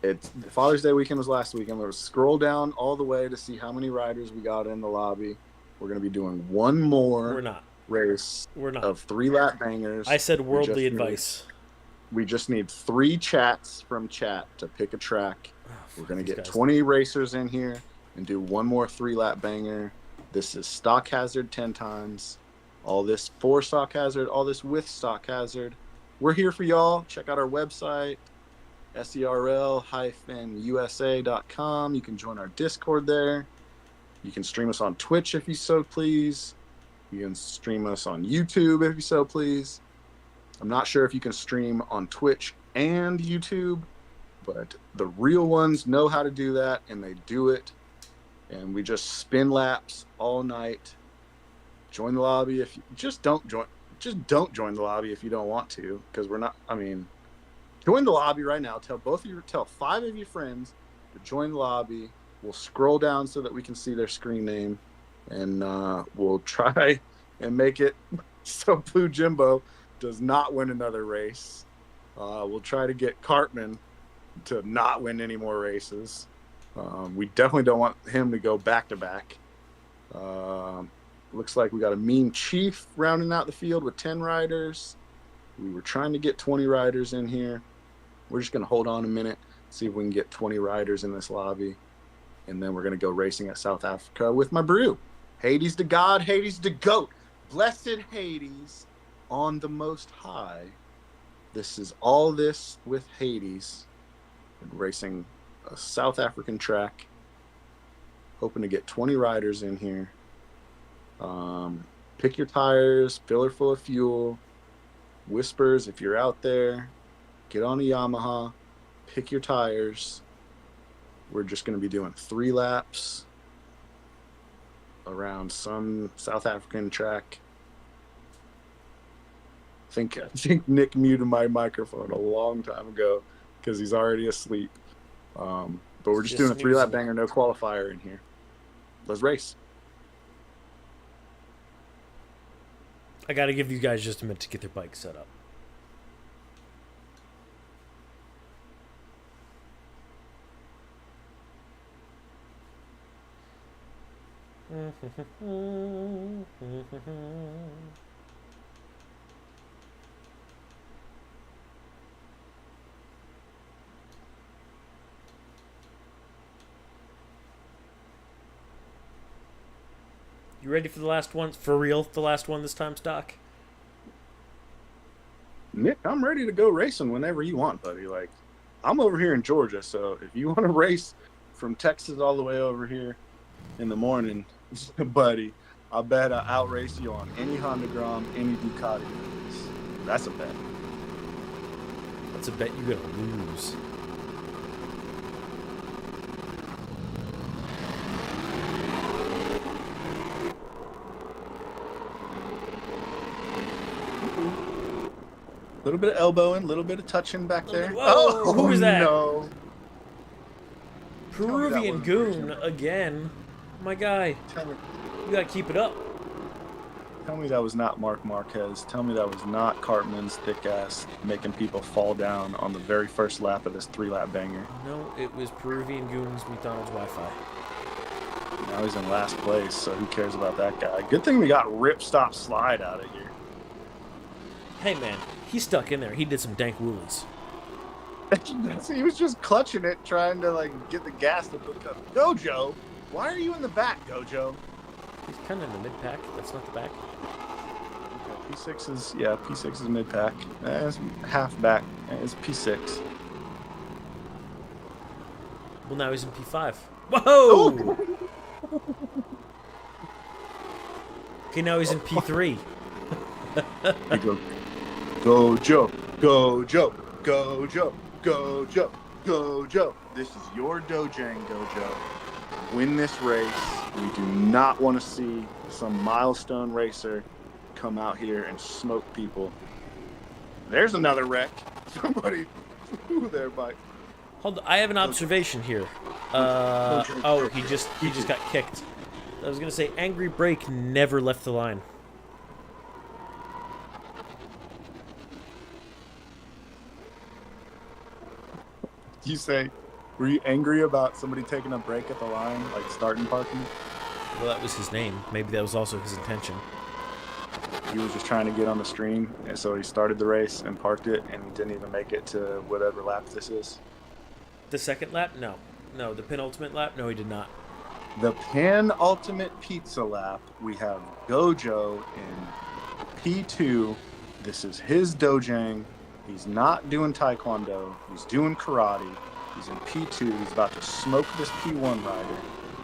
It's Father's Day weekend was last weekend. Let's scroll down all the way to see how many riders we got in the lobby. We're going to be doing one more race of 3-lap bangers. I said worldly advice. We just need 3 chats from chat to pick a track. We're going to get 20 racers in here and do one more 3-lap banger. This is Stock Hazard 10 times. All this for Stock Hazard, all this with Stock Hazard. We're here for y'all. Check out our website, SERL-USA.com. You can join our Discord there. You can stream us on Twitch if you so please. You can stream us on YouTube if you so please. I'm not sure if you can stream on Twitch and YouTube, but the real ones know how to do that, and they do it. And we just spin laps all night. Join the lobby if you don't join the lobby if you don't want to, because we're not. I mean, join the lobby right now. Tell 5 of your friends to join the lobby. We'll scroll down so that we can see their screen name, and we'll try and make it so Blue Jimbo does not win another race. We'll try to get Cartman to not win any more races. We definitely don't want him to go back-to-back. Looks like we got a Mean Chief rounding out the field with 10 riders. We were trying to get 20 riders in here. We're just going to hold on a minute, see if we can get 20 riders in this lobby. And then we're going to go racing at South Africa with my brew. Hades to God, Hades to GOAT. Blessed Hades on the Most High. This is all this with Hades. Racing a South African track. Hoping to get 20 riders in here. Pick your tires, fill her full of fuel. Whispers, if you're out there, get on a Yamaha, pick your tires. We're just going to be doing 3 laps around some South African track. I think Nick muted my microphone a long time ago because he's already asleep. But we're just doing a 3-lap banger, no qualifier in here. Let's race. I got to give you guys just a minute to get their bike set up. You ready for the last one? For real, the last one this time, Stock? Nick, I'm ready to go racing whenever you want, buddy. Like, I'm over here in Georgia, so if you want to race from Texas all the way over here in the morning, buddy, I bet I'll outrace you on any Honda Grom, any Ducati. That's a bet. That's a bet you're gonna lose. A little bit of elbowing, a little bit of touching back there. Whoa, who was that? No. Peruvian goon again. My guy. You gotta keep it up. Tell me that was not Mark Marquez. Tell me that was not Cartman's thick ass making people fall down on the very first lap of this 3-lap banger. No, it was Peruvian goon's McDonald's Wi-Fi. Now he's in last place, so who cares about that guy? Good thing we got Rip Stop Slide out of here. Hey, man, he stuck in there. He did some dank woolies. He was just clutching it, trying to like get the gas to pick up. Gojo, why are you in the back, Gojo? He's kind of in the mid-pack. That's not the back. Okay, P6 is P6 is mid-pack. It's half back. It's P6. Well, now he's in P5. Whoa! Okay, now he's in P3. He goes, Gojo, Gojo, Gojo, Gojo, Gojo. This is your Dojang, Gojo. Win this race. We do not want to see some milestone racer come out here and smoke people. There's another wreck. Somebody flew there, Mike. Hold on, I have an observation here. Oh, he just got kicked. I was gonna say Angry Break never left the line. You say, were you angry about somebody taking a break at the line, like starting parking? Well, that was his name. Maybe that was also his intention. He was just trying to get on the stream, and so he started the race and parked it, and he didn't even make it to whatever lap this is. The second lap? No. No, the penultimate lap? No, he did not. The penultimate pizza lap, we have Gojo in P2. This is his Dojang. He's not doing Taekwondo. He's doing karate. He's in P2. He's about to smoke this P1 rider.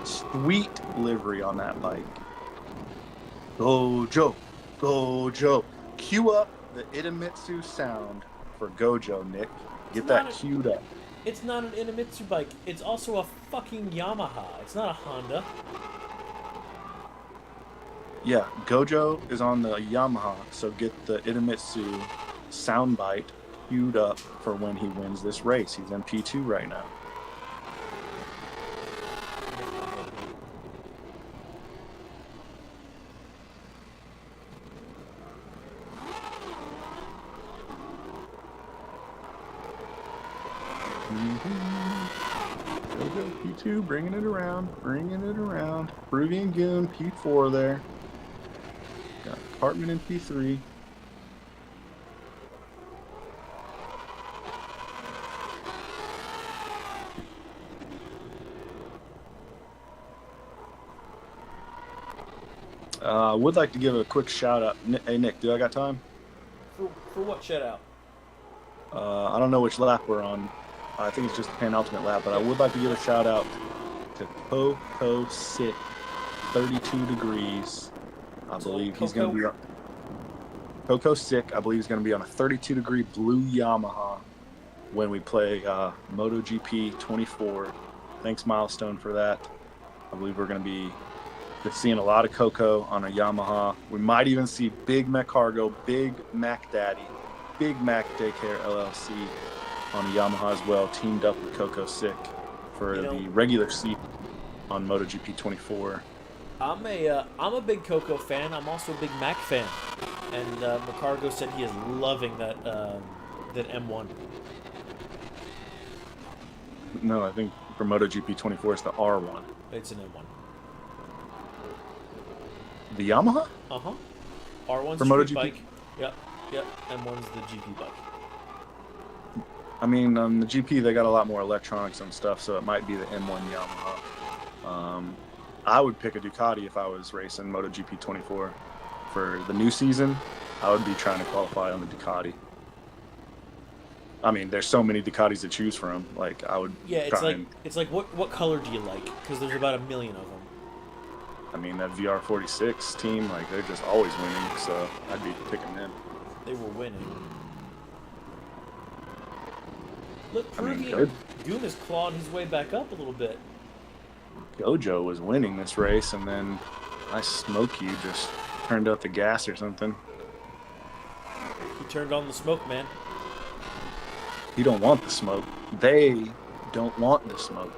Sweet livery on that bike. Gojo, Gojo. Cue up the Itamitsu sound for Gojo, Nick. Get that queued up. It's not an Itamitsu bike. It's also a fucking Yamaha. It's not a Honda. Yeah, Gojo is on the Yamaha, so get the Itamitsu soundbite queued up for when he wins this race. He's in P2 right now. Gojo P2, bringing it around. Peruvian Goon P4 there. Got Hartman in P3. I would like to give a quick shout out. Hey Nick, do I got time? For what shout out? I don't know which lap we're on. I think it's just the penultimate lap, but I would like to give a shout out to Coco Sick, 32 degrees. I believe he's going to be on Coco Sick. I believe he's going to be on a 32 degree blue Yamaha when we play MotoGP 24. Thanks Milestone for that. I believe we're going to be seeing a lot of Coco on a Yamaha. We might even see Big Mac Cargo, Big Mac Daddy, Big Mac Daycare LLC on a Yamaha as well, teamed up with Coco Sick for the regular seat on MotoGP 24. I'm a big Coco fan. I'm also a big Mac fan, and McCargo said he is loving that M1. No, I think for MotoGP 24 it's the R1. It's an M1. The Yamaha? Uh-huh. R1's for the MotoGP bike. Yep. M1's the GP bike. I mean, the GP, they got a lot more electronics and stuff, so it might be the M1 Yamaha. I would pick a Ducati if I was racing MotoGP 24. For the new season, I would be trying to qualify on the Ducati. I mean, there's so many Ducatis to choose from. Like, I would. Yeah, it's like what color do you like? Because there's about 1 million of them. I mean, that VR46 team, like, they're just always winning, so I'd be picking them. They were winning. Look, Peruvian Goon has clawed his way back up a little bit. Gojo was winning this race, and then I smoke you just turned up the gas or something. He turned on the smoke, man. He don't want the smoke. They don't want the smoke.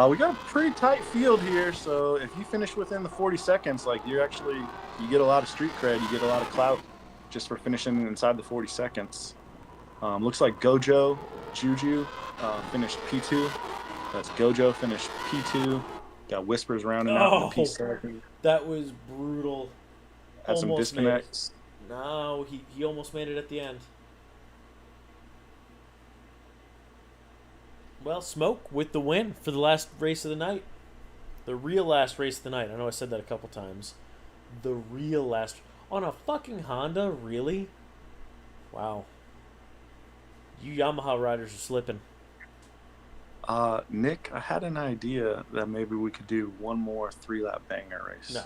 We got a pretty tight field here, so if you finish within the 40 seconds, like you get a lot of street cred, you get a lot of clout just for finishing inside the 40 seconds. Looks like Juju finished P2. That's Gojo finished P2. Got whispers rounding out in the Oh, P7. that was brutal. Had some Almost made it. disconnects. No, he almost made it at the end. Well, Smoke with the win for the last race of the night. The real last race of the night. I know I said that a couple times. The real last. On a fucking Honda? Really? Wow. You Yamaha riders are slipping. Nick, I had an idea that maybe we could do one more 3-lap banger race. No.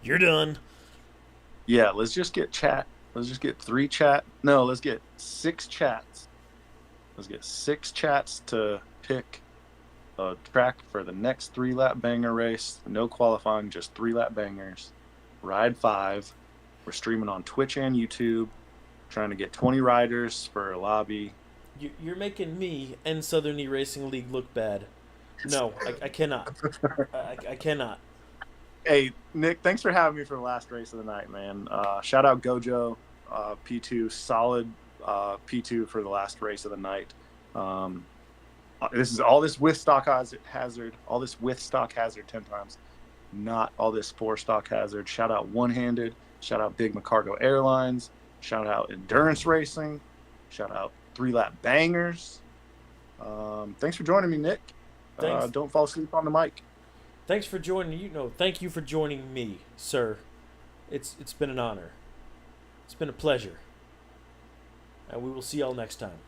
You're done. Yeah, let's just get chat. Let's just get 3 chat. No, let's get 6 chats. Let's get 6 chats to pick a track for the next 3-lap banger race. No qualifying, just 3-lap bangers. Ride 5. We're streaming on Twitch and YouTube. Trying to get 20 riders for a lobby. You're making me and Southern E Racing League look bad. No, I cannot. I cannot. Hey, Nick, thanks for having me for the last race of the night, man. Shout out Gojo, P2, solid P2 for the last race of the night. This is all this with stock hazard, all this with stock hazard 10 times, not all this 4 stock hazard. Shout out One Handed, shout out Big McCargo Airlines, shout out Endurance Racing, shout out 3-lap bangers. Thanks for joining me, Nick. Don't fall asleep on the mic. Thanks for joining. Thank you for joining me, sir. It's been an honor. It's been a pleasure. And we will see y'all next time.